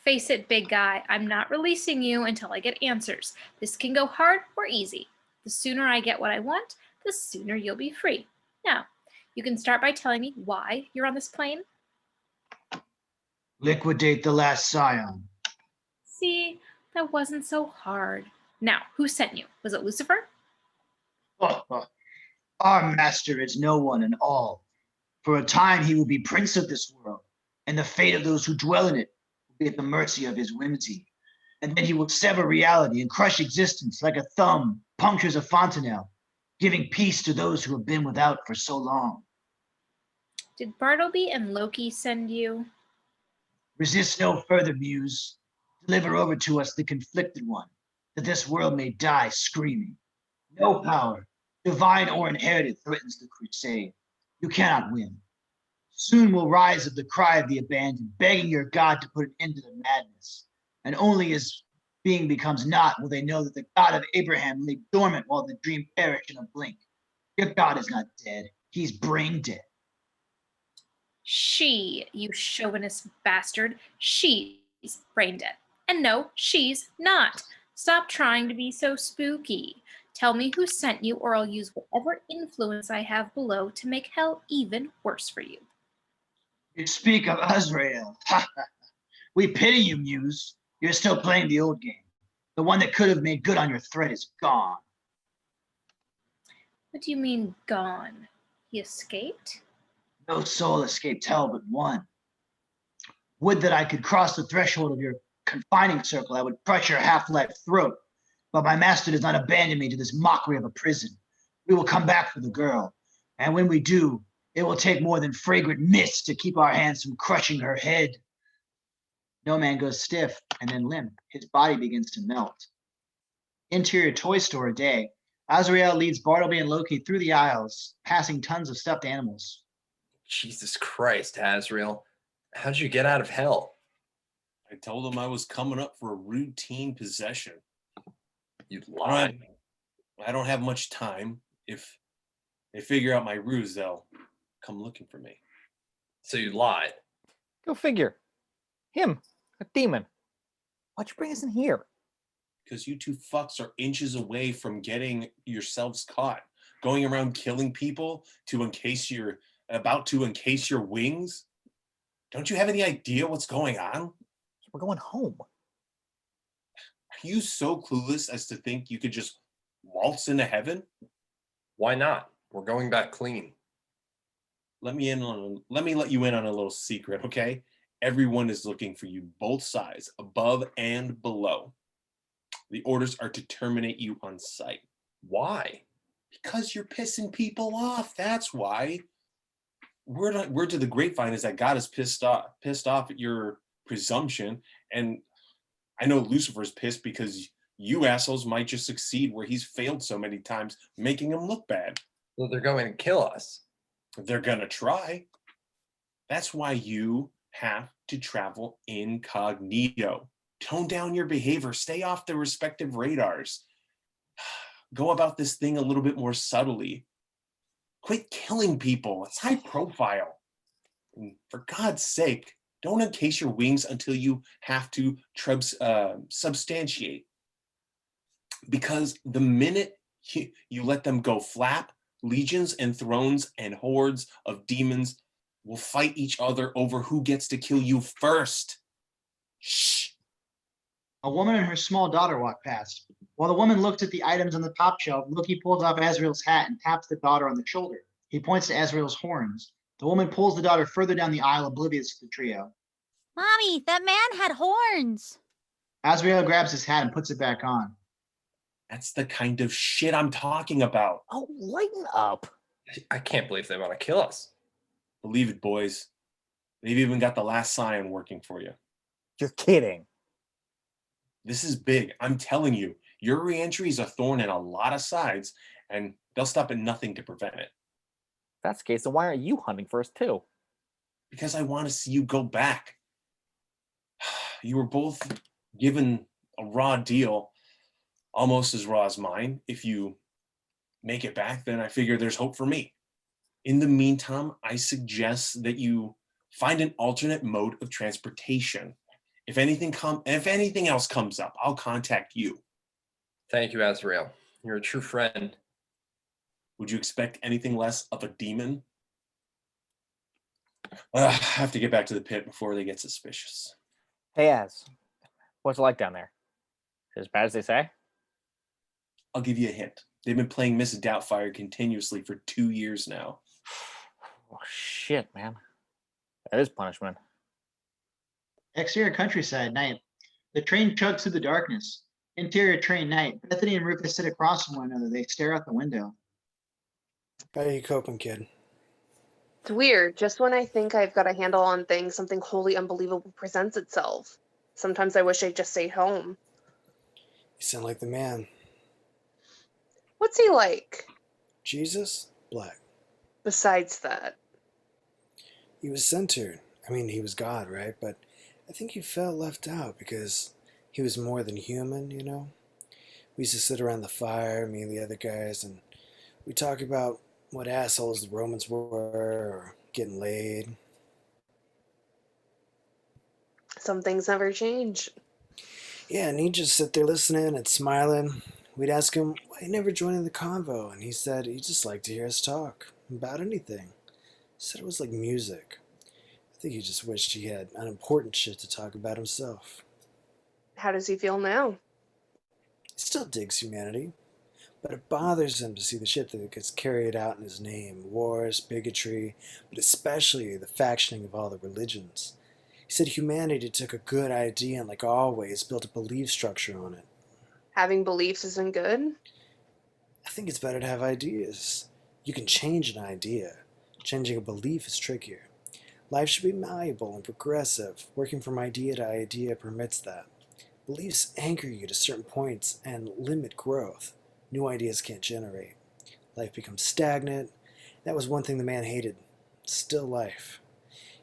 Face it, big guy. I'm not releasing you until I get answers. This can go hard or easy. The sooner I get what I want, the sooner you'll be free. Now, you can start by telling me why you're on this plane. Liquidate the last scion. See, that wasn't so hard. Now, who sent you? Was it Lucifer? Our master is no one and all. For a time he will be prince of this world, and the fate of those who dwell in it will be at the mercy of his whimsy. And then he will sever reality and crush existence like a thumb punctures a fontanelle, giving peace to those who have been without for so long. Did Bartleby and Loki send you? Resist no further, Muse. Deliver over to us the conflicted one, that this world may die screaming. No power, divine or inherited, threatens the crusade. You cannot win. Soon will rise of the cry of the abandoned, begging your God to put an end to the madness. And only as being becomes not will they know that the God of Abraham lay dormant while the dream perished in a blink. Your God is not dead. He's brain dead. She, you chauvinist bastard. She's brain dead. And no, she's not. Stop trying to be so spooky. Tell me who sent you, or I'll use whatever influence I have below to make hell even worse for you. You speak of Azreal. We pity you, Muse. You're still playing the old game. The one that could have made good on your threat is gone. What do you mean, gone? He escaped? No soul escaped hell but one. Would that I could cross the threshold of your confining circle, I would crush your half-life throat. But my master does not abandon me to this mockery of a prison. We will come back for the girl. And when we do, it will take more than fragrant mist to keep our hands from crushing her head. NoMan goes stiff and then limp. His body begins to melt. Interior toy store day. Azreal leads Bartleby and Loki through the aisles, passing tons of stuffed animals. Jesus Christ, Azreal. How'd you get out of hell? I told them I was coming up for a routine possession. You lied. I don't have much time. If they figure out my ruse, they'll come looking for me. So you lied. Go figure. Him, a demon. Why'd you bring us in here? Because you two fucks are inches away from getting yourselves caught. Going around killing people to encase your wings. Don't you have any idea what's going on? We're going home. Are you so clueless as to think you could just waltz into heaven? Why not? We're going back clean. Let me let you in on a little secret, okay? Everyone is looking for you, both sides, above and below. The orders are to terminate you on sight. Why? Because you're pissing people off. That's why. Word to the grapevine is that God is pissed off at your presumption. And I know Lucifer's pissed because you assholes might just succeed where he's failed so many times, making him look bad. Well, they're going to kill us. They're gonna try. That's why you have to travel incognito. Tone down your behavior. Stay off the respective radars. Go about this thing a little bit more subtly. Quit killing people. It's high profile. And for God's sake, don't encase your wings until you have to substantiate. Because the minute you let them go flap, legions and thrones and hordes of demons will fight each other over who gets to kill you first. Shh. A woman and her small daughter walk past. While the woman looks at the items on the top shelf, Loki pulls off Azreal's hat and taps the daughter on the shoulder. He points to Azreal's horns. The woman pulls the daughter further down the aisle, oblivious to the trio. Mommy, that man had horns. Azreal grabs his hat and puts it back on. That's the kind of shit I'm talking about. Oh, lighten up. I can't believe they want to kill us. Believe it, boys. They've even got the last scion working for you. You're kidding. This is big. I'm telling you, your reentry is a thorn in a lot of sides, and they'll stop at nothing to prevent it. If that's the case, then why aren't you hunting first too? Because I want to see you go back. You were both given a raw deal, almost as raw as mine. If you make it back, then I figure there's hope for me. In the meantime, I suggest that you find an alternate mode of transportation. If anything else comes up, I'll contact you. Thank you, Azreal. You're a true friend. Would you expect anything less of a demon? I have to get back to the pit before they get suspicious. Hey, Az, what's it like down there? As bad as they say? I'll give you a hint. They've been playing Miss Doubtfire continuously for 2 years now. Oh, shit, man. That is punishment. Exterior countryside, night. The train chugs through the darkness. Interior train, night. Bethany and Rufus sit across from one another. They stare out the window. How are you coping, kid? It's weird. Just when I think I've got a handle on things, something wholly unbelievable presents itself. Sometimes I wish I'd just stayed home. You sound like the man. What's he like? Jesus? Black. Besides that. He was centered. I mean, he was God, right? But I think he felt left out because he was more than human, you know? We used to sit around the fire, me and the other guys, and we talk about what assholes the Romans were or getting laid. Some things never change. Yeah, and he'd just sit there listening and smiling. We'd ask him why he never joined in the convo, and he said he just liked to hear us talk about anything. He said it was like music. I think he just wished he had unimportant shit to talk about himself. How does he feel now? He still digs humanity, but it bothers him to see the shit that gets carried out in his name. Wars, bigotry, but especially the factioning of all the religions. He said humanity took a good idea and, like always, built a belief structure on it. Having beliefs isn't good? I think it's better to have ideas. You can change an idea. Changing a belief is trickier. Life should be malleable and progressive. Working from idea to idea permits that. Beliefs anchor you to certain points and limit growth. New ideas can't generate. Life becomes stagnant. That was one thing the man hated. Still life.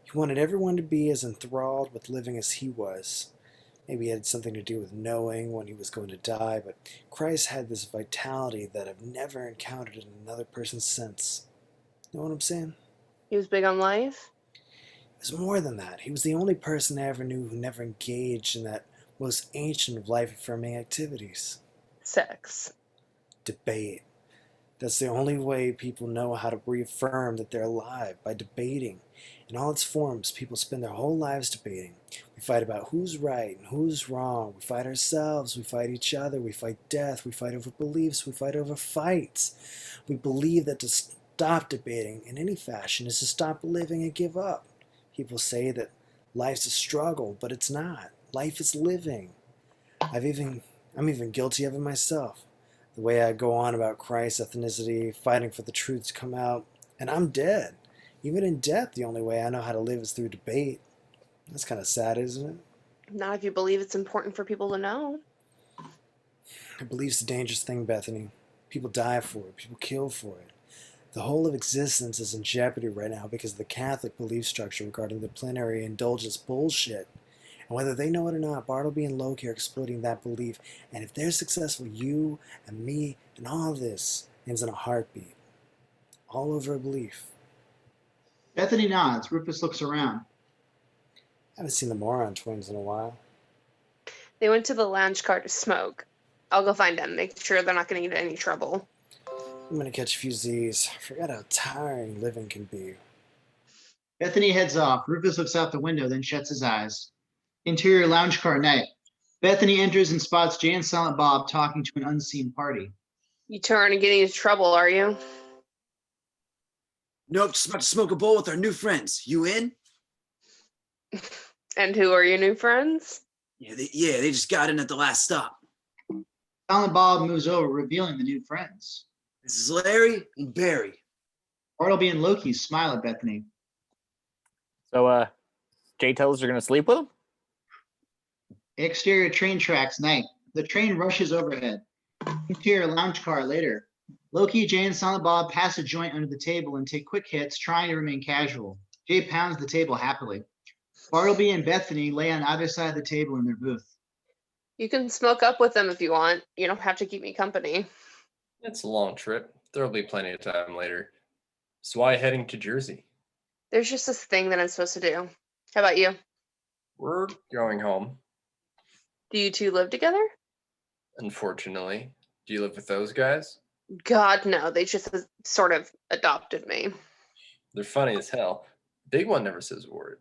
He wanted everyone to be as enthralled with living as he was. Maybe it had something to do with knowing when he was going to die, but Christ had this vitality that I've never encountered in another person since. You know what I'm saying? He was big on life? It was more than that. He was the only person I ever knew who never engaged in that most ancient of life-affirming activities. Sex. Debate. That's the only way people know how to reaffirm that they're alive, by debating. In all its forms, people spend their whole lives debating. We fight about who's right and who's wrong. We fight ourselves. We fight each other. We fight death. We fight over beliefs. We fight over fights. We believe that to stop debating in any fashion is to stop living and give up. People say that Life's a struggle, but it's not. Life is living. I'm even guilty of it myself. The way I go on about Christ's ethnicity, fighting for the truth to come out, and I'm dead. Even in death, the only way I know how to live is through debate. That's kind of sad, isn't it? Not if you believe it's important for people to know. I believe it's a dangerous thing, Bethany. People die for it. People kill for it. The whole of existence is in jeopardy right now because of the Catholic belief structure regarding the plenary indulgence bullshit. And whether they know it or not, Bartleby and Loki are exploiting that belief. And if they're successful, you and me and all of this ends in a heartbeat. All over a belief. Bethany nods. Rufus looks around. I haven't seen the Moron twins in a while. They went to the lounge car to smoke. I'll go find them, make sure they're not going to get in any trouble. I'm gonna catch a few Z's. I forgot how tiring living can be. Bethany heads off. Rufus looks out the window, then shuts his eyes. Interior lounge car night. Bethany enters and spots Jay and Silent Bob talking to an unseen party. You two aren't getting into trouble, are you? Nope, just about to smoke a bowl with our new friends. You in? And who are your new friends? Yeah, they just got in at the last stop. Silent Bob moves over, revealing the new friends. This is Larry and Barry. Bartleby and Loki smile at Bethany. So, Jay tells us you're going to sleep with him? Exterior train tracks night. The train rushes overhead. Interior lounge car later. Loki, Jay, and Silent Bob pass a joint under the table and take quick hits, trying to remain casual. Jay pounds the table happily. Bartleby and Bethany lay on either side of the table in their booth. You can smoke up with them if you want. You don't have to keep me company. It's a long trip. There'll be plenty of time later. So why heading to Jersey? There's just this thing that I'm supposed to do. How about you? We're going home. Do you two live together? Unfortunately. Do you live with those guys? God, no. They just sort of adopted me. They're funny as hell. Big one never says a word.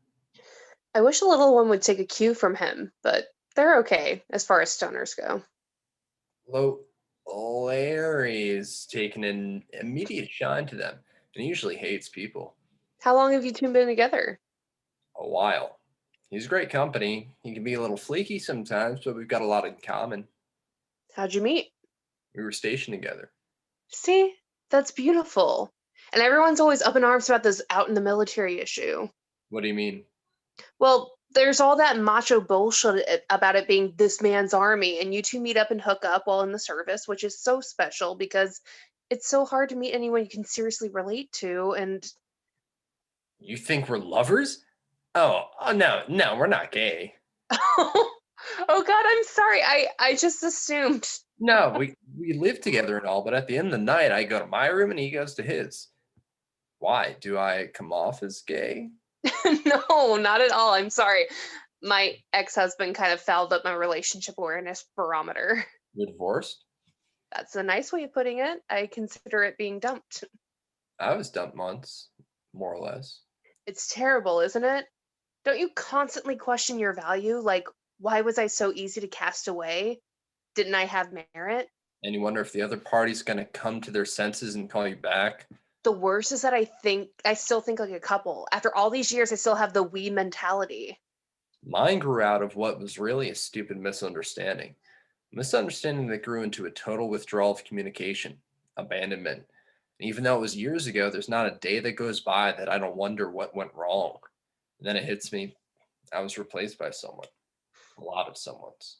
I wish the little one would take a cue from him, but they're okay as far as stoners go. Larry's taken an immediate shine to them and he usually hates people. How long have you two been together? A while. He's great company. He can be a little flaky sometimes, but we've got a lot in common. How'd you meet? We were stationed together. See? That's beautiful. And everyone's always up in arms about this out in the military issue. What do you mean? Well, there's all that macho bullshit about it being this man's army, and you two meet up and hook up while in the service, which is so special because it's so hard to meet anyone you can seriously relate to. And You think we're lovers? Oh no, we're not gay. oh God, I'm sorry. I just assumed. No, we live together and all, but at the end of the night, I go to my room and he goes to his. Why? Do I come off as gay? No, not at all. I'm sorry. My ex-husband kind of fouled up my relationship awareness barometer. You're divorced? That's a nice way of putting it. I consider it being dumped. I was dumped once, more or less. It's terrible, isn't it? Don't you constantly question your value? Like, why was I so easy to cast away? Didn't I have merit? And you wonder if the other party's going to come to their senses and call you back. The worst is that I still think like a couple. After all these years, I still have the we mentality. Mine grew out of what was really a stupid misunderstanding. A misunderstanding that grew into a total withdrawal of communication, abandonment. And even though it was years ago, there's not a day that goes by that I don't wonder what went wrong. And then it hits me, I was replaced by someone. A lot of someone's.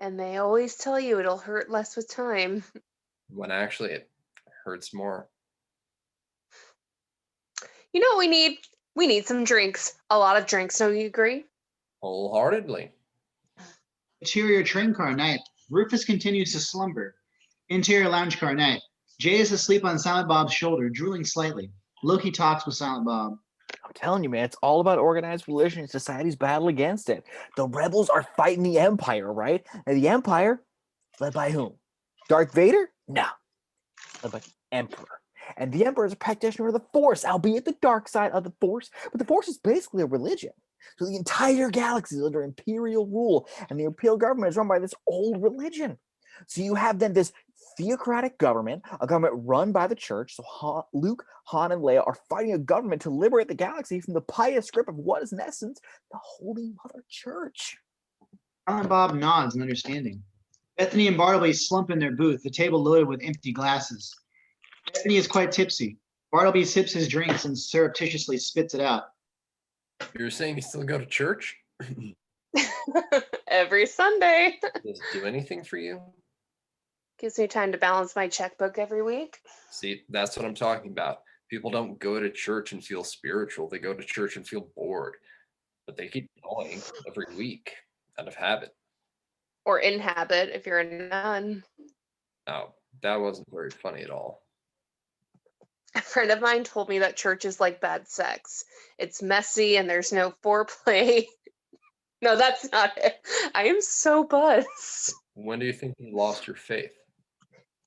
And they always tell you it'll hurt less with time. When actually it hurts more. You know what we need? We need some drinks. A lot of drinks, don't you agree? Wholeheartedly. Interior train car night. Rufus continues to slumber. Interior lounge car night. Jay is asleep on Silent Bob's shoulder, drooling slightly. Loki talks with Silent Bob. I'm telling you, man, it's all about organized religion and society's battle against it. The rebels are fighting the Empire, right? And the Empire, led by whom? Darth Vader? No. Led by the Emperor. And the Emperor is a practitioner of the Force, albeit the dark side of the Force. But the Force is basically a religion. So the entire galaxy is under Imperial rule, and the Imperial government is run by this old religion. So you have then this theocratic government, a government run by the church. So Luke, Han, and Leia are fighting a government to liberate the galaxy from the pious grip of what is in essence the Holy Mother Church. Silent Bob nods in understanding. Bethany and Bartleby slump in their booth, the table loaded with empty glasses. Bethany is quite tipsy. Bartleby sips his drinks and surreptitiously spits it out. You're saying you still go to church? Every Sunday. Does it do anything for you? Gives me time to balance my checkbook every week. See, that's what I'm talking about. People don't go to church and feel spiritual. They go to church and feel bored. But they keep going every week out of habit. Or in habit if you're a nun. Oh, that wasn't very funny at all. A friend of mine told me that church is like bad sex. It's messy and there's no foreplay. No, that's not it. I am so buzzed. When do you think you lost your faith?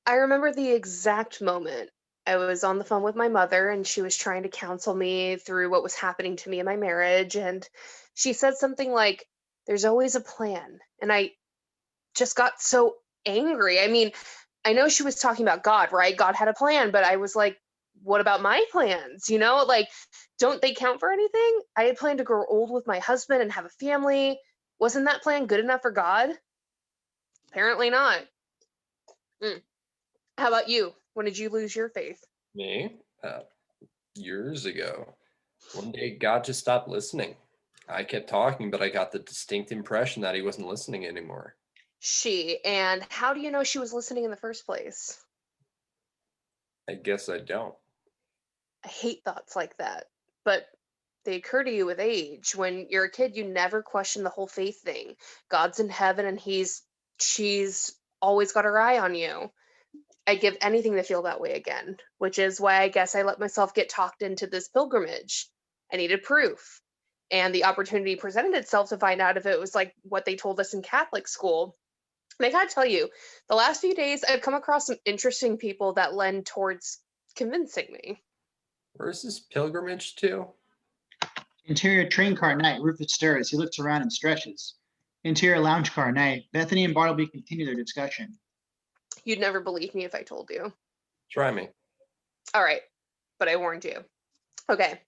I remember the exact moment. I was on the phone with my mother and she was trying to counsel me through what was happening to me in my marriage. And she said something like, there's always a plan. And I just got so angry. I mean, I know she was talking about God, right? God had a plan, but I was like, what about my plans? You know, like, don't they count for anything? I had planned to grow old with my husband and have a family. Wasn't that plan good enough for God? Apparently not. How about you? When did you lose your faith? Me? Years ago. One day, God just stopped listening. I kept talking, but I got the distinct impression that he wasn't listening anymore. And how do you know she was listening in the first place? I guess I don't. I hate thoughts like that, but they occur to you with age. When you're a kid, you never question the whole faith thing. God's in heaven and she's always got her eye on you. I'd give anything to feel that way again, which is why I guess I let myself get talked into this pilgrimage. I needed proof. And the opportunity presented itself to find out if it was like what they told us in Catholic school. And I gotta tell you, the last few days, I've come across some interesting people that lend towards convincing me. Where's this pilgrimage to? Interior train car night, Rufus stirs. He looks around and stretches. Interior lounge car night. Bethany and Bartleby continue their discussion. You'd never believe me if I told you. Try me. All right, but I warned you. Okay,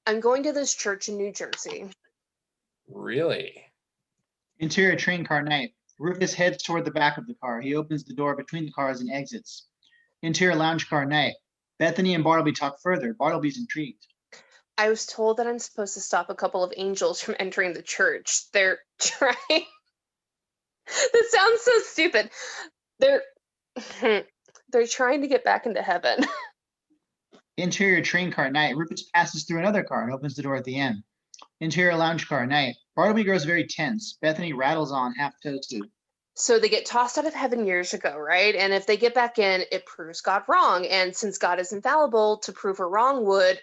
I'm going to this church in New Jersey. Really? Interior train car night. Rufus heads toward the back of the car. He opens the door between the cars and exits. Interior lounge car night. Bethany and Bartleby talk further. Bartleby's intrigued. I was told that I'm supposed to stop a couple of angels from entering the church. They're trying. This sounds so stupid. They're trying to get back into heaven. Interior train car night. Rufus passes through another car and opens the door at the end. Interior lounge car night. Bartleby grows very tense. Bethany rattles on, half toasted. So they get tossed out of heaven years ago, right? And if they get back in, it proves God wrong. And since God is infallible, to prove her wrong would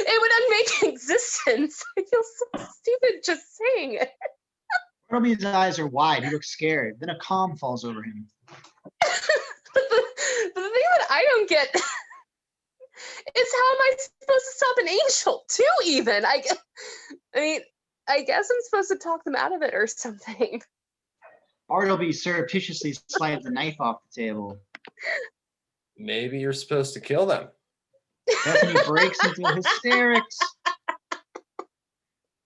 it would unmake existence. I feel so stupid just saying it. Bartleby's eyes are wide. He looks scared. Then a calm falls over him. But the thing that I don't get is how am I supposed to stop an angel too, even? I guess I'm supposed to talk them out of it or something. Bartleby surreptitiously slides a knife off the table. Maybe you're supposed to kill them. Bethany breaks into hysterics.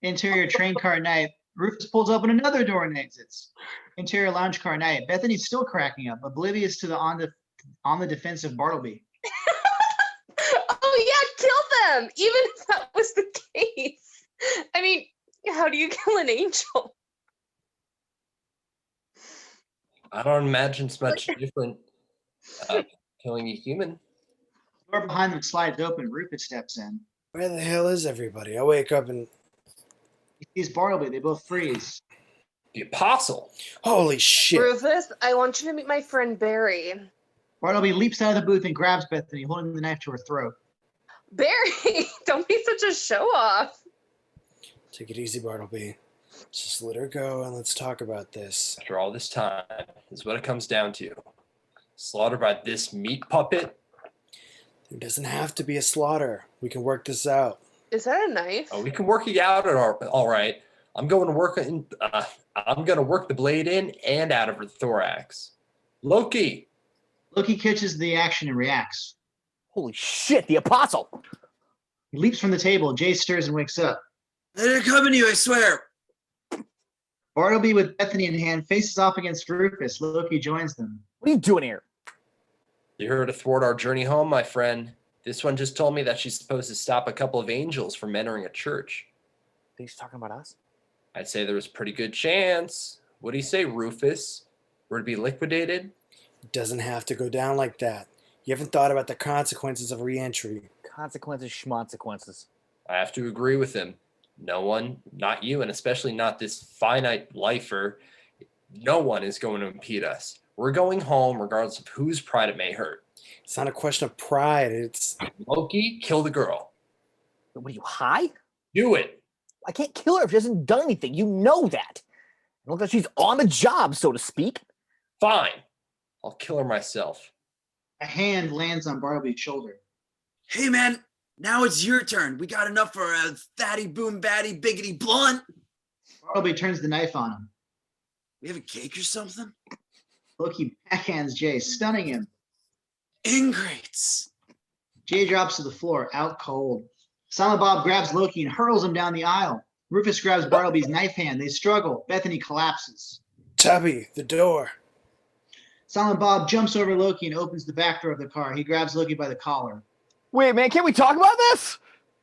Interior train car night. Rufus pulls open another door and exits. Interior lounge car night. Bethany's still cracking up, oblivious to the on the defensive Bartleby. Oh yeah, kill them! Even if that was the case. I mean, how do you kill an angel? I don't imagine it's much different killing a human. The door behind them slides open. Rufus steps in. Where the hell is everybody? I wake up and He sees Bartleby. They both freeze. The apostle. holy shit! Rufus, I want you to meet my friend Barry. Bartleby leaps out of the booth and grabs Bethany, holding the knife to her throat. Barry, don't be such a show off. Take it easy, Bartleby. Just let her go and let's talk about this. After all this time, is what it comes down to. Slaughtered by this meat puppet? There doesn't have to be a slaughter. We can work this out. Is that a knife? Oh, we can work it out. All right. I'm going to work the blade in and out of her thorax. Loki! Loki catches the action and reacts. Holy shit, the apostle! He leaps from the table. Jay stirs and wakes up. They're coming to you, I swear. Bartleby, with Bethany in hand, faces off against Rufus. Loki joins them. What are you doing here? You're here to thwart our journey home, my friend. This one just told me that she's supposed to stop a couple of angels from entering a church. He's talking about us? I'd say there was a pretty good chance. What do you say, Rufus? We're to be liquidated? It doesn't have to go down like that. You haven't thought about the consequences of re-entry. Consequences, schmonsequences. I have to agree with him. No one, not you, and especially not this finite lifer, no one is going to impede us. We're going home regardless of whose pride it may hurt. It's not a question of pride. It's Loki, kill the girl. What are you, high? Do it. I can't kill her if she hasn't done anything. You know that. It looks like she's on the job, so to speak. Fine. I'll kill her myself. A hand lands on Bartleby's shoulder. Hey, man, now it's your turn. We got enough for a fatty, boom, batty, biggity blunt. Bartleby turns the knife on him. We have a cake or something? Loki backhands Jay, stunning him. Ingrates. Jay drops to the floor, out cold. Silent Bob grabs Loki and hurls him down the aisle. Rufus grabs Bartleby's knife hand. They struggle. Bethany collapses. Tubby, the door. Silent Bob jumps over Loki and opens the back door of the car. He grabs Loki by the collar. Wait, man, can't we talk about this?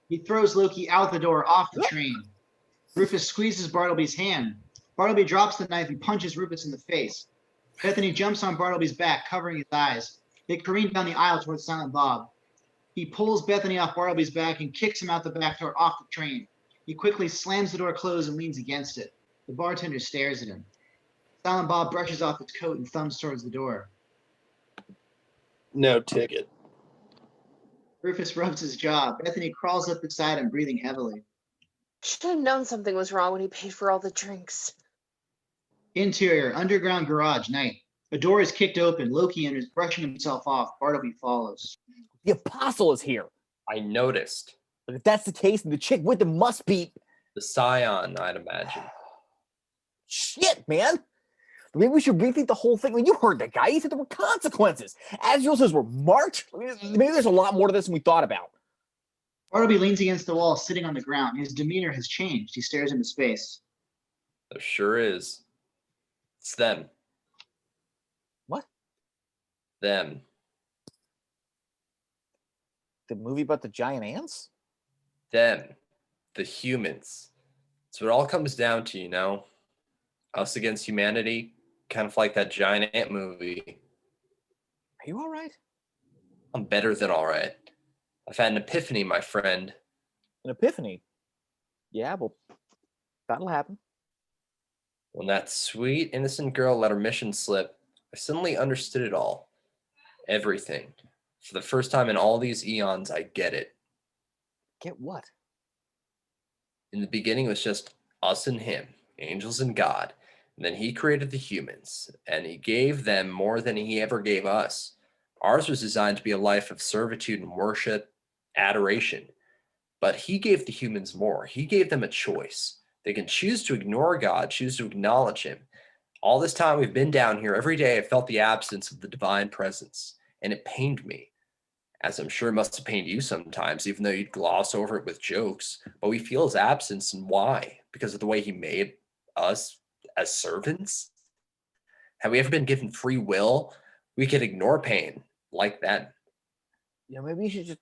He throws Loki out the door off the train. Rufus squeezes Bartleby's hand. Bartleby drops the knife and punches Rufus in the face. Bethany jumps on Bartleby's back, covering his eyes. They careen down the aisle towards Silent Bob. He pulls Bethany off Bartleby's back and kicks him out the back door off the train. He quickly slams the door closed and leans against it. The bartender stares at him. Silent Bob brushes off his coat and thumbs towards the door. No ticket. Rufus rubs his jaw. Bethany crawls up beside him, breathing heavily. Should have known something was wrong when he paid for all the drinks. Interior, underground garage, night. A door is kicked open. Loki enters, brushing himself off. Bartleby follows. The apostle is here. I noticed. But if that's the case, then the chick with him must be... The scion, I'd imagine. Shit, man. Maybe we should rethink the whole thing. I mean, you heard the guy. He said there were consequences. Azreal says we're marked. I mean, maybe there's a lot more to this than we thought about. Bartleby leans against the wall, sitting on the ground. His demeanor has changed. He stares into space. There sure is. It's them. What? Them. The movie about the giant ants? Them. The humans. That's what it all comes down to, you know? Us against humanity, kind of like that giant ant movie. Are you all right? I'm better than all right. I've had an epiphany, my friend. An epiphany? Yeah, well, that'll happen. When that sweet, innocent girl let her mission slip, I suddenly understood it all. Everything. For the first time in all these eons, I get it. Get what? In the beginning, it was just us and him, angels and God. And then he created the humans, and he gave them more than he ever gave us. Ours was designed to be a life of servitude and worship, adoration. But he gave the humans more. He gave them a choice. They can choose to ignore God, choose to acknowledge him. All this time we've been down here, every day I felt the absence of the divine presence, and it pained me. As I'm sure it must have pained you sometimes, even though you'd gloss over it with jokes. But we feel his absence, and why? Because of the way he made us as servants? Have we ever been given free will? We could ignore pain like that. Yeah, maybe you should just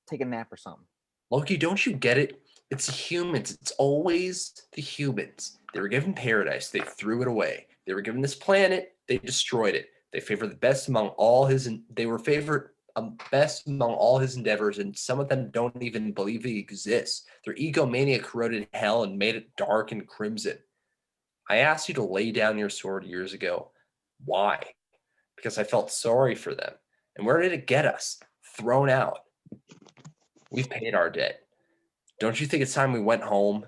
take a nap or something. Loki, don't you get it? It's the humans. It's always the humans. They were given paradise. They threw it away. They were given this planet. They destroyed it. They favored the best among all his. They were favored best among all his endeavors, and some of them don't even believe he exists. Their egomania corroded hell and made it dark and crimson. I asked you to lay down your sword years ago. Why? Because I felt sorry for them. And where did it get us? Thrown out. We've paid our debt. Don't you think it's time we went home?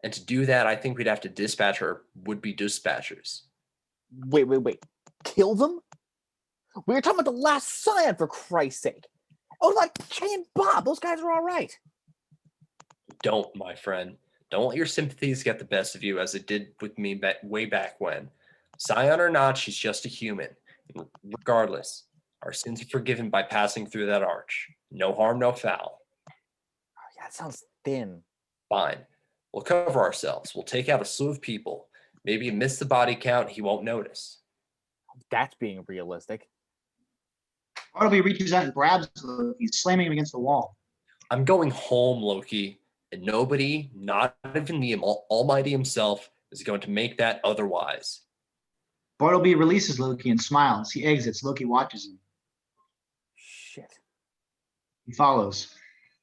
And to do that, I think we'd have to dispatch our would-be dispatchers. Wait. Kill them? We were talking about the last scion, for Christ's sake. Oh, like Jay and Bob. Those guys are all right. Don't, my friend. Don't let your sympathies get the best of you as it did with me way back when. Scion or not, she's just a human. Regardless, our sins are forgiven by passing through that arch. No harm, no foul. Oh, yeah, it sounds thin. Fine. We'll cover ourselves. We'll take out a slew of people. Maybe miss the body count, he won't notice. That's being realistic. Bartleby reaches out and grabs Loki, slamming him against the wall. I'm going home, Loki, and nobody, not even the Almighty himself, is going to make that otherwise. Bartleby releases Loki and smiles. He exits. Loki watches him. Shit. He follows.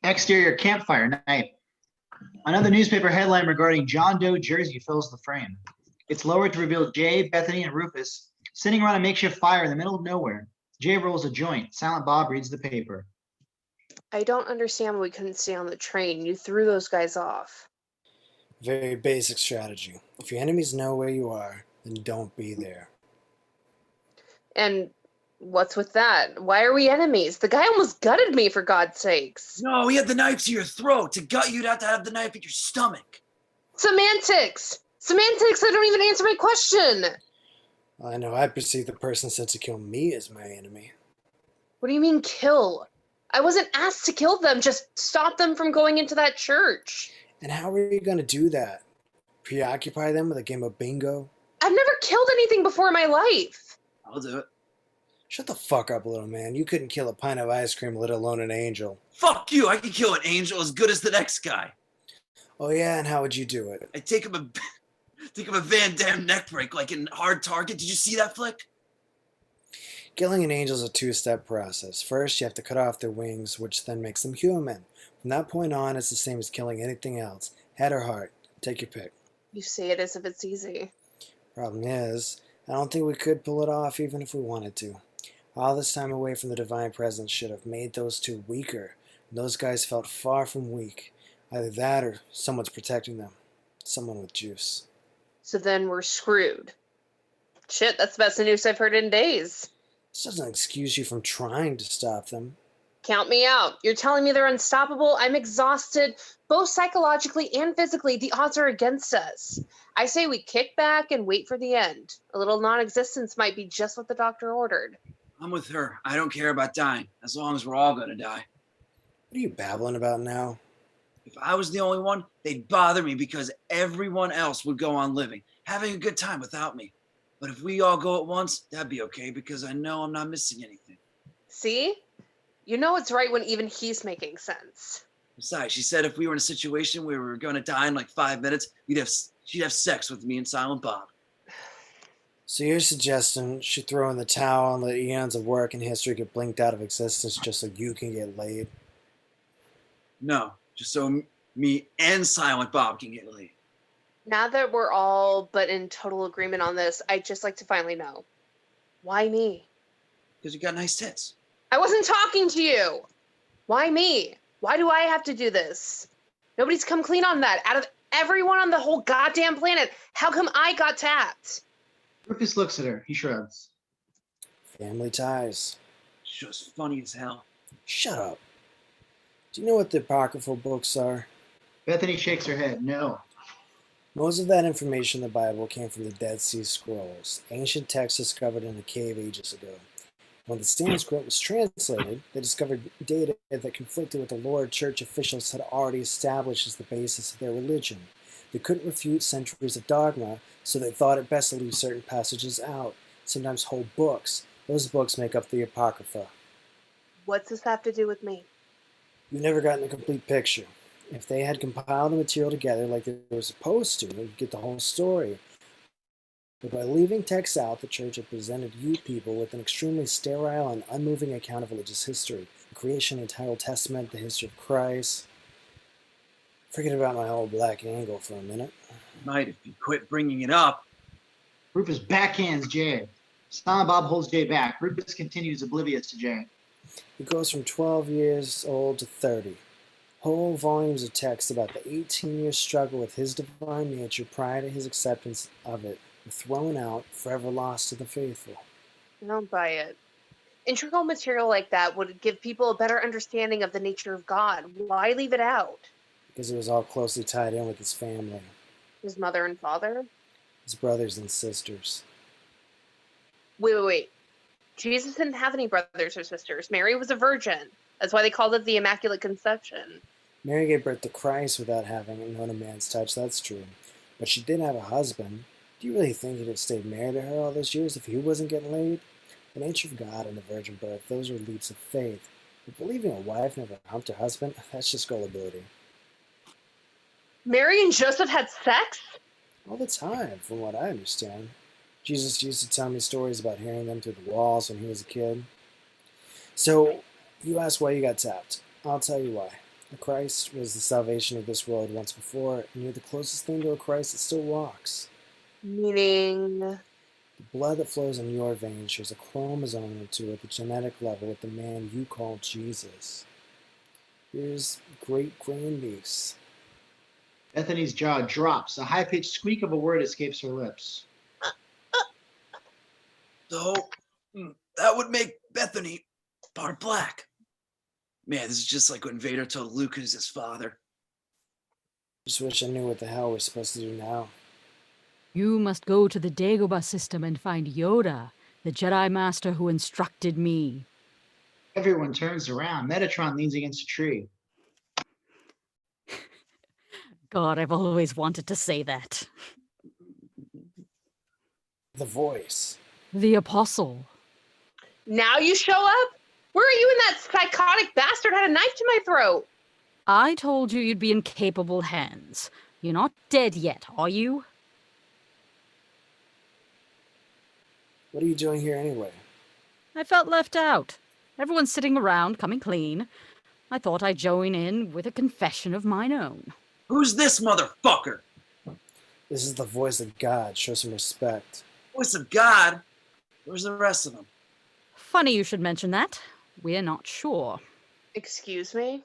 Exterior campfire night. Another newspaper headline regarding John Doe jersey fills the frame. It's lowered to reveal Jay, Bethany, and Rufus sitting around a makeshift fire in the middle of nowhere. Jay rolls a joint. Silent Bob reads the paper. I don't understand why we couldn't stay on the train. You threw those guys off. Very basic strategy. If your enemies know where you are, then don't be there. And what's with that? Why are we enemies? The guy almost gutted me, for God's sakes. No, he had the knife to your throat. To gut, you'd have to have the knife at your stomach. Semantics! Semantics, they don't even answer my question. I know I perceive the person sent to kill me as my enemy. What do you mean kill? I wasn't asked to kill them, just stop them from going into that church. And how are you going to do that? Preoccupy them with a game of bingo? I've never killed anything before in my life. I'll do it. Shut the fuck up, little man. You couldn't kill a pint of ice cream, let alone an angel. Fuck you. I can kill an angel as good as the next guy. Oh yeah, and how would you do it? I take him a Van Damme neck break like in Hard Target. Did you see that flick? Killing an angel is a two-step process. First, you have to cut off their wings, which then makes them human. From that point on, it's the same as killing anything else. Head or heart. Take your pick. You say it as if it's easy. Problem is, I don't think we could pull it off even if we wanted to. All this time away from the divine presence should have made those two weaker. And those guys felt far from weak. Either that or someone's protecting them. Someone with juice. So then we're screwed. Shit, that's the best news I've heard in days. This doesn't excuse you from trying to stop them. Count me out. You're telling me they're unstoppable? I'm exhausted, both psychologically and physically. The odds are against us. I say we kick back and wait for the end. A little non-existence might be just what the doctor ordered. I'm with her. I don't care about dying, as long as we're all gonna die. What are you babbling about now? If I was the only one, they'd bother me because everyone else would go on living, having a good time without me. But if we all go at once, that'd be okay because I know I'm not missing anything. See? You know it's right when even he's making sense. Besides, she said if we were in a situation where we were going to die in like 5 minutes, she'd have sex with me and Silent Bob. So you're suggesting she throw in the towel and let eons of work and history get blinked out of existence just so you can get laid? No, just so me and Silent Bob can get laid. Now that we're all but in total agreement on this, I'd just like to finally know. Why me? Because you got nice tits. I wasn't talking to you. Why me? Why do I have to do this? Nobody's come clean on that. Out of everyone on the whole goddamn planet, how come I got tapped? Rufus looks at her. He shrugs. Family ties. It's just funny as hell. Shut up. Do you know what the apocryphal books are? Bethany shakes her head. No. Most of that information in the Bible came from the Dead Sea Scrolls, ancient texts discovered in a cave ages ago. When the Sanskrit was translated, they discovered data that conflicted with the Lord Church officials had already established as the basis of their religion. They couldn't refute centuries of dogma, so they thought it best to leave certain passages out, sometimes whole books. Those books make up the Apocrypha. What's this have to do with me? You've never gotten a complete picture. If they had compiled the material together like they were supposed to, you'd get the whole story. But by leaving texts out, the church had presented you people with an extremely sterile and unmoving account of religious history. The creation, the entire Old Testament, the history of Christ. Forget about my old black angle for a minute. Might if you quit bringing it up. Rufus backhands Jay. Silent Bob holds Jay back. Rufus continues oblivious to Jay. He goes from 12 years old to 30. Whole volumes of text about the 18-year struggle with his divine nature prior to his acceptance of it were thrown out, forever lost to the faithful. I don't buy it. Integral material like that would give people a better understanding of the nature of God. Why leave it out? Because it was all closely tied in with his family, His mother and father? his brothers and sisters. Wait. Jesus didn't have any brothers or sisters. Mary was a virgin. That's why they called it the Immaculate Conception. Mary gave birth to Christ without having known a man's touch, that's true. But she did have a husband. Do you really think he'd have stayed married to her all those years if he wasn't getting laid? The nature of God and the virgin birth, those are leaps of faith. But believing a wife never humped her husband, that's just gullibility. Mary and Joseph had sex? All the time, from what I understand. Jesus used to tell me stories about hearing them through the walls when he was a kid. So, you ask why you got tapped. I'll tell you why. Christ was the salvation of this world once before, and you're the closest thing to a Christ that still walks. Meaning? The blood that flows in your veins shares a chromosome or two at the genetic level with the man you call Jesus. Here's great-grandniece. Bethany's jaw drops. A high-pitched squeak of a word escapes her lips. So, that would make Bethany part black. Man, this is just like when Vader told Luke who's his father. Just wish I knew what the hell we're supposed to do now. You must go to the Dagobah system and find Yoda, the Jedi Master who instructed me. Everyone turns around. Metatron leans against a tree. God, I've always wanted to say that. The voice. The Apostle. Now you show up? Where are you when that psychotic bastard had a knife to my throat? I told you you'd be in capable hands. You're not dead yet, are you? What are you doing here anyway? I felt left out. Everyone's sitting around, coming clean. I thought I'd join in with a confession of mine own. Who's this motherfucker? This is the voice of God. Show some respect. Voice of God? Where's the rest of them? Funny you should mention that. We're not sure. Excuse me?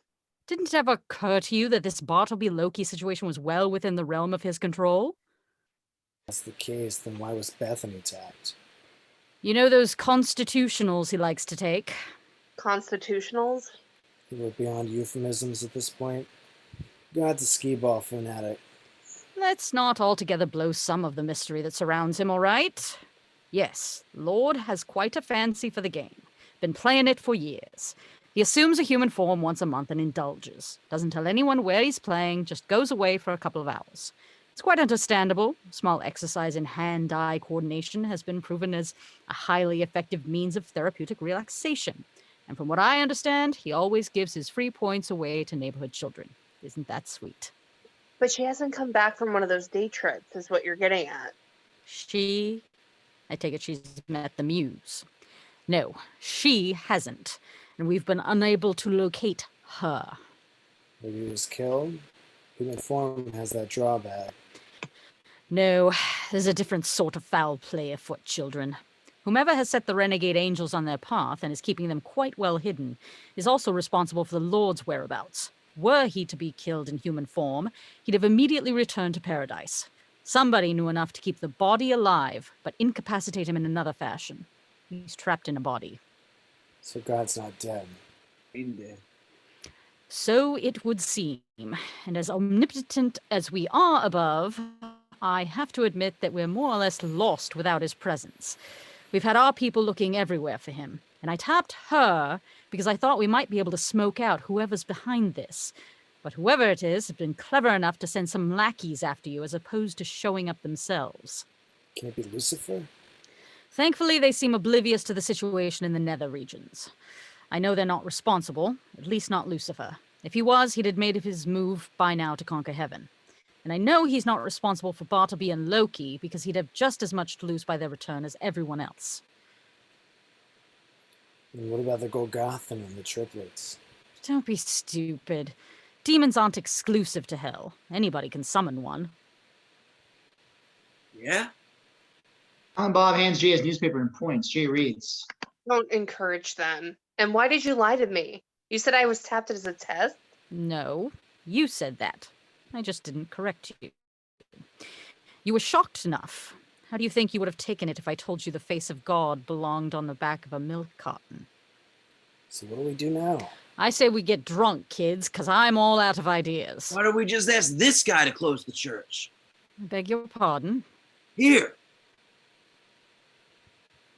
Didn't it ever occur to you that this Bartleby Loki situation was well within the realm of his control? If that's the case, then why was Bethany tapped? You know those constitutionals he likes to take? Constitutionals? We're beyond euphemisms at this point. God's a skee-ball fanatic. Let's not altogether blow some of the mystery that surrounds him, all right? Yes, Lord has quite a fancy for the game. Been playing it for years. He assumes a human form once a month and indulges. Doesn't tell anyone where he's playing, just goes away for a couple of hours. It's quite understandable. Small exercise in hand-eye coordination has been proven as a highly effective means of therapeutic relaxation. And from what I understand, he always gives his free points away to neighborhood children. Isn't that sweet? But she hasn't come back from one of those day trips, is what you're getting at. I take it she's met the muse. No, she hasn't. And we've been unable to locate her. Maybe he was killed? Human form has that drawback. No, there's a different sort of foul play afoot, children. Whomever has set the renegade angels on their path and is keeping them quite well hidden is also responsible for the Lord's whereabouts. Were he to be killed in human form, he'd have immediately returned to paradise. Somebody knew enough to keep the body alive, but incapacitate him in another fashion. He's trapped in a body. So God's not dead. He's dead. So it would seem. And as omnipotent as we are above, I have to admit that we're more or less lost without his presence. We've had our people looking everywhere for him, and I tapped her because I thought we might be able to smoke out whoever's behind this. But whoever it is has been clever enough to send some lackeys after you as opposed to showing up themselves. Can it be Lucifer? Thankfully, they seem oblivious to the situation in the nether regions. I know they're not responsible, at least not Lucifer. If he was, he'd have made his move by now to conquer heaven. And I know he's not responsible for Bartleby and Loki because he'd have just as much to lose by their return as everyone else. And what about the Golgothan and the triplets? Don't be stupid. Demons aren't exclusive to hell. Anybody can summon one. Yeah? Bob hands Jay his newspaper and points. Jay reads. Don't encourage them. And why did you lie to me? You said I was tapped as a test? No, you said that. I just didn't correct you. You were shocked enough. How do you think you would have taken it if I told you the face of God belonged on the back of a milk carton? So what do we do now? I say we get drunk, kids, because I'm all out of ideas. Why don't we just ask this guy to close the church? I beg your pardon? Here.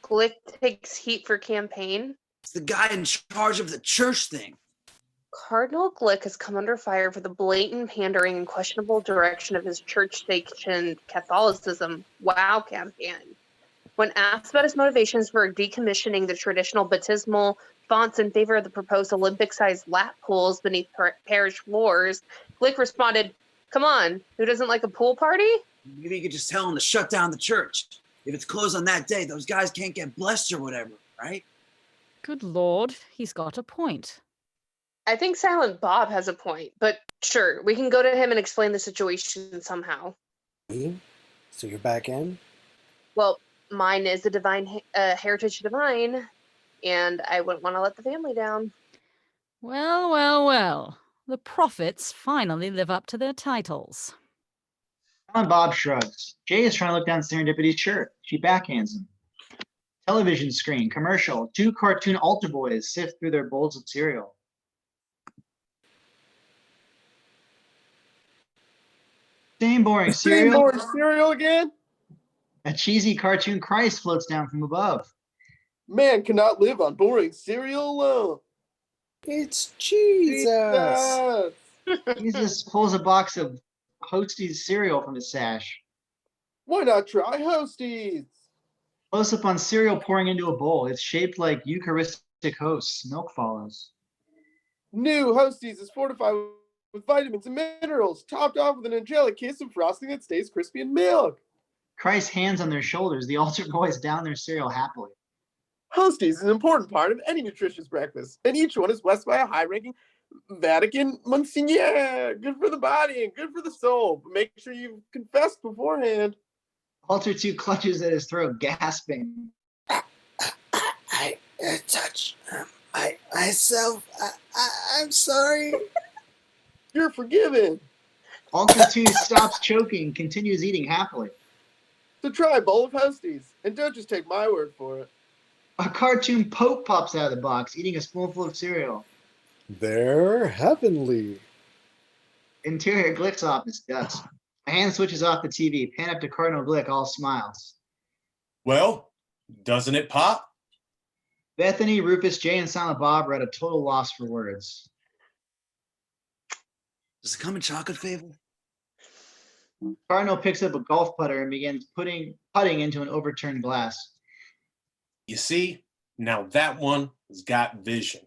Glick takes heat for campaign. It's the guy in charge of the church thing. Cardinal Glick has come under fire for the blatant pandering and questionable direction of his church-sanctioned Catholicism WOW campaign. When asked about his motivations for decommissioning the traditional baptismal fonts in favor of the proposed Olympic-sized lap pools beneath parish floors, Glick responded, "Come on, who doesn't like a pool party?" Maybe you could just tell him to shut down the church. If it's closed on that day, those guys can't get blessed or whatever, right? Good Lord, he's got a point. I think Silent Bob has a point, but sure, we can go to him and explain the situation somehow. So you're back in? Well, mine is a divine heritage divine, and I wouldn't want to let the family down. Well, well, well. The prophets finally live up to their titles. Bob shrugs. Jay is trying to look down Serendipity's shirt. She backhands him. Television screen, commercial. 2 cartoon altar boys sift through their bowls of cereal. Same boring cereal. Same boring cereal again? A cheesy cartoon Christ floats down from above. Man cannot live on boring cereal alone. It's Jesus. Jesus pulls a box of Hostie's cereal from his sash. Why not try Hosties? Close up on cereal pouring into a bowl. It's shaped like Eucharistic hosts. Milk follows. New Hosties is fortified with vitamins and minerals, topped off with an angelic kiss of frosting that stays crispy in milk. Christ's hands on their shoulders. The altar boys down their cereal happily. Hosties is an important part of any nutritious breakfast, and each one is blessed by a high-ranking Vatican Monsignor. Good for the body and good for the soul, but make sure you've confessed beforehand. Altar 2 clutches at his throat, gasping. I touched myself. I'm sorry. You're forgiven. Altar 2 stops choking, continues eating happily. So try a bowl of Hosties, and don't just take my word for it. A cartoon Pope pops out of the box, eating a spoonful of cereal. They're heavenly. Interior Glick's office, dusk. A hand switches off the TV. Pan up to Cardinal Glick, all smiles. Well, doesn't it pop? Bethany, Rufus, Jay, and Silent Bob are at a total loss for words. Does it come in chocolate flavor? Cardinal picks up a golf putter and begins putting into an overturned glass. You see, now that one has got vision.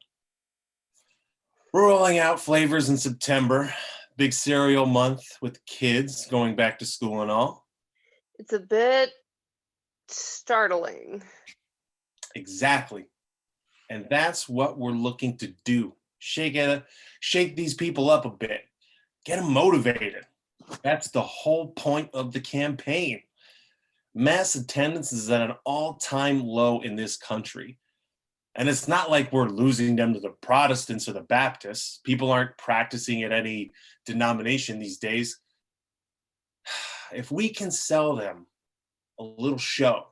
We're rolling out flavors in September. Big cereal month with kids going back to school and all. It's a bit startling. Exactly. And that's what we're looking to do. Shake these people up a bit. Get them motivated. That's the whole point of the campaign. Mass attendance is at an all-time low in this country. And it's not like we're losing them to the Protestants or the Baptists. People aren't practicing at any denomination these days. If we can sell them a little show,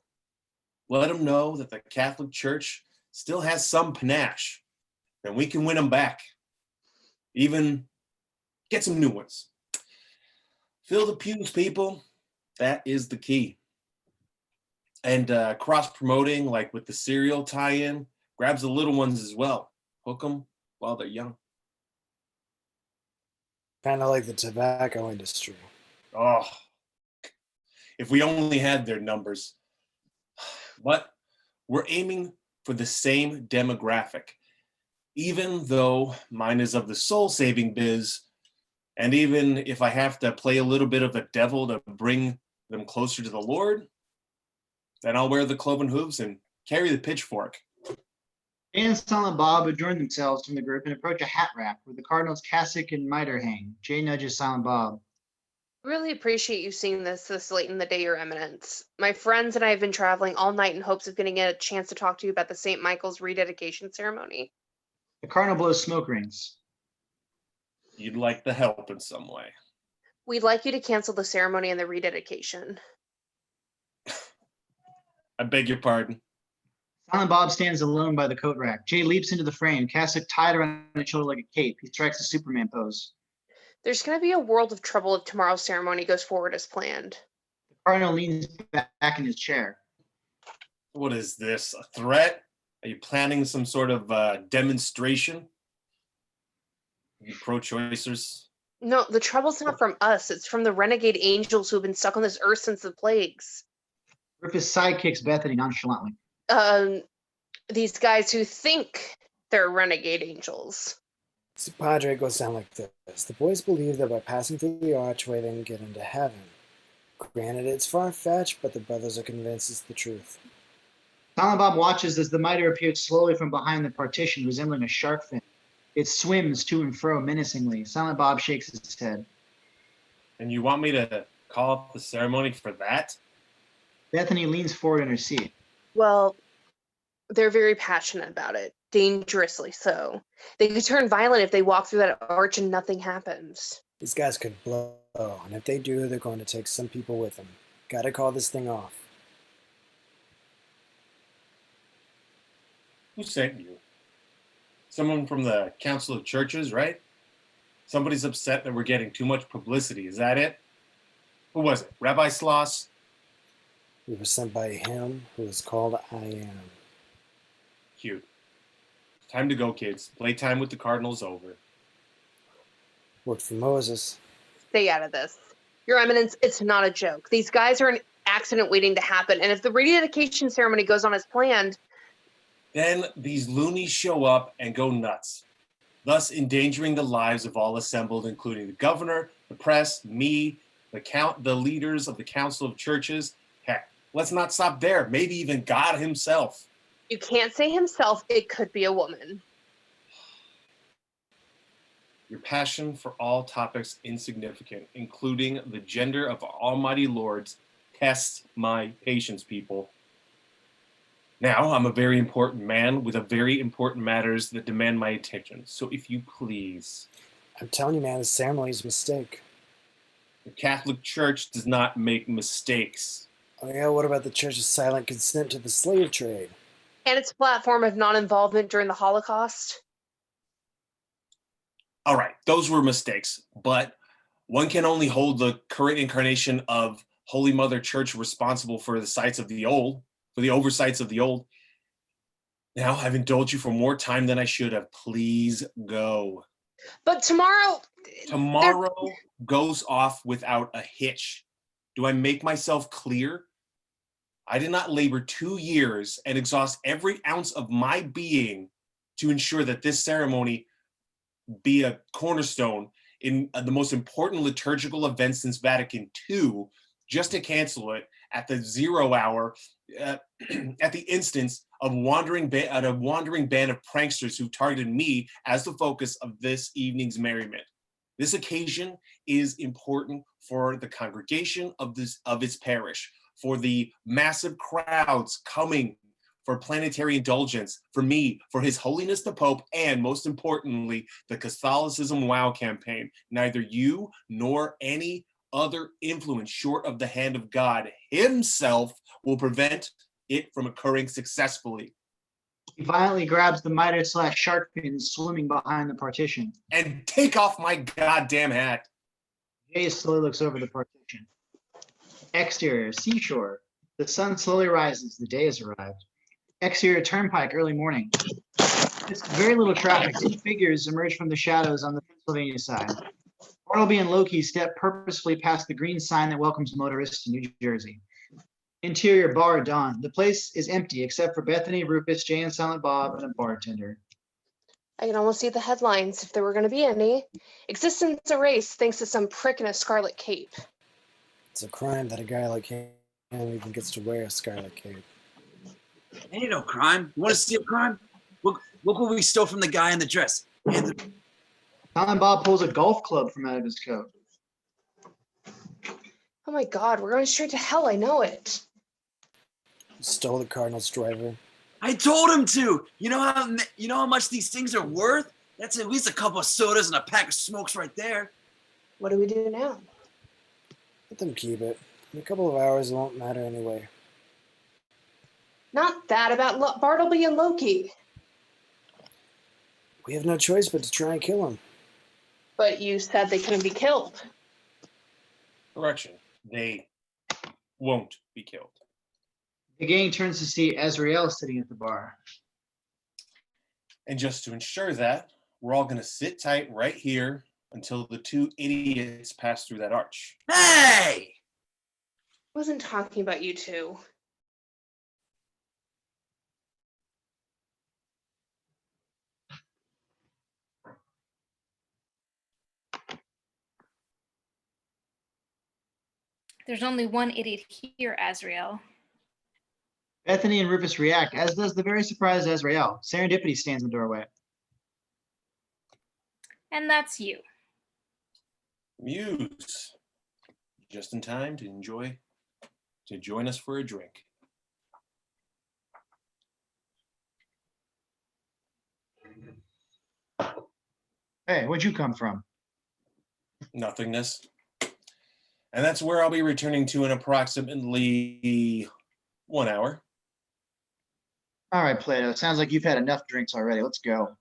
let them know that the Catholic Church still has some panache, then we can win them back. Even get some new ones. Fill the pews, people. That is the key. And cross-promoting, like with the cereal tie-in, grabs the little ones as well. Hook them while they're young. Kind of like the tobacco industry. Oh, if we only had their numbers. But we're aiming for the same demographic. Even though mine is of the soul-saving biz, and even if I have to play a little bit of the devil to bring them closer to the Lord, then I'll wear the cloven hooves and carry the pitchfork. Jay and Silent Bob adjourn themselves from the group and approach a hat rack where the Cardinal's cassock and mitre hang. Jay nudges Silent Bob. Really appreciate you seeing this late in the day, Your Eminence. My friends and I have been traveling all night in hopes of getting a chance to talk to you about the St. Michael's rededication ceremony. The Cardinal blows smoke rings. You'd like the help in some way. We'd like you to cancel the ceremony and the rededication. I beg your pardon. Silent Bob stands alone by the coat rack. Jay leaps into the frame, cassock tied around his shoulder like a cape. He strikes the Superman pose. There's going to be a world of trouble if tomorrow's ceremony goes forward as planned. The Cardinal leans back in his chair. What is this? A threat? Are you planning some sort of demonstration? You pro-choicers? No, the trouble's not from us. It's from the renegade angels who've been stuck on this earth since the plagues. Rufus sidekicks Bethany nonchalantly. These guys who think they're renegade angels. See, Padre goes down like this. The boys believe that by passing through the archway, they can get into heaven. Granted, it's far-fetched, but the brothers are convinced it's the truth. Silent Bob watches as the miter appears slowly from behind the partition, resembling a shark fin. It swims to and fro menacingly. Silent Bob shakes his head. And you want me to call up the ceremony for that? Bethany leans forward in her seat. Well, they're very passionate about it. Dangerously so. They could turn violent if they walk through that arch and nothing happens. These guys could blow, and if they do, they're going to take some people with them. Gotta call this thing off. Who sent you? Someone from the Council of Churches, right? Somebody's upset that we're getting too much publicity. Is that it? Who was it? Rabbi Sloss? We were sent by him who is called I Am. Cute. Time to go, kids. Playtime with the Cardinal's over. Worked for Moses. Stay out of this. Your Eminence, it's not a joke. These guys are an accident waiting to happen, and if the rededication ceremony goes on as planned, then these loonies show up and go nuts, thus endangering the lives of all assembled, including the governor, the press, me, the leaders of the Council of Churches. Heck, let's not stop there. Maybe even God himself. you can't say himself, it could be a woman. Your passion for all topics insignificant, including the gender of almighty lords, tests my patience, people. Now, I'm a very important man with a very important matters that demand my attention. So if you please. I'm telling you, man, the ceremony is a mistake. The Catholic Church does not make mistakes. Oh yeah, what about the Church's silent consent to the slave trade? And its platform of non-involvement during the Holocaust. All right, those were mistakes, but one can only hold the current incarnation of Holy Mother Church responsible for the sites of the old, for the oversights of the old. Now, I've indulged you for more time than I should have. Please go. But tomorrow... Tomorrow goes off without a hitch. Do I make myself clear? I did not labor 2 years and exhaust every ounce of my being to ensure that this ceremony be a cornerstone in the most important liturgical event since Vatican II, just to cancel it at the 0 hour, at the instance of a wandering band of pranksters who targeted me as the focus of this evening's merriment. This occasion is important for the congregation of its parish, for the massive crowds coming for planetary indulgence, for me, for His Holiness the Pope, and most importantly, the Catholicism Wow campaign. Neither you nor any other influence short of the hand of God himself will prevent it from occurring successfully. He violently grabs the miter/shark fin swimming behind the partition. And take off my goddamn hat. Jay slowly looks over the partition. Exterior, seashore. The sun slowly rises. The day has arrived. Exterior turnpike, early morning. Just very little traffic. Two figures emerge from the shadows on the Pennsylvania side. Bartleby and Loki step purposefully past the green sign that welcomes motorists to New Jersey. Interior bar dawn. The place is empty except for Bethany, Rufus, Jay and Silent Bob, and a bartender. I can almost see the headlines if there were going to be any. Existence erased thanks to some prick in a scarlet cape. It's a crime that a guy like him even gets to wear a scarlet cape. Ain't no crime. You want to see a crime? Look what we stole from the guy in the dress. Silent Bob pulls a golf club from out of his coat. Oh my God, we're going straight to hell. I know it. Stole the Cardinal's driver. I told him to. You know how much these things are worth? That's at least a couple of sodas and a pack of smokes right there. What do we do now? Let them keep it. In a couple of hours, it won't matter anyway. Not that about Bartleby and Loki. We have no choice but to try and kill him. But you said they couldn't be killed. Correction. They won't be killed. The gang turns to see Azreal sitting at the bar. And just to ensure that, we're all going to sit tight right here until the two idiots pass through that arch. Hey! Wasn't talking about you two. There's only one idiot here, Azreal. Bethany and Rufus react, as does the very surprised Azreal. Serendipity stands in the doorway. And that's you. Muse, just in time to join us for a drink. Hey, where'd you come from? Nothingness. And that's where I'll be returning to in approximately 1 hour. All right, Plato. Sounds like you've had enough drinks already. Let's go.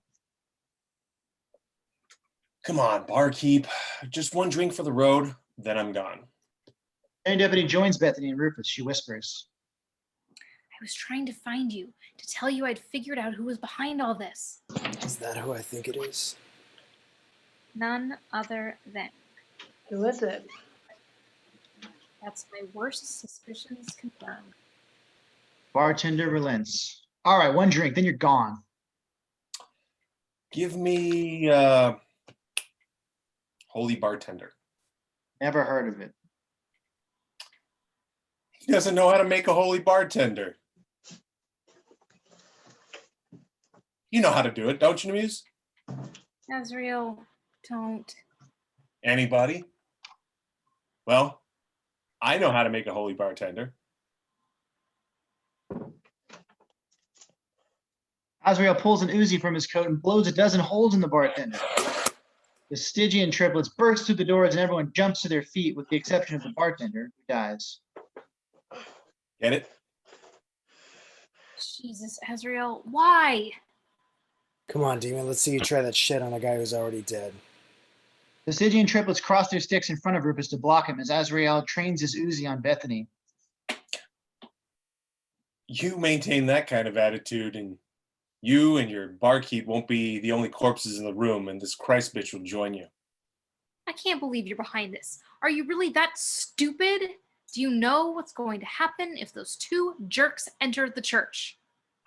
Come on, barkeep. Just one drink for the road, then I'm gone. Serendipity joins Bethany and Rufus. She whispers. I was trying to find you, to tell you I'd figured out who was behind all this. Is that who I think it is? None other than. Who is it? That's my worst suspicions confirmed. Bartender relents. All right, one drink, then you're gone. Give me Holy Bartender. Never heard of it. He doesn't know how to make a holy bartender. You know how to do it, don't you, Muse? Azreal, don't. Anybody? Well, I know how to make a holy bartender. Azreal pulls an Uzi from his coat and blows a dozen holes in the bartender. The Stygian triplets burst through the doors and everyone jumps to their feet with the exception of the bartender, who dies. Get it? Jesus, Azreal, why? Come on, Demon. Let's see you try that shit on a guy who's already dead. The Stygian triplets cross their sticks in front of Rufus to block him as Azreal trains his Uzi on Bethany. You maintain that kind of attitude, and you and your barkeep won't be the only corpses in the room, and this Christ bitch will join you. I can't believe you're behind this. Are you really that stupid? Do you know what's going to happen if those two jerks enter the church?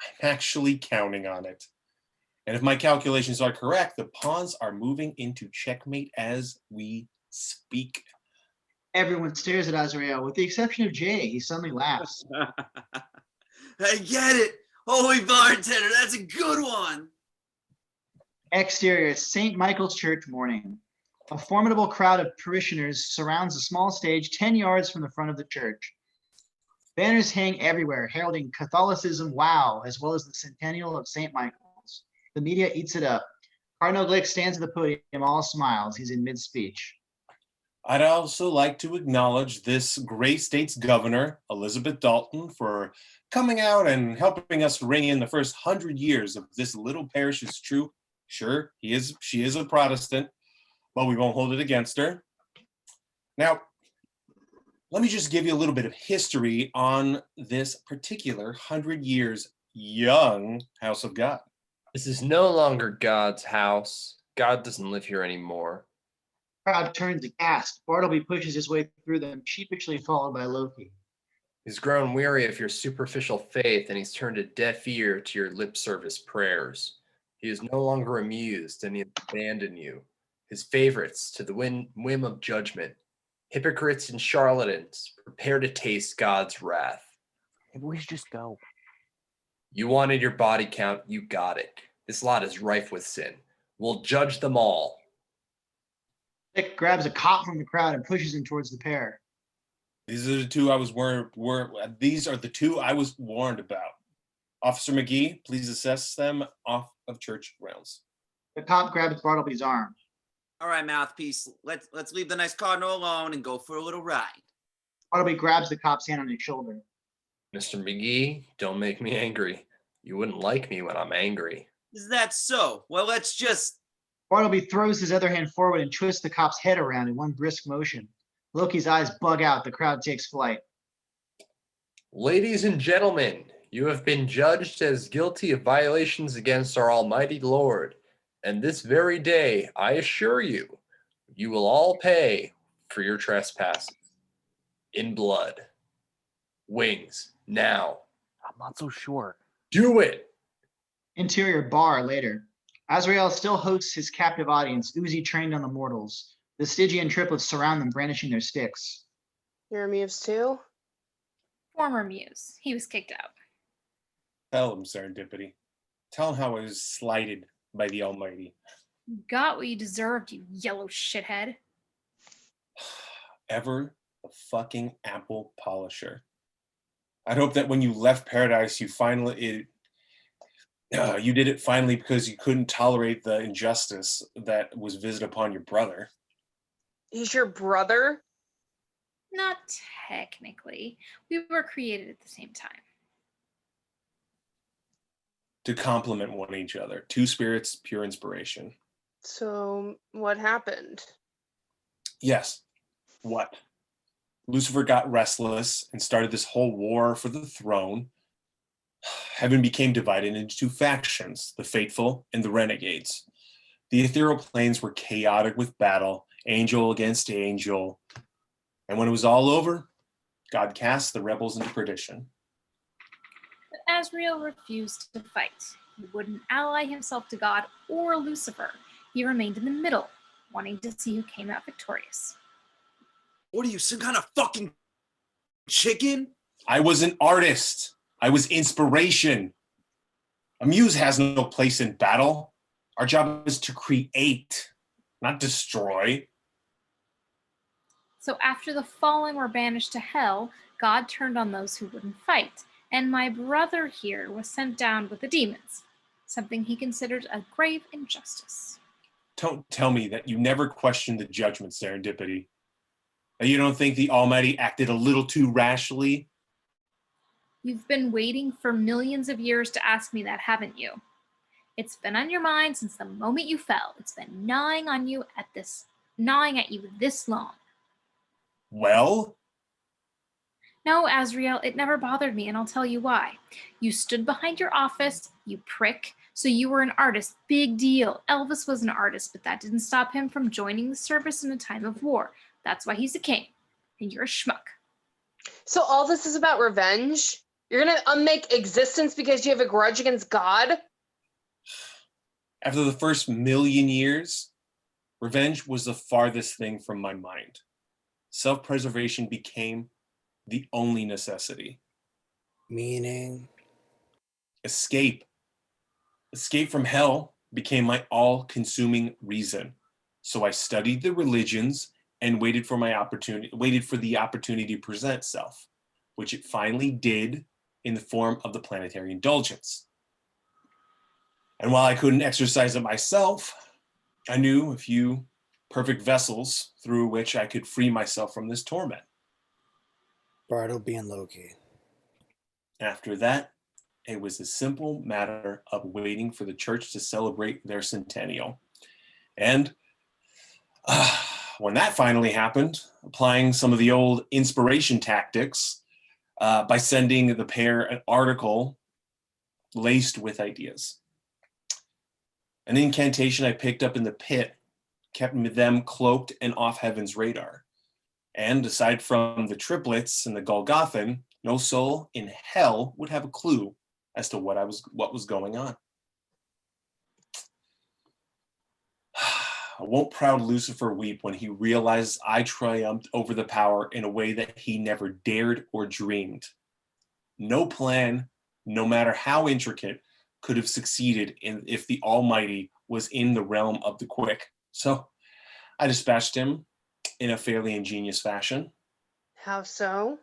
I'm actually counting on it. And if my calculations are correct, the pawns are moving into checkmate as we speak. Everyone stares at Azreal, with the exception of Jay. He suddenly laughs. I get it. Holy bartender, that's a good one. Exterior, St. Michael's Church morning. A formidable crowd of parishioners surrounds a small stage 10 yards from the front of the church. Banners hang everywhere, heralding Catholicism wow, as well as the centennial of St. Michael's. The media eats it up. Cardinal Glick stands at the podium, all smiles. He's in mid-speech. I'd also like to acknowledge this great state's governor, Elizabeth Dalton, for coming out and helping us ring in the first 100 years of this little parish. Is true. Sure, she is a Protestant, but we won't hold it against her. Now, let me just give you a little bit of history on this particular 100 years young house of God. This is no longer God's house. God doesn't live here anymore. Crowd turns aghast. Bartleby pushes his way through them, sheepishly followed by Loki. He's grown weary of your superficial faith, and he's turned a deaf ear to your lip service prayers. He is no longer amused, and he has abandoned you, his favorites, to the whim of judgment. Hypocrites and charlatans, prepare to taste God's wrath. Maybe we should just go. You wanted your body count, you got it. This lot is rife with sin. We'll judge them all. Dick grabs a cop from the crowd and pushes him towards the pair. These are the two I was These are the two I was warned about. Officer McGee, please assess them off of church grounds. The cop grabs Bartleby's arm. All right, mouthpiece. Let's leave the nice cardinal alone and go for a little ride. Bartleby grabs the cop's hand on his shoulder. Mr. McGee, don't make me angry. You wouldn't like me when I'm angry. Is that so? Well, let's just... Bartleby throws his other hand forward and twists the cop's head around in one brisk motion. Loki's eyes bug out. The crowd takes flight. Ladies and gentlemen, you have been judged as guilty of violations against our Almighty Lord, and this very day, I assure you, you will all pay for your trespasses. In blood. Wings, now. I'm not so sure. Do it! Interior bar later. Azreal still hosts his captive audience, Uzi trained on the mortals. The Stygian triplets surround them, brandishing their sticks. You're a muse too? Former muse. He was kicked out. Tell him, Serendipity. Tell him how I was slighted by the Almighty. You got what you deserved, you yellow shithead. Ever the fucking apple polisher. I'd hope that when you left paradise, you you did it finally because you couldn't tolerate the injustice that was visited upon your brother. He's your brother? Not technically. We were created at the same time. To complement one each other. Two spirits, pure inspiration. So what happened? Yes. What? Lucifer got restless and started this whole war for the throne. Heaven became divided into two factions, the faithful and the renegades. The ethereal planes were chaotic with battle, angel against angel. And when it was all over, God cast the rebels into perdition. But Azreal refused to fight. He wouldn't ally himself to God or Lucifer. He remained in the middle, wanting to see who came out victorious. What are you, some kind of fucking chicken? I was an artist. I was inspiration. A muse has no place in battle. Our job is to create, not destroy. So after the fallen were banished to hell, God turned on those who wouldn't fight, and my brother here was sent down with the demons, something he considered a grave injustice. Don't tell me that you never questioned the judgment, Serendipity. That you don't think the Almighty acted a little too rashly? You've been waiting for millions of years to ask me that, haven't you? It's been on your mind since the moment you fell. It's been gnawing at you this long. Well? No, Azreal, it never bothered me, and I'll tell you why. You stood behind your office, you prick, so you were an artist. Big deal. Elvis was an artist, but that didn't stop him from joining the service in a time of war. That's why he's a king, and you're a schmuck. So all this is about revenge? You're gonna unmake existence because you have a grudge against God? After the first 1,000,000 years, revenge was the farthest thing from my mind. Self-preservation became the only necessity. Meaning? Escape. Escape from hell became my all-consuming reason. So I studied the religions and waited for the opportunity to present itself, which it finally did in the form of the planetary indulgence. And while I couldn't exercise it myself, I knew a few perfect vessels through which I could free myself from this torment. Bartleby and Loki. After that, it was a simple matter of waiting for the church to celebrate their centennial. And when that finally happened, applying some of the old inspiration tactics by sending the pair an article laced with ideas. An incantation I picked up in the pit kept them cloaked and off heaven's radar. And aside from the triplets and the Golgothan, no soul in hell would have a clue as to what was going on. Won't proud Lucifer weep when he realizes I triumphed over the power in a way that he never dared or dreamed. No plan, no matter how intricate, could have succeeded if the Almighty was in the realm of the quick. So I dispatched him in a fairly ingenious fashion. How so?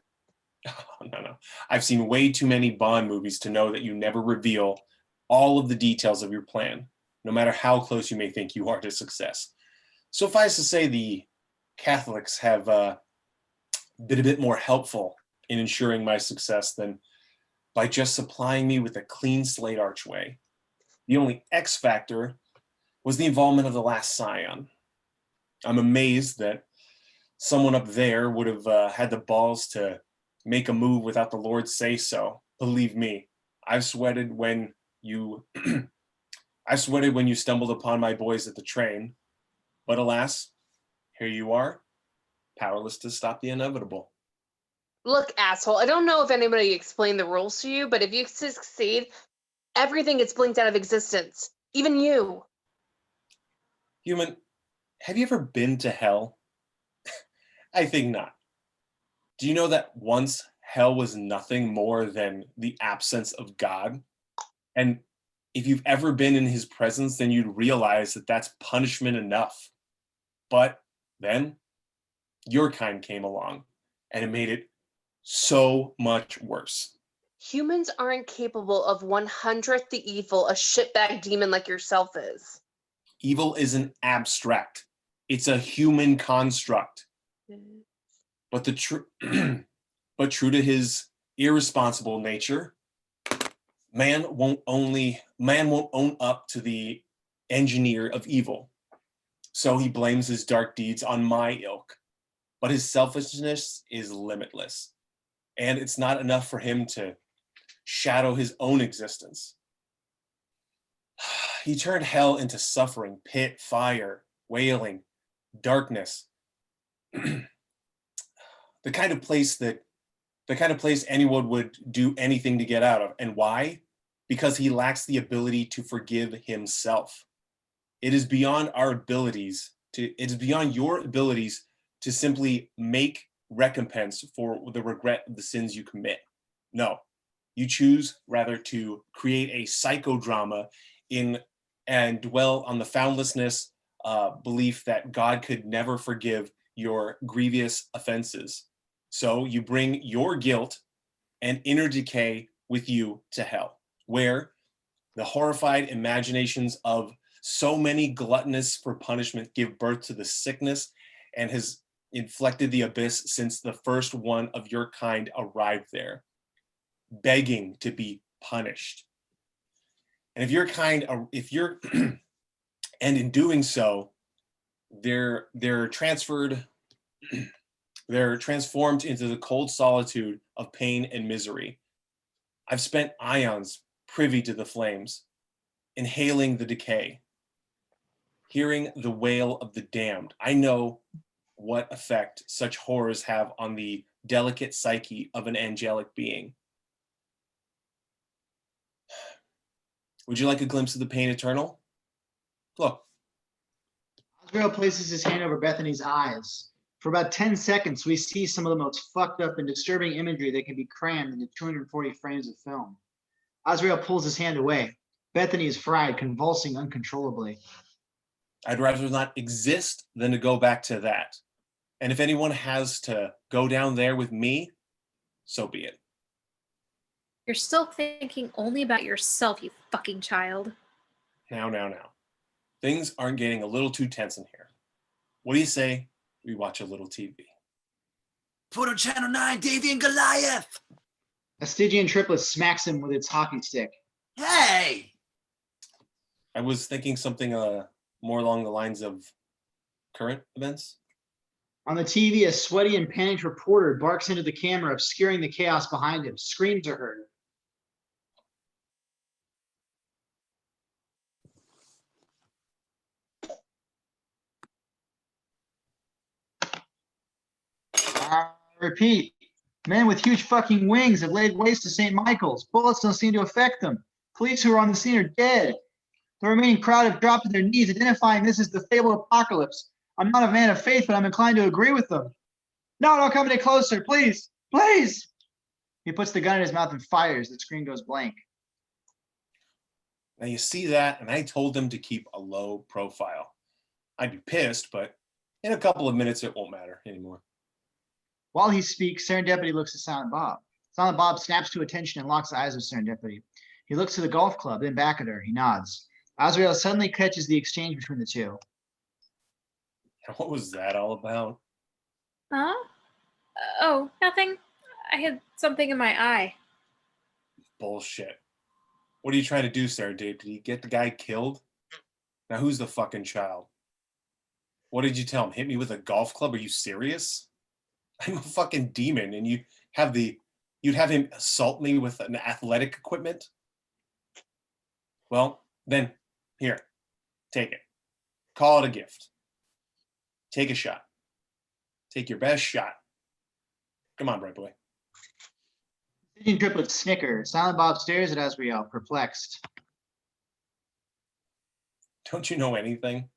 No. I've seen way too many Bond movies to know that you never reveal all of the details of your plan, no matter how close you may think you are to success. Suffice to say, the Catholics have been a bit more helpful in ensuring my success than by just supplying me with a clean slate archway. The only X factor was the involvement of the last scion. I'm amazed that someone up there would have had the balls to make a move without the Lord's say so. Believe me, I've sweated when you I sweated when you stumbled upon my boys at the train. But alas, here you are, powerless to stop the inevitable. Look, asshole, I don't know if anybody explained the rules to you, but if you succeed, everything gets blinked out of existence. Even you. Human, have you ever been to hell? I think not. Do you know that once hell was nothing more than the absence of God? And if you've ever been in his presence, then you'd realize that that's punishment enough. But then your kind came along and it made it so much worse. Humans aren't capable of 100th the evil a shitbag demon like yourself is. Evil isn't abstract. It's a human construct. But but true to his irresponsible nature, man won't own up to the engineer of evil. So he blames his dark deeds on my ilk. But his selfishness is limitless. And it's not enough for him to shadow his own existence. He turned hell into suffering, pit, fire, wailing, darkness. The kind of place anyone would do anything to get out of. And why? Because he lacks the ability to forgive himself. It is beyond your abilities to simply make recompense for the regret of the sins you commit. No, you choose rather to create a psychodrama and dwell on the foundlessness belief that God could never forgive your grievous offenses. So you bring your guilt and inner decay with you to hell, where the horrified imaginations of so many gluttonous for punishment give birth to the sickness and has inflected the abyss since the first one of your kind arrived there, begging to be punished. And and in doing so, they're transformed into the cold solitude of pain and misery. I've spent ions privy to the flames, inhaling the decay, hearing the wail of the damned. I know what effect such horrors have on the delicate psyche of an angelic being. Would you like a glimpse of the pain eternal? Look. Azreal places his hand over Bethany's eyes. For about 10 seconds, we see some of the most fucked up and disturbing imagery that can be crammed into 240 frames of film. Azreal pulls his hand away. Bethany is fried, convulsing uncontrollably. I'd rather not exist than to go back to that. And if anyone has to go down there with me, so be it. You're still thinking only about yourself, you fucking child. Now. Things aren't getting a little too tense in here. What do you say we watch a little TV? Put on Channel 9, Davy and Goliath! A Stygian triplet smacks him with its hockey stick. Hey! I was thinking something more along the lines of current events. On the TV, a sweaty and panicked reporter barks into the camera, obscuring the chaos behind him. Screams are heard. Repeat. Men with huge fucking wings have laid waste to St. Michael's. Bullets don't seem to affect them. Police who are on the scene are dead. The remaining crowd have dropped to their knees, identifying this as the fabled apocalypse. I'm not a man of faith, but I'm inclined to agree with them. No, don't come any closer, please, please. He puts the gun in his mouth and fires. The screen goes blank. Now you see that, and I told them to keep a low profile. I'd be pissed, but in a couple of minutes, it won't matter anymore. While he speaks, Serendipity looks at Silent Bob. Silent Bob snaps to attention and locks eyes with Serendipity. He looks to the golf club, then back at her. He nods. Azreal suddenly catches the exchange between the two. What was that all about? Huh? Oh, nothing. I had something in my eye. Bullshit. What are you trying to do, Serendipity? Get the guy killed? Now who's the fucking child? What did you tell him? Hit me with a golf club? Are you serious? I'm a fucking demon, and you you'd have him assault me with an athletic equipment? Well, then, here, take it. Call it a gift. Take a shot. Take your best shot. Come on, bright boy. Stygian triplets snicker. Silent Bob stares at Azreal, perplexed. Don't you know anything?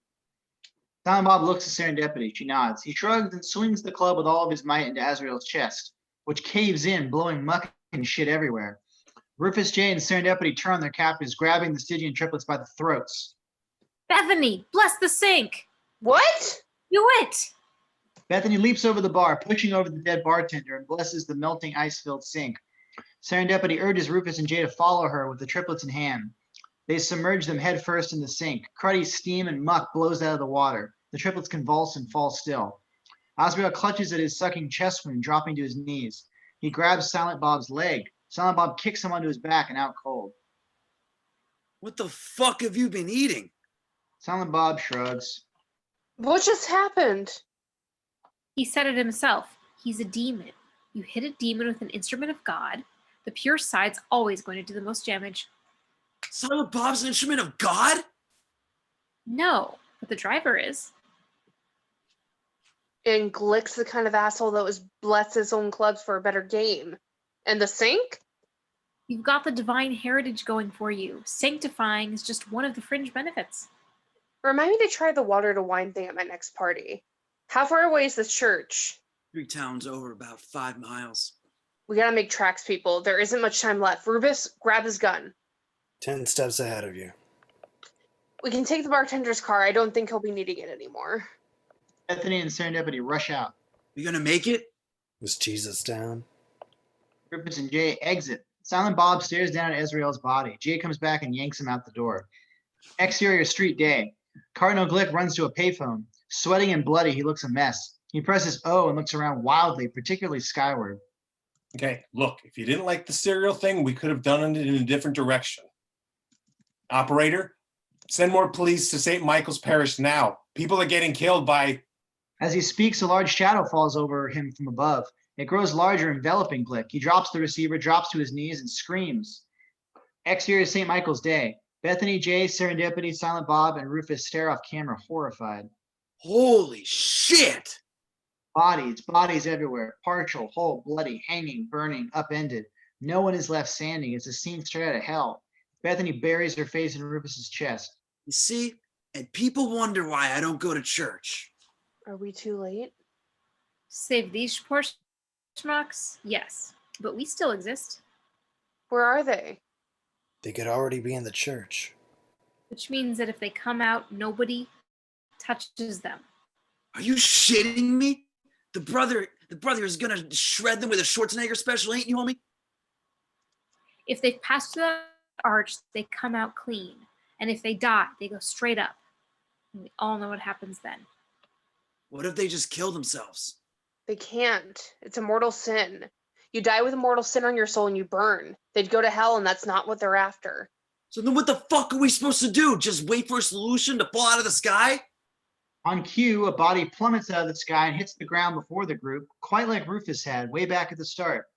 Silent Bob looks at Serendipity. She nods. He shrugs and swings the club with all of his might into Azrael's chest, which caves in, blowing muck and shit everywhere. Rufus, Jay, and Serendipity turn on their captors, grabbing the Stygian triplets by the throats. Bethany, bless the sink. What? Do it. Bethany leaps over the bar, pushing over the dead bartender, and blesses the melting ice-filled sink. Serendipity urges Rufus and Jay to follow her with the triplets in hand. They submerge them headfirst in the sink. Cruddy steam and muck blows out of the water. The triplets convulse and fall still. Azreal clutches at his sucking chest wound, dropping to his knees. He grabs Silent Bob's leg. Silent Bob kicks him onto his back and out cold. What the fuck have you been eating? Silent Bob shrugs. What just happened? He said it himself. He's a demon. You hit a demon with an instrument of God. The pure side's always going to do the most damage. Silent Bob's an instrument of God? No, but the driver is. And Glick's the kind of asshole that was bless his own clubs for a better game. And the sink? You've got the divine heritage going for you. Sanctifying is just one of the fringe benefits. Remind me to try the water to wine thing at my next party. How far away is this church? 3 towns over, about 5 miles. We gotta make tracks, people. There isn't much time left. Rufus, grab his gun. 10 steps ahead of you. We can take the bartender's car. I don't think he'll be needing it anymore. Bethany and Serendipity rush out. You gonna make it? Was Jesus down? Rufus and Jay exit. Silent Bob stares down at Azrael's body. Jay comes back and yanks him out the door. Exterior street day. Cardinal Glick runs to a payphone. Sweating and bloody, he looks a mess. He presses O and looks around wildly, particularly skyward. Okay, look, if you didn't like the cereal thing, we could have done it in a different direction. Operator, send more police to St. Michael's Parish now. People are getting killed by... As he speaks, a large shadow falls over him from above. It grows larger, enveloping Glick. He drops the receiver, drops to his knees, and screams. Exterior St. Michael's Day. Bethany, Jay, Serendipity, Silent Bob, and Rufus stare off camera, horrified. Holy shit! Bodies everywhere. Partial, whole, bloody, hanging, burning, upended. No one is left standing. It's a scene straight out of hell. Bethany buries her face in Rufus's chest. You see? And people wonder why I don't go to church. Are we too late? Save these poor schmucks? Yes, but we still exist. Where are they? They could already be in the church. Which means that if they come out, nobody touches them. Are you shitting me? The brother is gonna shred them with a Schwarzenegger special, ain't you, homie? If they've passed through that arch, they come out clean. And if they die, they go straight up. And we all know what happens then. What if they just kill themselves? They can't. It's a mortal sin. You die with a mortal sin on your soul and you burn. They'd go to hell, and that's not what they're after. So then what the fuck are we supposed to do? Just wait for a solution to fall out of the sky? On cue, a body plummets out of the sky and hits the ground before the group, quite like Rufus had way back at the start.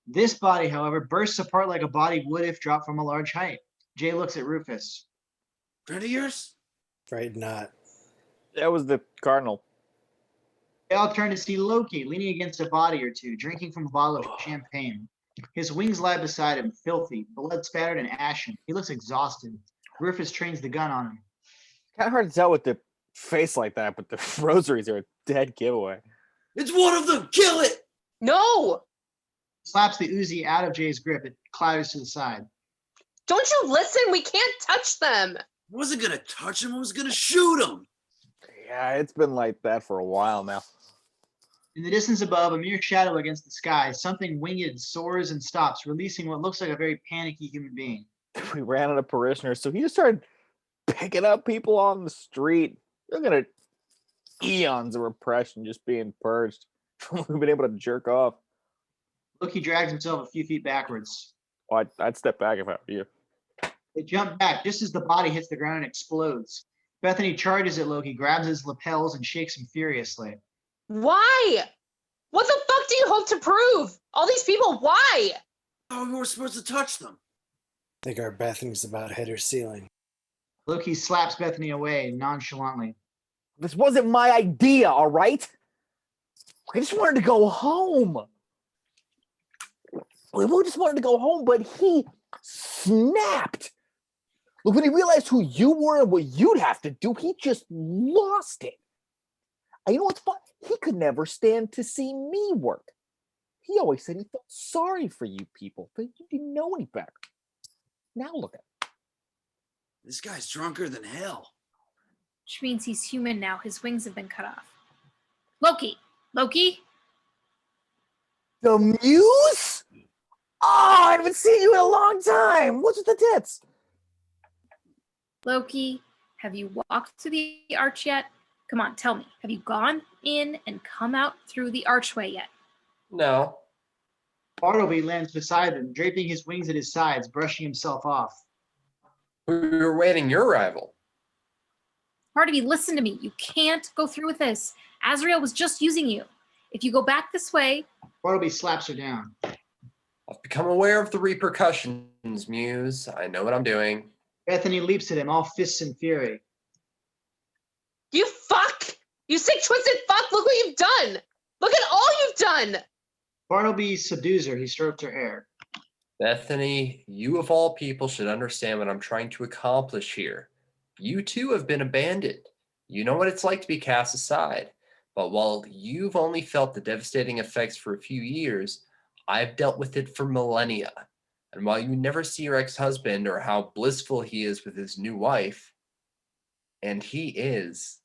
This body, however, bursts apart like a body would if dropped from a large height. Jay looks at Rufus. Friend of yours? Right, not. That was the Cardinal. They all turn to see Loki leaning against a body or two, drinking from a bottle of champagne. His wings lie beside him, filthy, blood spattered and ashen. He looks exhausted. Rufus trains the gun on him. Kind of hard to tell with the face like that, but the rosaries are a dead giveaway. It's one of them! Kill it! No! Slaps the Uzi out of Jay's grip. It clatters to the side. Don't you listen? We can't touch them. I wasn't gonna touch him, I was gonna shoot him! Yeah, it's been like that for a while now. In the distance above, a mere shadow against the sky, something winged soars and stops, releasing what looks like a very panicky human being. We ran out of parishioners, so he just started picking up people on the street. Looking at eons of repression just being purged. We've been able to jerk off. Loki drags himself a few feet backwards. Oh, I'd step back if I were you. They jump back just as the body hits the ground and explodes. Bethany charges at Loki, grabs his lapels, and shakes him furiously. Why? What the fuck do you hope to prove? All these people, why? Oh, we were supposed to touch them. I think our Bethany's about to hit her ceiling. Loki slaps Bethany away nonchalantly. This wasn't my idea, all right? I just wanted to go home. We just wanted to go home, but he snapped. Look, when he realized who you were and what you'd have to do, he just lost it. And you know what's fun? He could never stand to see me work. He always said he felt sorry for you people, but you didn't know any better. Now look at him. This guy's drunker than hell. Which means he's human now. His wings have been cut off. Loki! Loki? The Muse? Oh, I haven't seen you in a long time. What's with the tits? Loki, have you walked through the arch yet? Come on, tell me. Have you gone in and come out through the archway yet? No. Bartleby lands beside him, draping his wings at his sides, brushing himself off. We were waiting your arrival. Bartleby, listen to me. You can't go through with this. Azreal was just using you. If you go back this way... Bartleby slaps her down. I've become aware of the repercussions, Muse. I know what I'm doing. Bethany leaps at him, all fists in fury. You fuck! You sick, twisted fuck! Look what you've done! Look at all you've done! Bartleby subdues her. He strokes her hair. Bethany, you of all people should understand what I'm trying to accomplish here. You too have been abandoned. You know what it's like to be cast aside. But while you've only felt the devastating effects for a few years, I've dealt with it for millennia. And while you never see your ex-husband or how blissful he is with his new wife, and he is,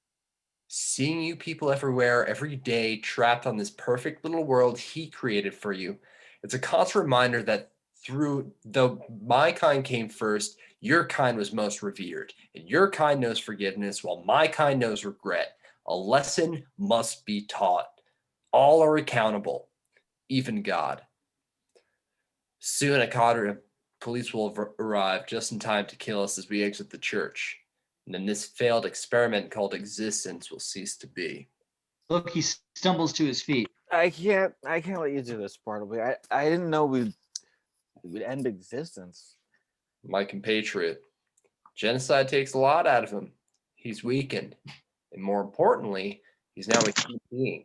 seeing you people everywhere, every day, trapped on this perfect little world he created for you, it's a constant reminder that though my kind came first, your kind was most revered. And your kind knows forgiveness, while my kind knows regret. A lesson must be taught. All are accountable, even God. Soon a cadre of police will arrive just in time to kill us as we exit the church. And then this failed experiment called existence will cease to be. Loki stumbles to his feet. I can't let you do this, Bartleby. I didn't know we'd end existence. My compatriot. Genocide takes a lot out of him. He's weakened. And more importantly, he's now a human being,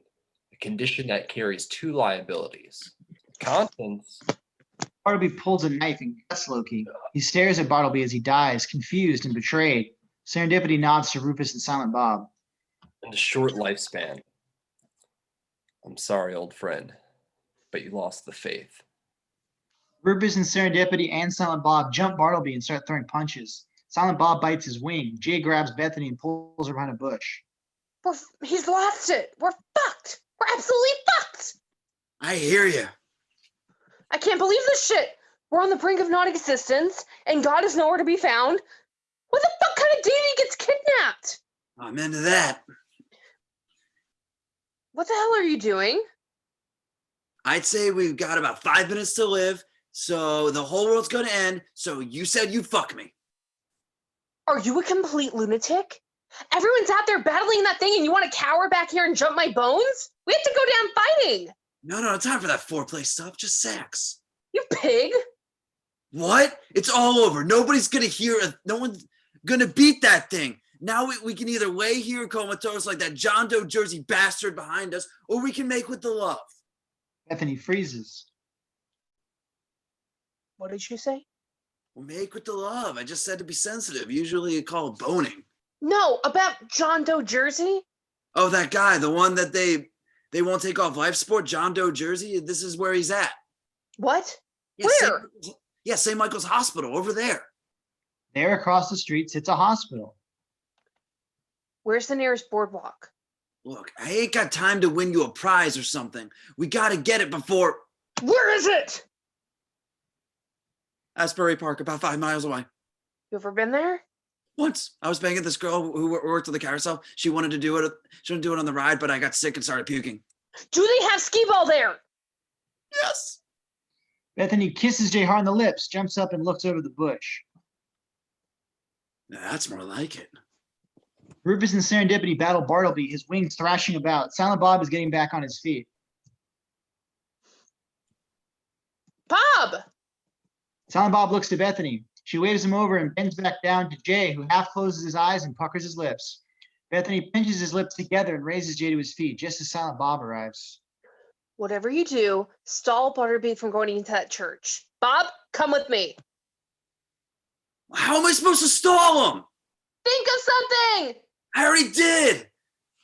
a condition that carries two liabilities. Conscience. Bartleby pulls a knife and cuts Loki. He stares at Bartleby as he dies, confused and betrayed. Serendipity nods to Rufus and Silent Bob. And a short lifespan. I'm sorry, old friend, but you lost the faith. Rufus and Serendipity and Silent Bob jump Bartleby and start throwing punches. Silent Bob bites his wing. Jay grabs Bethany and pulls her behind a bush. He's lost it. We're fucked. We're absolutely fucked. I hear you. I can't believe this shit. We're on the brink of non-existence, and God is nowhere to be found. What the fuck kind of deity gets kidnapped? I'm into that. What the hell are you doing? I'd say we've got about 5 minutes to live, so the whole world's gonna end, so you said you'd fuck me. Are you a complete lunatic? Everyone's out there battling that thing and you want to cower back here and jump my bones? We have to go down fighting. No time for that foreplay stuff, just sex. You pig. What? It's all over. Nobody's gonna hear it. No one's gonna beat that thing. Now we can either lay here comatose like that John Doe Jersey bastard behind us, or we can make with the love. Bethany freezes. What did you say? We'll make with the love. I just said to be sensitive. Usually you call it boning. No, about John Doe Jersey. Oh, that guy, the one that they won't take off life support, John Doe Jersey. This is where he's at. What? Yeah, Where? St. Michael's Hospital over there. There across the street sits a hospital. Where's the nearest boardwalk? Look, I ain't got time to win you a prize or something. We gotta get it before. Where is it? Asbury Park, about 5 miles away. You ever been there? Once I was banging this girl who worked at the carousel. She wanted to do it. She wanted to do it on the ride, but I got sick and started puking. Do they have skee ball there? Yes. Bethany kisses Jay hard on the lips, jumps up and looks over the bush. Now that's more like it. Rufus and Serendipity battle Bartleby, his wings thrashing about. Silent Bob is getting back on his feet. Silent Bob looks to Bethany. She waves him over and bends back down to Jay, who half closes his eyes and puckers his lips. Bethany pinches his lips together and raises Jay to his feet just as Silent Bob arrives. Whatever you do, stall Bartleby from going into that church. Bob, come with me. How am I supposed to stall him? Think of something! I already did,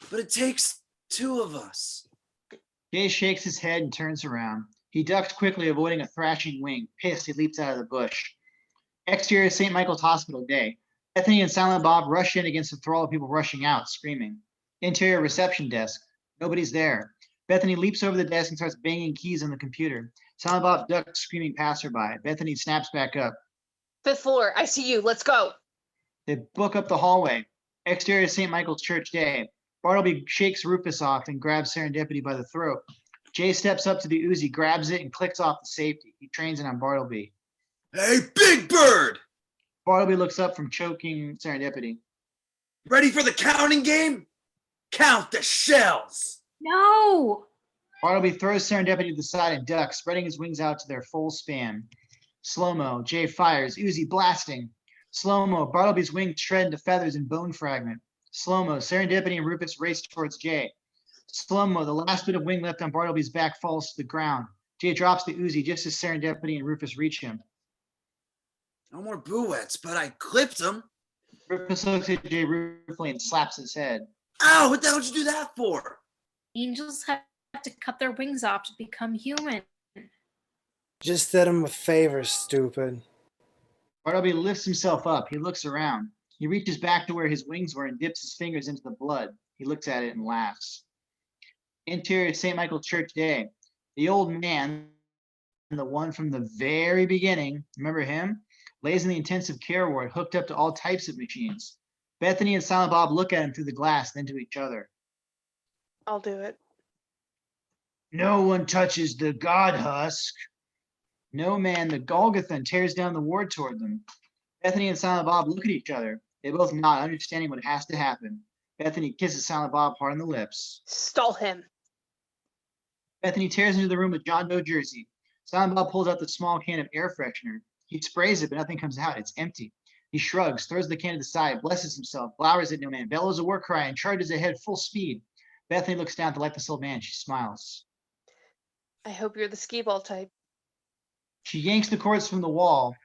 but it takes two of us. Jay shakes his head and turns around. He ducks quickly, avoiding a thrashing wing. Pissed, he leaps out of the bush. Exterior St. Michael's Hospital day. Bethany and Silent Bob rush in against a thrall of people rushing out, screaming. Interior reception desk. Nobody's there. Bethany leaps over the desk and starts banging keys on the computer. Silent Bob ducks, screaming passerby. Bethany snaps back up. 5th floor, I see you. Let's go. They book up the hallway. Exterior St. Michael's Church day. Bartleby shakes Rufus off and grabs Serendipity by the throat. Jay steps up to the Uzi, grabs it, and clicks off the safety. He trains it on Bartleby. Hey, Big Bird! Bartleby looks up from choking Serendipity. Ready for the counting game? Count the shells! No. Bartleby throws Serendipity to the side and ducks, spreading his wings out to their full span. Slow-mo, Jay fires, Uzi blasting. Slow-mo, Bartleby's wings shred into feathers and bone fragment. Slow-mo, Serendipity and Rufus race towards Jay. Slow-mo, the last bit of wing left on Bartleby's back falls to the ground. Jay drops the Uzi just as Serendipity and Rufus reach him. No more bullets, but I clipped him. Rufus looks at Jay ruefully and slaps his head. Ow, what the hell did you do that for? Angels have to cut their wings off to become human. Just did him a favor, stupid. Bartleby lifts himself up. He looks around. He reaches back to where his wings were and dips his fingers into the blood. He looks at it and laughs. Interior St. Michael's Church day. The old man, the one from the very beginning, remember him? Lays in the intensive care ward, hooked up to all types of machines. Bethany and Silent Bob look at him through the glass, then to each other. I'll do it. No one touches the God Husk. NoMan, the Golgothan, tears down the ward toward them. Bethany and Silent Bob look at each other. They both nod, understanding what has to happen. Bethany kisses Silent Bob hard on the lips. Stall him. Bethany tears into the room with John Doe jersey. Silent Bob pulls out the small can of air freshener. He sprays it, but nothing comes out. It's empty. He shrugs, throws the can to the side, blesses himself, glowers at NoMan, bellows a war cry, and charges ahead full speed. Bethany looks down at the lifeless old man. She smiles. I hope you're the skee-ball type. She yanks the cords from the wall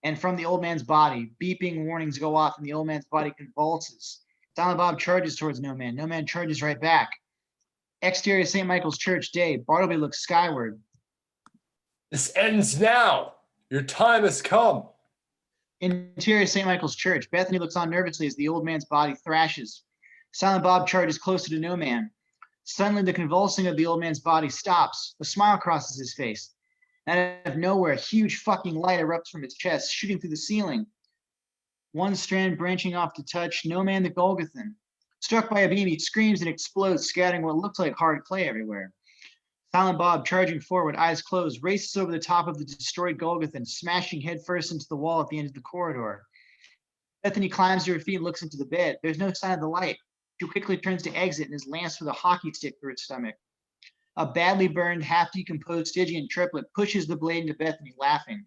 and from the old man's body. Beeping warnings go off, and the old man's body convulses. Silent Bob charges towards NoMan. NoMan charges right back. Exterior St. Michael's Church day. Bartleby looks skyward. This ends now. Your time has come. Interior St. Michael's Church. Bethany looks on nervously as the old man's body thrashes. Silent Bob charges closer to NoMan. Suddenly, the convulsing of the old man's body stops. A smile crosses his face. Out of nowhere, a huge fucking light erupts from his chest, shooting through the ceiling. One strand branching off to touch NoMan the Golgothan. Struck by a beam, he screams and explodes, scattering what looks like hard clay everywhere. Silent Bob, charging forward, eyes closed, races over the top of the destroyed Golgothan, smashing headfirst into the wall at the end of the corridor. Bethany climbs to her feet and looks into the bed. There's no sign of the light. She quickly turns to exit and is lanced with a hockey stick through its stomach. A badly burned, half-decomposed Stygian triplet pushes the blade into Bethany, laughing.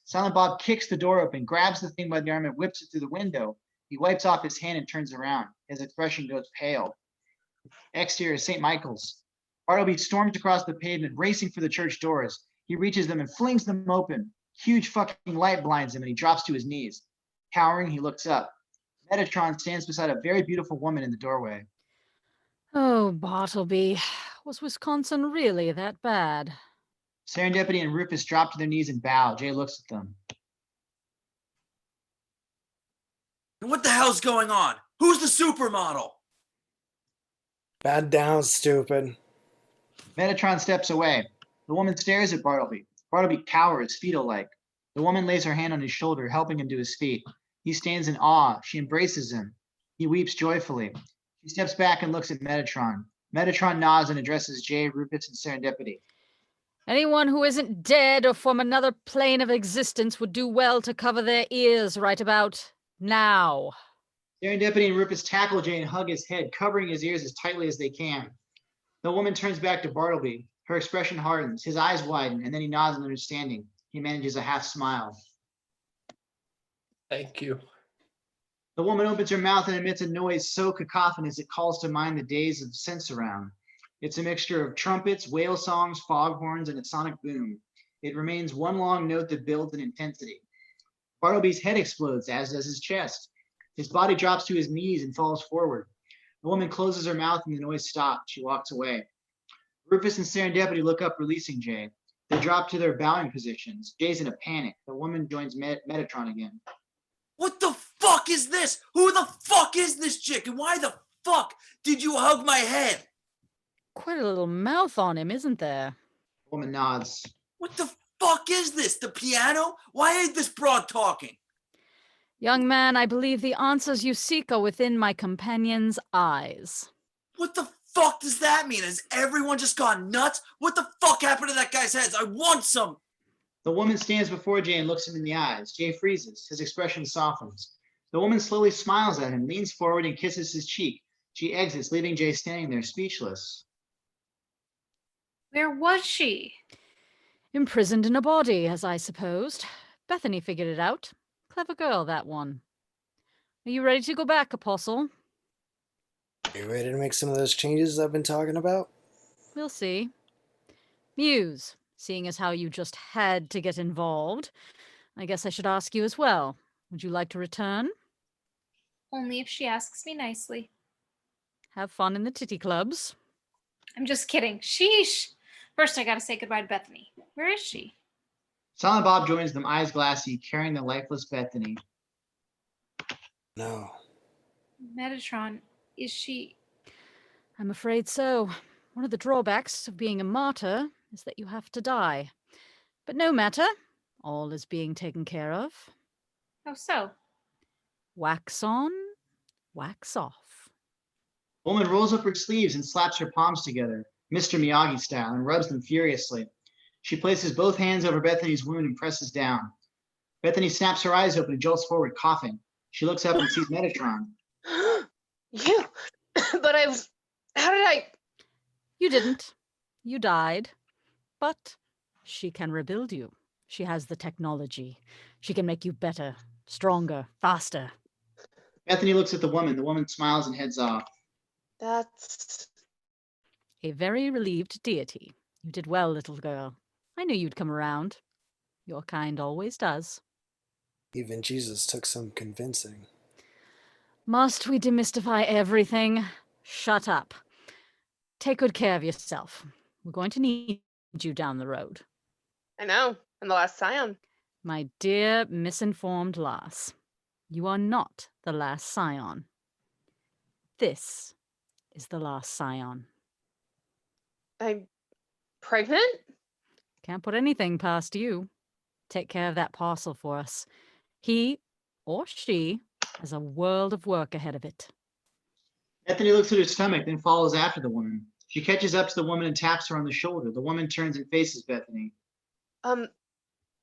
Silent Bob kicks the door open, grabs the thing by the arm, and whips it through the window. He wipes off his hand and turns around. His expression goes pale. Exterior St. Michael's. Bartleby storms across the pavement, racing for the church doors. He reaches them and flings them open. Huge fucking light blinds him, and he drops to his knees. Cowering, he looks up. Metatron stands beside a very beautiful woman in the doorway. Oh, Bartleby. Was Wisconsin really that bad? Serendipity and Rufus drop to their knees and bow. Jay looks at them. What the hell's going on? Who's the supermodel? Bad down, stupid. Metatron steps away. The woman stares at Bartleby. Bartleby cowers, fetal-like. The woman lays her hand on his shoulder, helping him to his feet. He stands in awe. She embraces him. He weeps joyfully. She steps back and looks at Metatron. Metatron nods and addresses Jay, Rufus, and Serendipity. Anyone who isn't dead or from another plane of existence would do well to cover their ears right about now. Serendipity and Rufus tackle Jay and hug his head, covering his ears as tightly as they can. The woman turns back to Bartleby. Her expression hardens. His eyes widen, and then he nods in understanding. He manages a half smile. Thank you. The woman opens her mouth and emits a noise so cacophonous it calls to mind the days of Sense-Around. It's a mixture of trumpets, whale songs, foghorns, and a sonic boom. It remains one long note that builds in intensity. Bartleby's head explodes, as does his chest. His body drops to his knees and falls forward. The woman closes her mouth and the noise stops. She walks away. Rufus and Serendipity look up, releasing Jay. They drop to their bowing positions. Jay's in a panic. The woman joins Metatron again. What the fuck is this? Who the fuck is this chick? And why the fuck did you hug my head? Quite a little mouth on him, isn't there? The woman nods. What the fuck is this? The piano? Why ain't this broad talking? Young man, I believe the answers you seek are within my companion's eyes. What the fuck does that mean? Has everyone just gone nuts? What the fuck happened to that guy's heads? I want some. The woman stands before Jay and looks him in the eyes. Jay freezes. His expression softens. The woman slowly smiles at him, leans forward, and kisses his cheek. She exits, leaving Jay standing there speechless. Where was she? Imprisoned in a body, as I supposed. Bethany figured it out. Clever girl, that one. Are you ready to go back, Apostle? Are you ready to make some of those changes I've been talking about? We'll see. Muse, seeing as how you just had to get involved, I guess I should ask you as well. Would you like to return? Only if she asks me nicely. Have fun in the titty clubs. I'm just kidding. Sheesh. First, I gotta say goodbye to Bethany. Where is she? Silent Bob joins them, eyes glassy, carrying the lifeless Bethany. No. Metatron, is she... I'm afraid so. One of the drawbacks of being a martyr is that you have to die. But no matter. All is being taken care of. How so? Wax on, wax off. The woman rolls up her sleeves and slaps her palms together, Mr. Miyagi style, and rubs them furiously. She places both hands over Bethany's wound and presses down. Bethany snaps her eyes open and jolts forward, coughing. She looks up and sees Metatron. You, but how did I? You didn't. You died. But she can rebuild you. She has the technology. She can make you better, stronger, faster. Bethany looks at the woman. The woman smiles and heads off. That's... A very relieved deity. You did well, little girl. I knew you'd come around. Your kind always does. Even Jesus took some convincing. Must we demystify everything? Shut up. Take good care of yourself. We're going to need you down the road. I know. I'm the last scion. My dear misinformed lass, you are not the last scion. This is the last scion. I'm pregnant? Can't put anything past you. Take care of that parcel for us. He or she has a world of work ahead of it. Bethany looks at her stomach, then follows after the woman. She catches up to the woman and taps her on the shoulder. The woman turns and faces Bethany.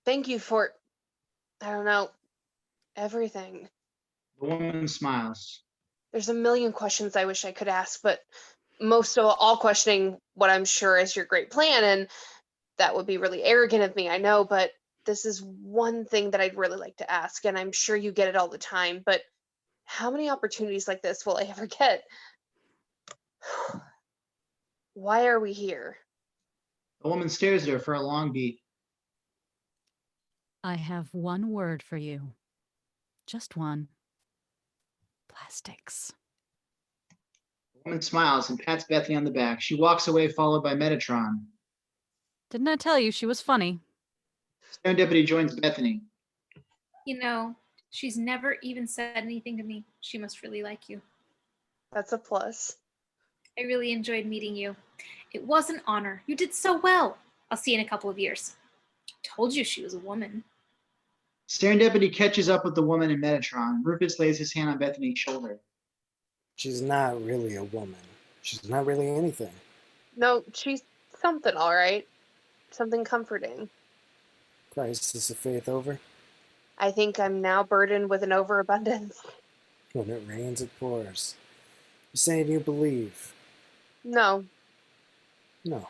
Thank you for, I don't know, everything. The woman smiles. There's a million questions I wish I could ask, but most of all questioning what I'm sure is your great plan, and that would be really arrogant of me, I know, but this is one thing that I'd really like to ask, and I'm sure you get it all the time, but how many opportunities like this will I ever get? Why are we here? The woman stares at her for a long beat. I have one word for you. Just one. Plastics. The woman smiles and pats Bethany on the back. She walks away, followed by Metatron. Didn't I tell you she was funny? Serendipity joins Bethany. You know, she's never even said anything to me. She must really like you. That's a plus. I really enjoyed meeting you. It was an honor. You did so well. I'll see you in a couple of years. Told you she was a woman. Serendipity catches up with the woman and Metatron. Rufus lays his hand on Bethany's shoulder. She's not really a woman. She's not really anything. No, she's something, all right. Something comforting. Crisis of faith over. I think I'm now burdened with an overabundance. When it rains, it pours. You're saying you believe. No. No.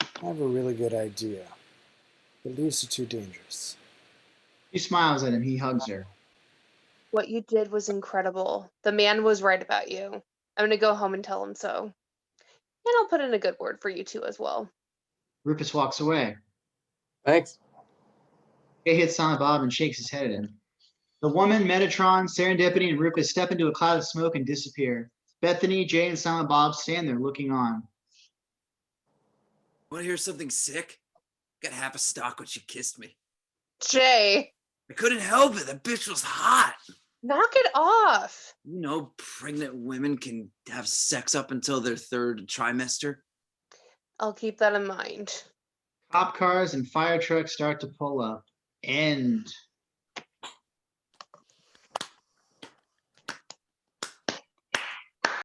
I have a really good idea. Beliefs are too dangerous. She smiles at him. He hugs her. What you did was incredible. The man was right about you. I'm going to go home and tell him so. And I'll put in a good word for you two as well. Rufus walks away. Thanks. Jay hits Silent Bob and shakes his head at him. The woman, Metatron, Serendipity, and Rufus step into a cloud of smoke and disappear. Bethany, Jay, and Silent Bob stand there looking on. Want to hear something sick? Got half a stock when she kissed me. Jay, I couldn't help it. That bitch was hot. knock it off. You know, pregnant women can have sex up until their third trimester. I'll keep that in mind. Cop cars and fire trucks start to pull up. End.